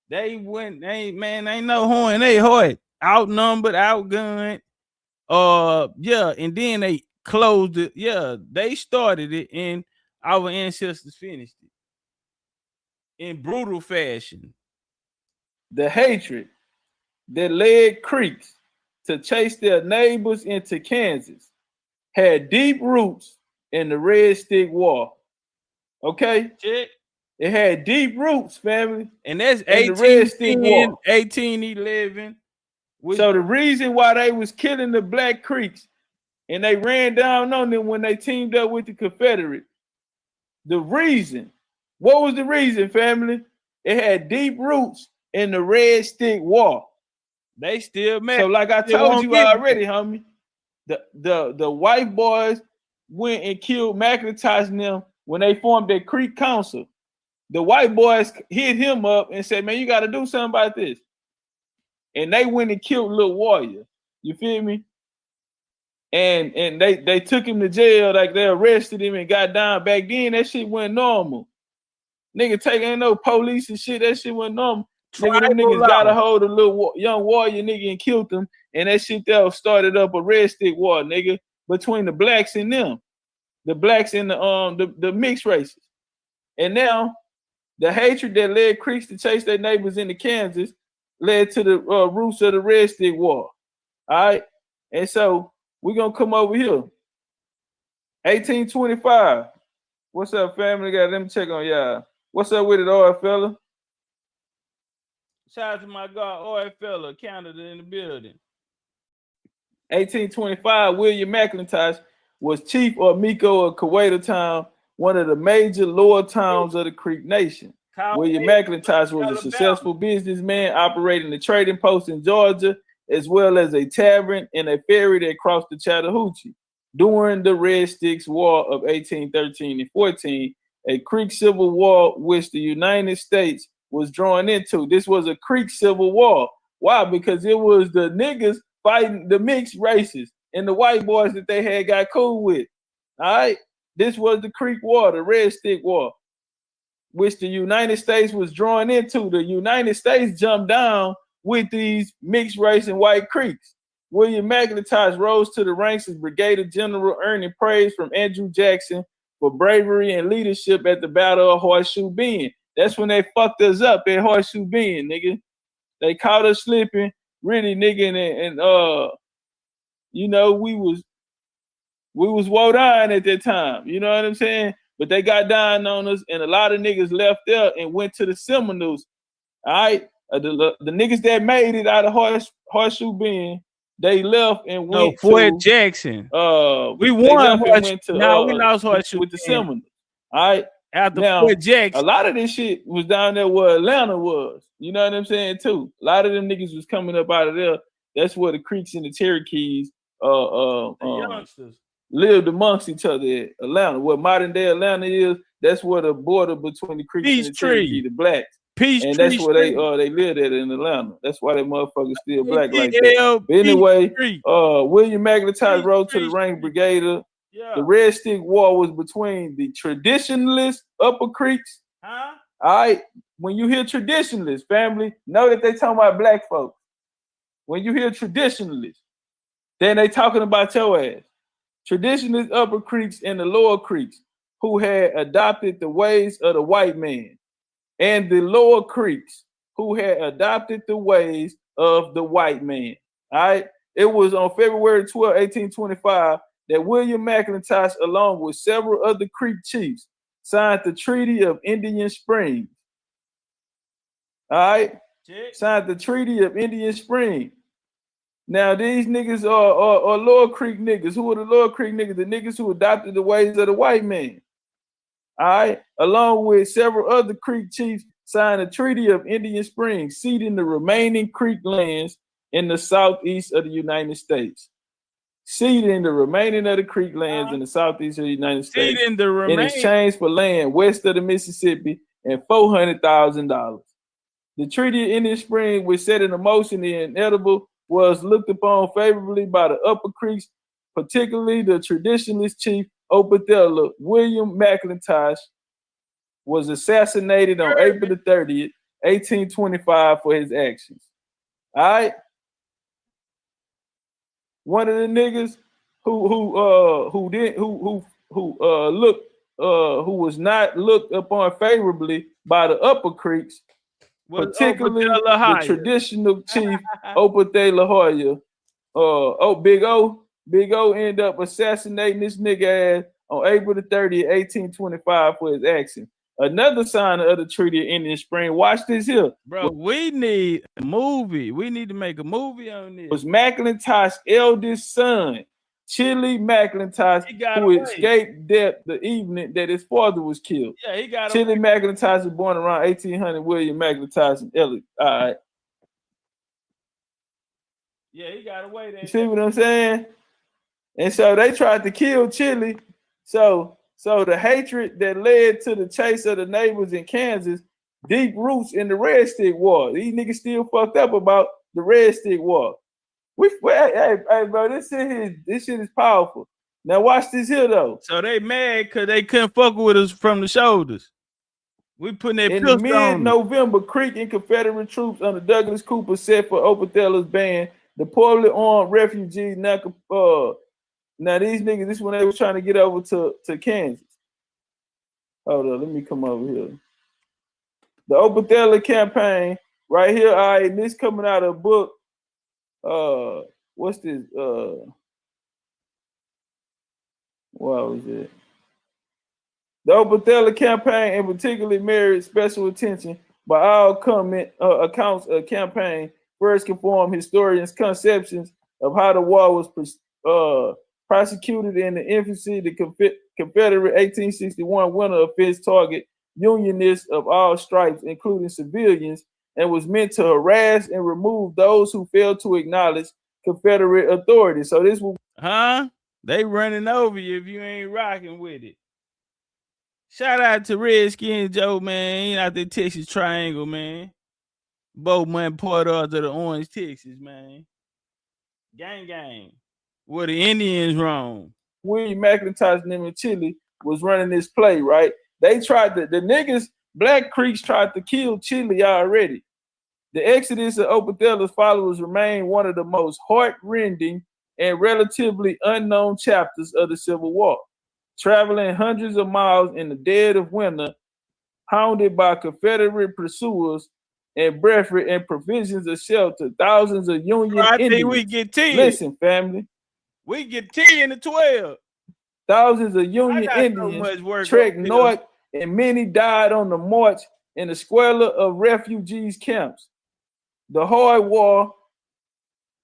They went, ain't no horn, they heart. Outnumbered, outgunned. And then they closed it. Yeah, they started it, and our ancestors finished it in brutal fashion. The hatred that led Creeks to chase their neighbors into Kansas had deep roots in the Red Stick War. Okay? Check. It had deep roots, family. And that's 1811. So the reason why they was killing the Black Creeks and they ran down on them when they teamed up with the Confederate, the reason, what was the reason, family? It had deep roots in the Red Stick War. They still mad. So like I told you already, homie, the white boys went and killed McIntosh and them when they formed their Creek Council. The white boys hit him up and said, man, you got to do something about this. And they went and killed Little Warrior. You feel me? And they took him to jail, like they arrested him and got down. Back then, that shit went normal. Nigga ain't no police and shit. That shit went normal. Nigga, them niggas got a hold of little young warrior nigga and killed him. And that shit there started up a Red Stick War, nigga, between the blacks and them. The blacks and the mixed races. And now the hatred that led Creeks to chase their neighbors into Kansas led to the roots of the Red Stick War. All right. And so we're going to come over here. 1825. What's up, family? Let me check on y'all. What's up with it, oil fella? Shout out to my God, oil fella, Canada in the building. 1825, William McIntosh was chief of Miko of Kuwaitown one of the major lower towns of the Creek Nation. William McIntosh was a successful businessman operating a trading post in Georgia, as well as a tavern and a ferry that crossed the Chattahoochee. During the Red Sticks War of 1813 and 14, a Creek Civil War which the United States was drawn into. This was a Creek Civil War. Why? Because it was the niggas fighting the mixed races and the white boys that they had got cool with. All right? This was the Creek War, the Red Stick War, which the United States was drawn into. The United States jumped down with these mixed race and white Creeks. William McIntosh rose to the ranks as Brigadier General, earning praise from Andrew Jackson for bravery and leadership at the Battle of Horseshoe Bend. That's when they fucked us up at Horseshoe Bend, nigga. They caught us slipping, really, nigga, and you know, we was woe down at that time. You know what I'm saying? But they got down on us, and a lot of niggas left there and went to the Seminoles. All right, the niggas that made it out of Horseshoe Bend, they left and went Fort to Jackson. We won. We lost Horseshoe with the Seminoles. All right. After now, Fort Jackson, a lot of this shit was down there where Atlanta was. You know what I'm saying too. A lot of them niggas was coming up out of there. That's where the Creeks and the Cherokees lived amongst each other at Atlanta. Where modern day Atlanta is, that's where the border between the Creeks and the Cherokee, the blacks. And that's where they lived at in Atlanta. That's why that motherfucker still black like that. But anyway, William McIntosh rose to the rank brigadier. The Red Stick War was between the traditionalist Upper Creeks. All right, when you hear traditionalists, family, know that they talking about black folks. When you hear traditionalists, then they talking about your ass. Traditionalist Upper Creeks and the Lower Creeks, who had adopted the ways of the white man, and the Lower Creeks, who had adopted the ways of the white man. All right, it was on February 12, 1825, that William McIntosh, along with several other Creek chiefs, signed the Treaty of Indian Springs. All right, signed the Treaty of Indian Springs. Now these niggas are Lower Creek niggas. Who are the Lower Creek niggas? The niggas who adopted the ways of the white man. All right, along with several other Creek chiefs, signed the Treaty of Indian Springs, ceding the remaining Creek lands in the southeast of the United States. Ceding the remaining of the Creek lands in the southeast of the United States in exchange for land west of the Mississippi and $400,000. The Treaty of Indian Springs, which set in motion the inevitable, was looked upon favorably by the Upper Creeks, particularly the traditionalist chief Opethella. William McIntosh was assassinated on April the 30th, 1825 for his actions. All right. One of the niggas who was not looked upon favorably by the Upper Creeks, particularly the traditional chief Opethella Hoya. Big O ended up assassinating this nigga ass on April the 30th, 1825 for his action. Another sign of the Treaty of Indian Spring. Watch this here. Bro, we need a movie. We need to make a movie on this. Was McIntosh's eldest son, Chili McIntosh, who escaped death the evening that his father was killed. Yeah, he got Chili McIntosh was born around 1800. William McIntosh and Elliot. All right. Yeah, he got away there. You see what I'm saying? And so they tried to kill Chili. So the hatred that led to the chase of the neighbors in Kansas, deep roots in the Red Stick War. These niggas still fucked up about the Red Stick War. Hey, bro, this shit is powerful. Now watch this here though. So they mad because they couldn't fuck with us from the shoulders. We putting that in pistol on mid-November, Creek and Confederate troops under Douglas Cooper set for Opethella's band. The poorly armed refugees now these niggas, this is when they were trying to get over to Kansas. Hold on, let me come over here. The Opethella campaign right here. All right, and this coming out of a book. What's this? What was it? The Opethella campaign, and particularly merited special attention by all accounts of campaign. First conform historians' conceptions of how the war was prosecuted in the infancy, the Confederate 1861 winter offense target Unionists of all stripes, including civilians, and was meant to harass and remove those who failed to acknowledge Confederate authority. So this will they running over you if you ain't rocking with it. Shout out to Redskin Joe, man. He out there Texas Triangle, man. Both man part of the Orange, Texas, man. Gang. Where the Indians roam. William McIntosh and them in Chile was running this play, right? They tried to, the niggas, Black Creeks tried to kill Chile already. The exodus of Opadela's followers remained one of the most heart-rending and relatively unknown chapters of the Civil War. Traveling hundreds of miles in the dead of winter, hounded by Confederate pursuers and breathed and provisions of shelter, thousands of Union Indians. Think we get 10. Listen, family. We get 10 to 12. Thousands of Union Indians trekked north, and many died on the march in the squalor of refugees camps. The hard war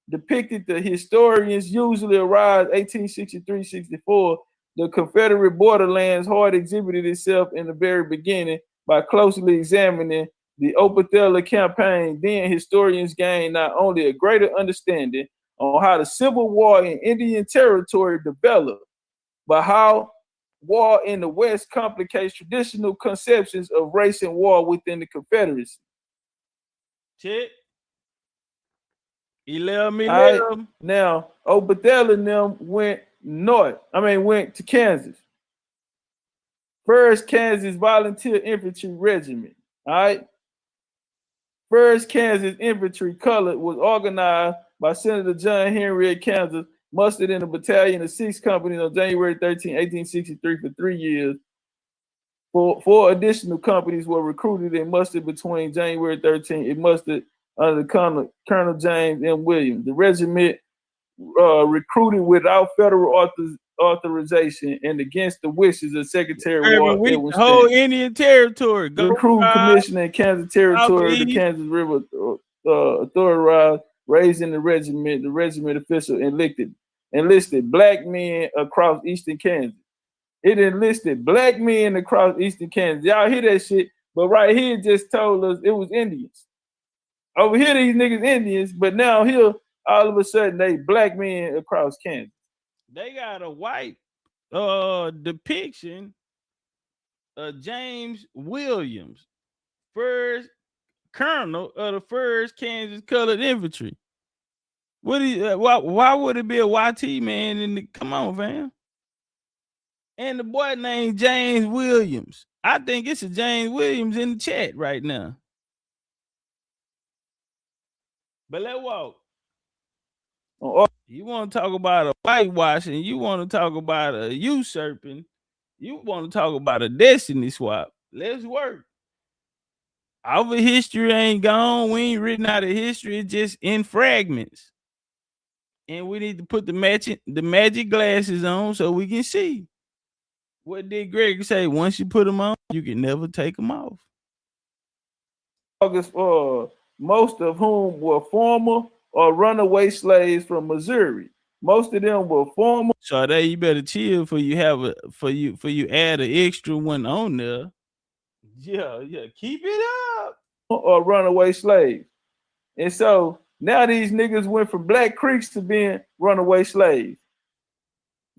depicted the historians usually arrived 1863-64. The Confederate borderlands hard exhibited itself in the very beginning by closely examining the Opadela campaign. Then historians gained not only a greater understanding on how the Civil War in Indian Territory developed, but how war in the West complicates traditional conceptions of race and war within the Confederacy. Shit. He left me. Now, Opadela and them went to Kansas. 1st Kansas Volunteer Infantry Regiment. All right. 1st Kansas Infantry Colored was organized by Senator John Henry of Kansas, mustered in a battalion of 6 companies on January 13, 1863 for 3 years. Four additional companies were recruited and mustered between January 13. It mustered under Colonel James M. Williams. The regiment recruited without federal authorization and against the wishes of Secretary Ward. Whole Indian Territory. The recruiting commissioner in Kansas Territory, the Kansas River Authority, raising the regiment official enlisted Black men across eastern Kansas. It enlisted Black men across eastern Kansas. Y'all hear that shit? But right here just told us it was Indians. Over here, these niggas Indians, but now here, all of a sudden, they Black men across Kansas. They got a white depiction of James Williams, 1st Colonel of the 1st Kansas Colored Infantry. Why would it be a YT man? Come on, fam. And the boy named James Williams. I think it's a James Williams in the chat right now. But let's walk. You want to talk about a whitewashing, you want to talk about a usurping, you want to talk about a destiny swap. Let's work. Our history ain't gone. We ain't written out of history. It's just in fragments. And we need to put the magic glasses on so we can see. What did Greg say? Once you put them on, you can never take them off. Most of whom were former or runaway slaves from Missouri. Most of them were former. So there, you better chill for you add an extra one on there. Yeah, keep it up. Or runaway slaves. And so now these niggas went from Black Creeks to being runaway slaves.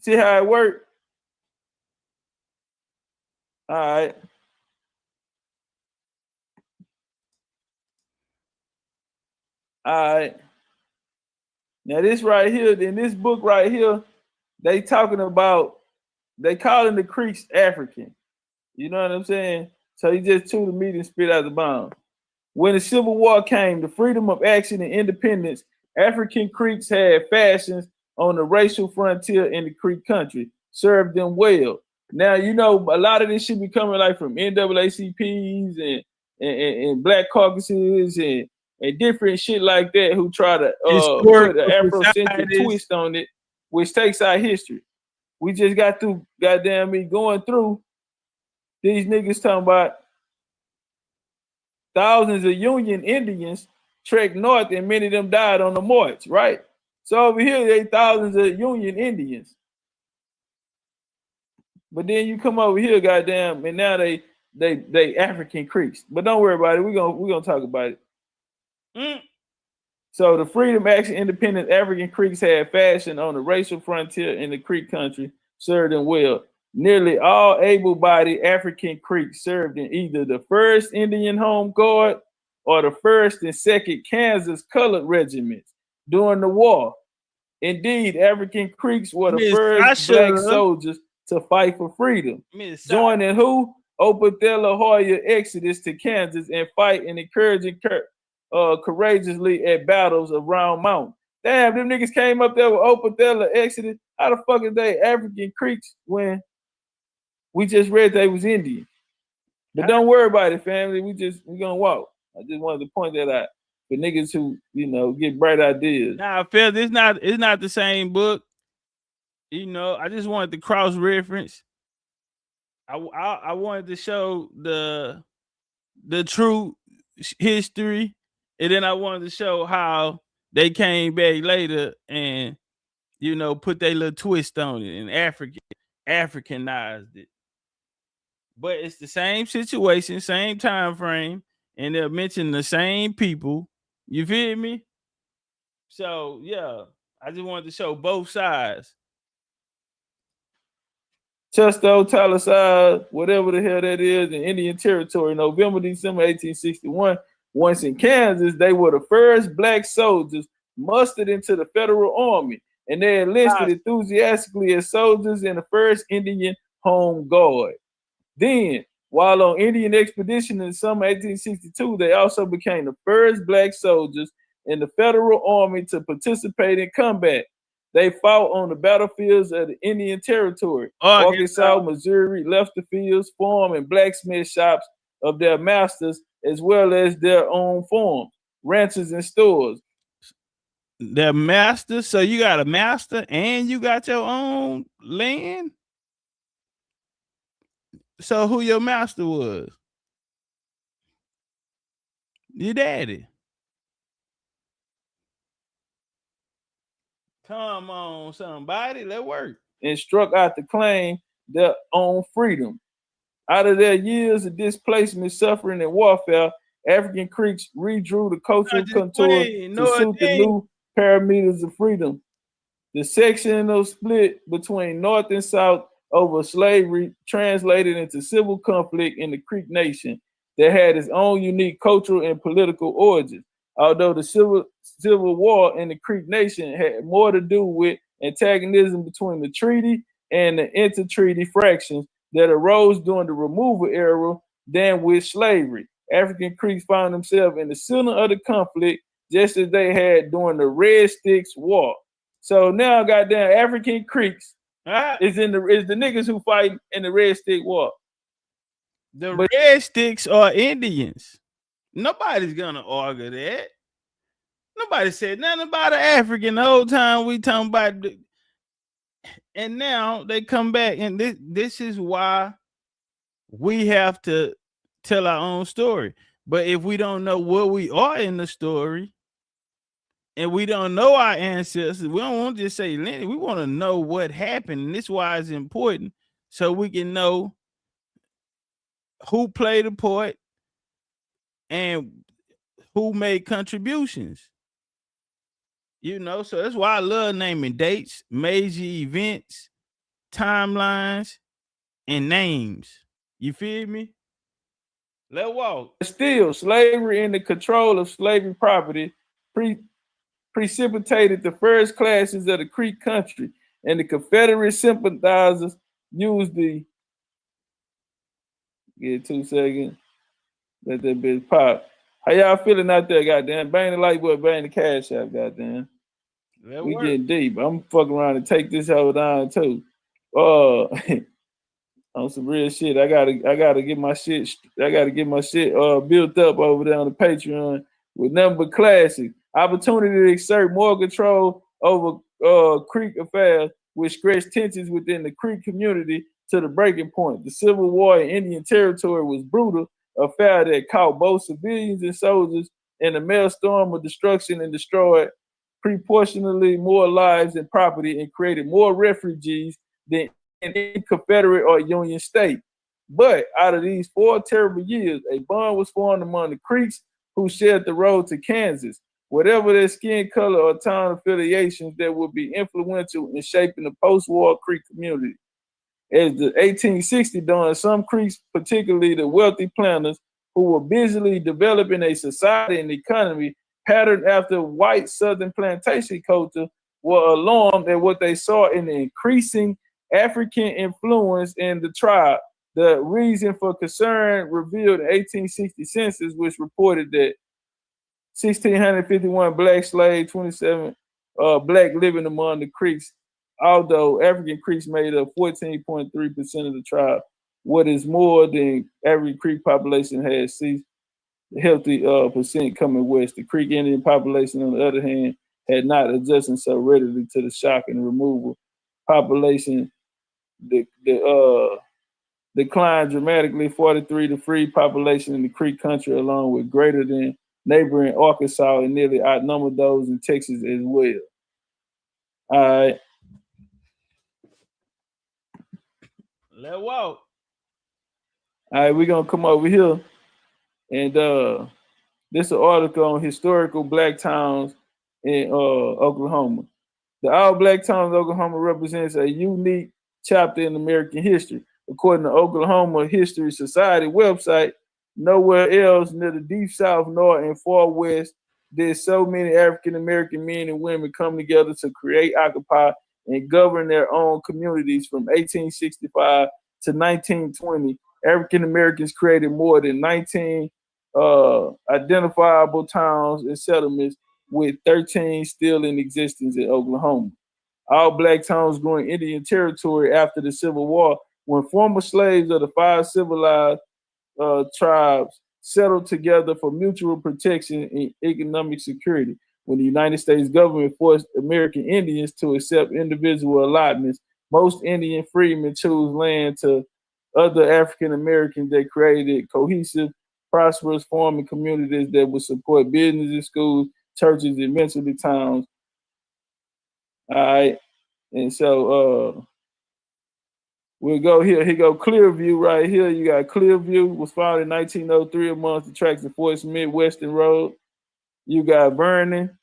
See how it worked? All right. All right. Now this right here, in this book right here, they calling the Creeks African. You know what I'm saying? So he just chewed the meat and spit out the bomb. When the Civil War came, the freedom of action and independence, African Creeks had fashions on the racial frontier in the Creek country, served them well. Now, you know, a lot of this shit be coming like from NAACPs and Black caucuses and different shit like that who try to put an Afrocentric twist on it, which takes our history. We just got through, goddamn me, going through these niggas talking about thousands of Union Indians trekked north and many of them died on the march, right? So over here, they thousands of Union Indians. But then you come over here, goddamn, and now they African Creeks. But don't worry about it. We're gonna talk about it. So the Freedom Action Independent African Creeks had fashion on the racial frontier in the Creek country, served them well. Nearly all able-bodied African Creeks served in either the 1st Indian Home Guard or the 1st and 2nd Kansas Colored Regiments during the war. Indeed, African Creeks were the first black soldiers to fight for freedom. Joining who? Opethella Hoya exodus to Kansas and fight and encouraging courageously at battles of Round Mountain. Damn, them niggas came up there with Opethella exodus. How the fuck is they African Creeks when we just read they was Indian? But don't worry about it, family. We gonna walk. I just wanted to point that out for niggas who, you know, get bright ideas. Nah, Phil, it's not the same book. You know, I just wanted to cross reference. I wanted to show the true history, and then I wanted to show how they came back later and, you know, put their little twist on it and Africanized it. But it's the same situation, same time frame, and they're mentioning the same people. You feel me? So yeah, I just wanted to show both sides. Chesto, Talisai, whatever the hell that is, in Indian Territory, November, December 1861. Once in Kansas, they were the first black soldiers mustered into the federal army, and they enlisted enthusiastically as soldiers in the 1st Indian Home Guard. Then, while on Indian expedition in summer 1862, they also became the first black soldiers in the federal army to participate in combat. They fought on the battlefields of the Indian Territory. Arkansas, Missouri left the fields, farm, and blacksmith shops of their masters, as well as their own farms, ranches, and stores. Their masters? So you got a master and you got your own land? So who your master was? Your daddy. Come on, somebody, let's work. And struck out to claim their own freedom. Out of their years of displacement, suffering, and warfare, African Creeks redrew the cultural contour to suit the new parameters of freedom. The sectional split between North and South over slavery translated into civil conflict in the Creek Nation that had its own unique cultural and political origins. Although the civil war in the Creek Nation had more to do with antagonism between the treaty and the inter-treaty fractions that arose during the removal era than with slavery. African Creeks found themselves in the center of the conflict just as they had during the Red Sticks War. So now, goddamn, African Creeks is the niggas who fight in the Red Stick War. The Red Sticks are Indians. Nobody's gonna argue that. Nobody said nothing about an African the whole time we talking about. And now they come back, and this is why we have to tell our own story. But if we don't know where we are in the story, and we don't know our ancestors, we don't want to just say lineage. We want to know what happened, and this is why it's important, so we can know who played a part and who made contributions. You know, so that's why I love naming dates, major events, timelines, and names. You feel me? Let's walk. Still, slavery and the control of slavery property precipitated the first clashes of the Creek country, and the Confederate sympathizers used the... Get 2 seconds. Let that bitch pop. How y'all feeling out there, goddamn? Bang the light boy, bang the cash out, goddamn. We getting deep. I'm fucking around and take this hoe down too. On some real shit. I gotta get my shit. Built up over there on the Patreon with nothing but classics. Opportunity to exert more control over Creek affairs, which stretched tensions within the Creek community to the breaking point. The Civil War in Indian Territory was brutal, affair that caught both civilians and soldiers in a maelstrom of destruction and destroyed proportionally more lives and property and created more refugees than any Confederate or Union state. But out of these 4 terrible years, a bond was formed among the Creeks who shared the road to Kansas. Whatever their skin color or town affiliations, that would be influential in shaping the post-war Creek community. As the 1860 dawned, some Creeks, particularly the wealthy planters, who were busily developing a society and economy patterned after white Southern plantation culture, were alarmed at what they saw in the increasing African influence in the tribe. The reason for concern revealed the 1860 census, which reported that 1,651 black slaves, 27 black living among the Creeks, although African Creeks made up 14.3% of the tribe. What is more than every Creek population has ceased healthy percent coming west. The Creek Indian population, on the other hand, had not adjusted so readily to the shock and removal. Population declined dramatically. 43 the free population in the Creek country, along with greater than neighboring Arkansas, and nearly outnumbered those in Texas as well. All right. Let's walk. All right, we're gonna come over here, and this is an article on historical black towns in Oklahoma. The All Black Town of Oklahoma represents a unique chapter in American history. According to Oklahoma History Society website, nowhere else near the Deep South, North, and Far West did so many African American men and women come together to create, occupy, and govern their own communities. From 1865 to 1920, African Americans created more than 19 identifiable towns and settlements, with 13 still in existence in Oklahoma. All black towns grew in Indian territory after the Civil War, when former slaves of the 5 civilized tribes settled together for mutual protection and economic security. When the United States government forced American Indians to accept individual allotments, most Indian freedmen chose land to other African Americans. They created cohesive, prosperous farming communities that would support businesses, schools, churches, and eventually towns. All right, and so we'll go here. Here go Clearview right here. You got Clearview, was founded in 1903 amongst the tracks of Fort Smith Western Road. You got Vernon,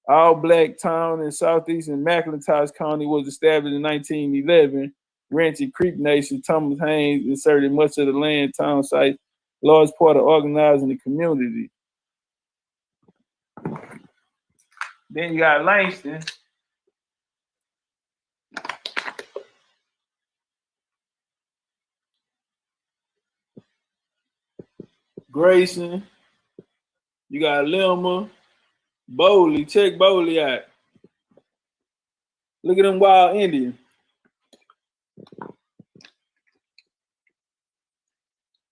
all black town in southeastern McIntosh County, was established in 1911. Ranching Creek Nation, Thomas Haynes inserted much of the land, town site, large part of organizing the community. Then you got Langston. Grayson. You got Lilma. Bowley. Check Bowley out. Look at them wild Indians.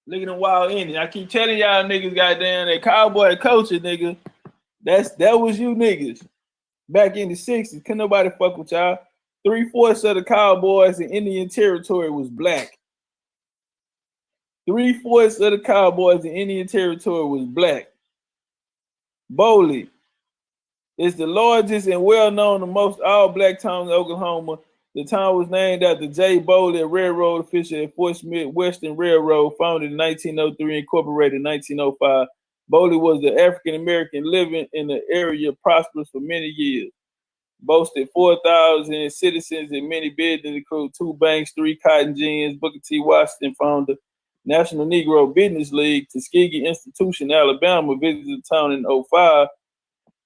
Look at them wild Indians. I keep telling y'all niggas, goddamn, that cowboy culture, nigga. That was you niggas. Back in the 60s, couldn't nobody fuck with y'all. 3/4 of the cowboys in Indian territory was black. 3/4 of the cowboys in Indian territory was black. Bowley is the largest and well-known to most all-black town in Oklahoma. The town was named after J. Bowley, a railroad official at Fort Smith Western Railroad, founded in 1903, incorporated in 1905. Bowley was the African-American living in the area, prosperous for many years. Boasted 4,000 citizens and many businesses, include 2 banks, 3 cotton gins. Booker T. Washington founded National Negro Business League. Tuskegee Institution, Alabama, visited the town in 2005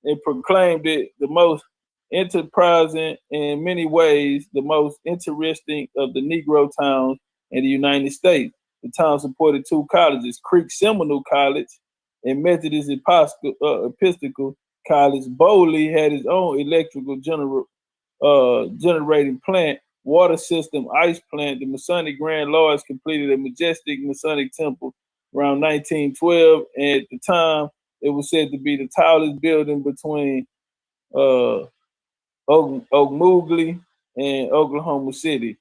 and proclaimed it the most enterprising, in many ways, the most interesting of the Negro towns in the United States. The town supported 2 colleges, Creek Seminole College and Methodist Episcopal College. Bowley had his own electrical generating plant, water system, ice plant. The Masonic Grand Lodge completed a majestic Masonic temple around 1912, and at the time, it was said to be the tallest building between Okmulgee and Oklahoma City.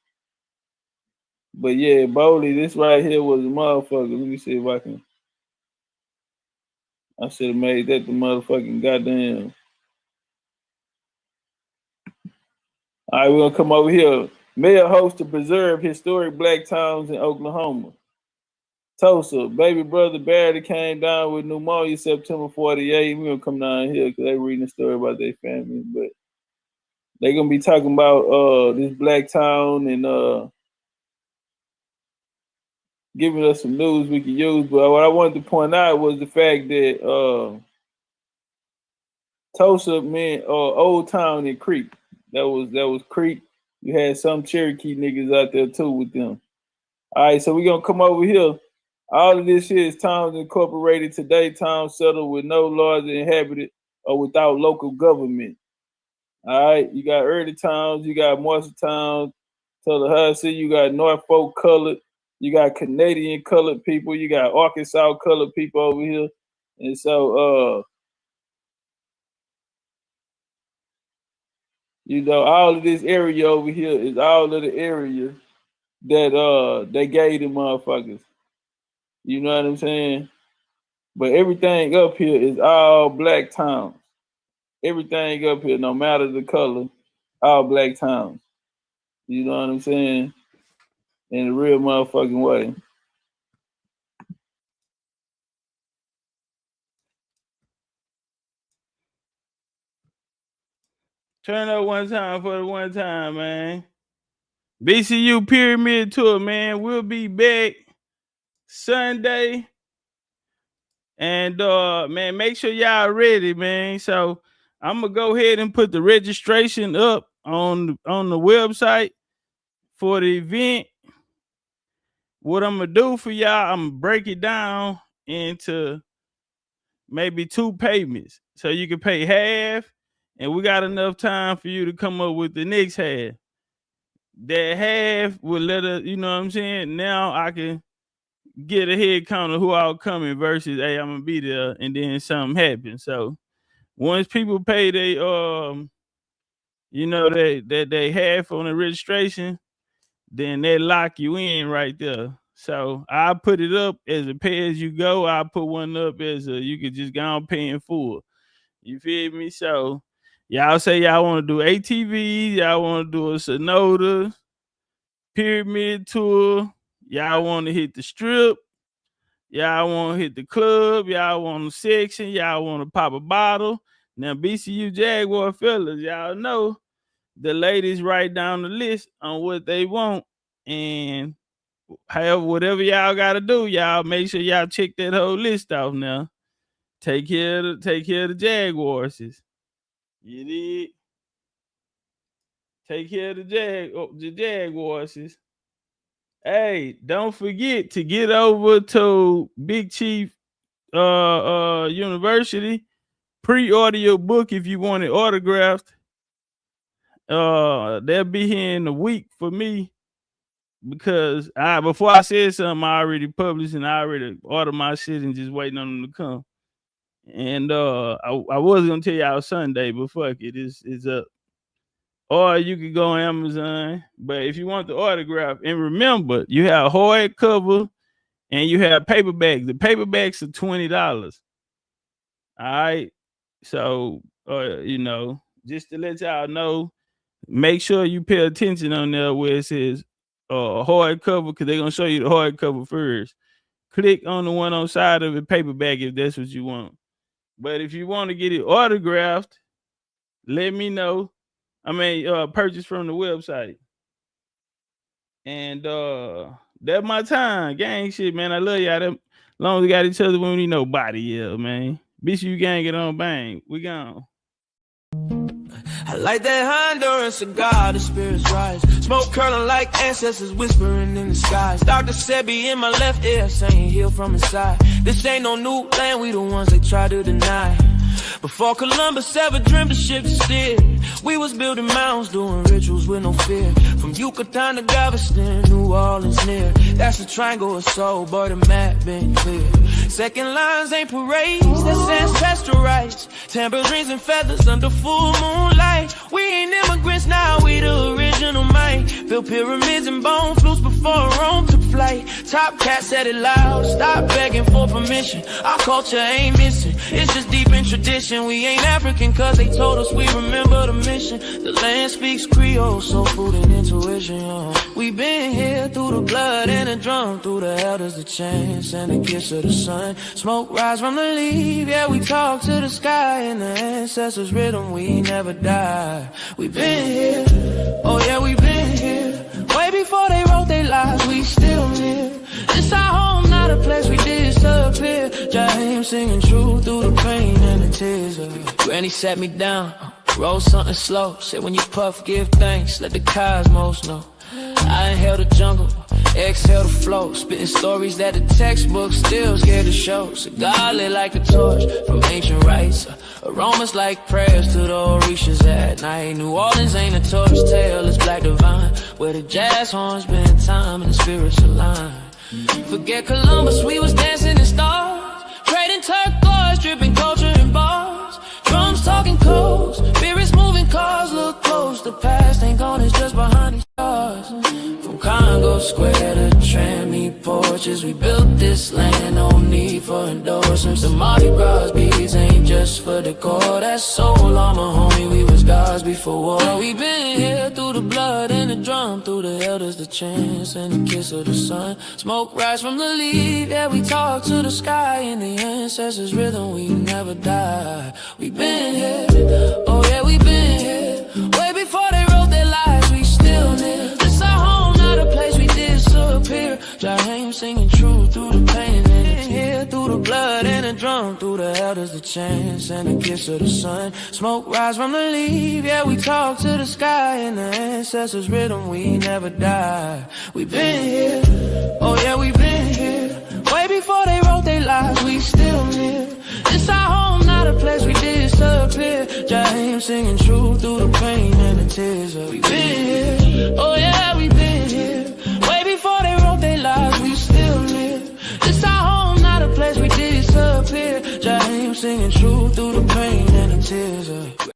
But yeah, Bowley, this right here was a motherfucker. Let me see if I can. I should have made that the motherfucking goddamn. All right, we're gonna come over here. mayor hosts to preserve historic black towns in Oklahoma. Tulsa, baby brother Barry came down with pneumonia September 48. We're gonna come down here because they're reading a story about their family, but they're gonna be talking about this black town and giving us some news we can use. But what I wanted to point out was the fact that Tulsa meant Old Town and Creek. That was Creek. You had some Cherokee niggas out there too with them. All right, so we're gonna come over here. All of this shit is towns incorporated today, towns settled with no laws inhabited or without local government. All right, you got early towns, you got Marshalltown, Tallahassee, you got Norfolk colored, you got Canadian colored people, you got Arkansas colored people over here. And so, you know, all of this area over here is all of the area that they gave them motherfuckers. You know what I'm saying? But everything up here is all black towns. Everything up here, no matter the color, all black towns. You know what I'm saying? In a real motherfucking way. Turn up one time for the one time, man. BCU Pyramid Tour, man. We'll be back Sunday. And man, make sure y'all ready, man. So I'm gonna go ahead and put the registration up on the website for the event. What I'm gonna do for y'all, I'm gonna break it down into maybe 2 payments. So you can pay half, and we got enough time for you to come up with the next half. That half will let us, you know what I'm saying? Now I can get a head count of who all coming versus, hey, I'm gonna be there, and then something happens. So once people pay they you know, they half on the registration, then they lock you in right there. So I put it up as a pay as you go. I put one up as a you could just go on paying full. You feel me? So y'all say y'all want to do ATVs, y'all want to do a Sonoda Pyramid Tour. Y'all want to hit the strip. Y'all want to hit the club. Y'all want a section. Y'all want to pop a bottle. Now, BCU Jaguar fellas, y'all know the ladies write down the list on what they want. And however, whatever y'all got to do, y'all make sure y'all check that whole list off now. Take care of the Jaguars. You did. Take care of the Jaguars. Hey, don't forget to get over to Big Chief University. Pre-order your book if you want it autographed. They'll be here in a week for me because before I said something, I already published and I already ordered my shit and just waiting on them to come. And I was gonna tell y'all Sunday, but fuck it, it's up. Or you could go on Amazon. But if you want the autograph, and remember, you have hardcover and you have paperbacks. The paperbacks are $20. All right. So, you know, just to let y'all know, make sure you pay attention on there where it says hardcover, because they're gonna show you the hardcover first. Click on the one on side of it, paperback, if that's what you want. But if you want to get it autographed, let me know. I mean, purchase from the website. And that's my time. Gang shit, man. I love y'all. As long as we got each other, we don't need nobody, yeah, man. BCU gang, get on bang. We gone. I like that Honduran cigar, the spirits rise. Smoke curling like ancestors whispering in the skies. Dr. Sebi in my left ear saying heal from inside. This ain't no new land, we the ones they try to deny. Before Columbus ever dreamed of ships steered, we was building mounds, doing rituals with no fear. From Yucatan to Galveston, New Orleans near. That's a triangle of soul, but the map been clear. Second lines ain't parades, that's ancestral rights. Tambourines and feathers under full moonlight. We ain't immigrants now, we the original might. Built pyramids and bone flutes before Rome took flight. Topcatz said it loud, stop begging for permission. Our culture ain't missing, it's just deep in tradition. We ain't African cause they told us we remember the mission. The land speaks Creole, soul food and intuition. We been here through the blood and the drum, through the elders, the chants and the kiss of the sun. Smoke rise from the leaf, yeah, we talk to the sky. In the ancestors' rhythm, we never die. We been here, oh yeah, we been here. Way before they wrote their lives, we still live. It's our home, not a place we disappear. Jaheim singing true through the pain and the tears. Granny sat me down, roll something slow. Said when you puff, give thanks, let the cosmos know. I inhale the jungle, exhale the flow. Spitting stories that the textbook still scared to show. Cigar lit like a torch from ancient rites. Aromas like prayers to the Orishas at night. New Orleans ain't a tourist tale, it's black divine. Where the jazz horns been time and the spirits align. Forget Columbus, we was dancing in stars. Trading turquoise, dripping culture in bars. Drums talking codes, spirits moving cars. Look close, the past ain't gone, it's just behind these stars. From Congo Square to Trammy porches, we built this land, no need for endorsements. The Mardi Gras beads ain't just for decor. That's soul armor, homie, we was gods before war. We been here through the blood and the drum, through the elders, the chants and the kiss of the sun. Smoke rise from the leaf, yeah, we talk to the sky. In the ancestors' rhythm, we never die. We been here, oh yeah, we been here. Way before they wrote their lives, we still live. This our home, not a place we disappear. Jaheim singing true through the pain and the tears. Through the blood and the drum, through the elders, the chants and the kiss of the sun. Smoke rise from the leaf, yeah, we talk to the sky. In the ancestors' rhythm, we never die. We been here, oh yeah, we been here. Way before they wrote their lives, we still live. It's our home, not a place we disappear. Jaheim singing true through the pain and the tears. We been here, oh yeah, we been here. Way before they wrote their lives, we still live. It's our home, not a place we disappear. Jaheim singing true through the pain and the tears.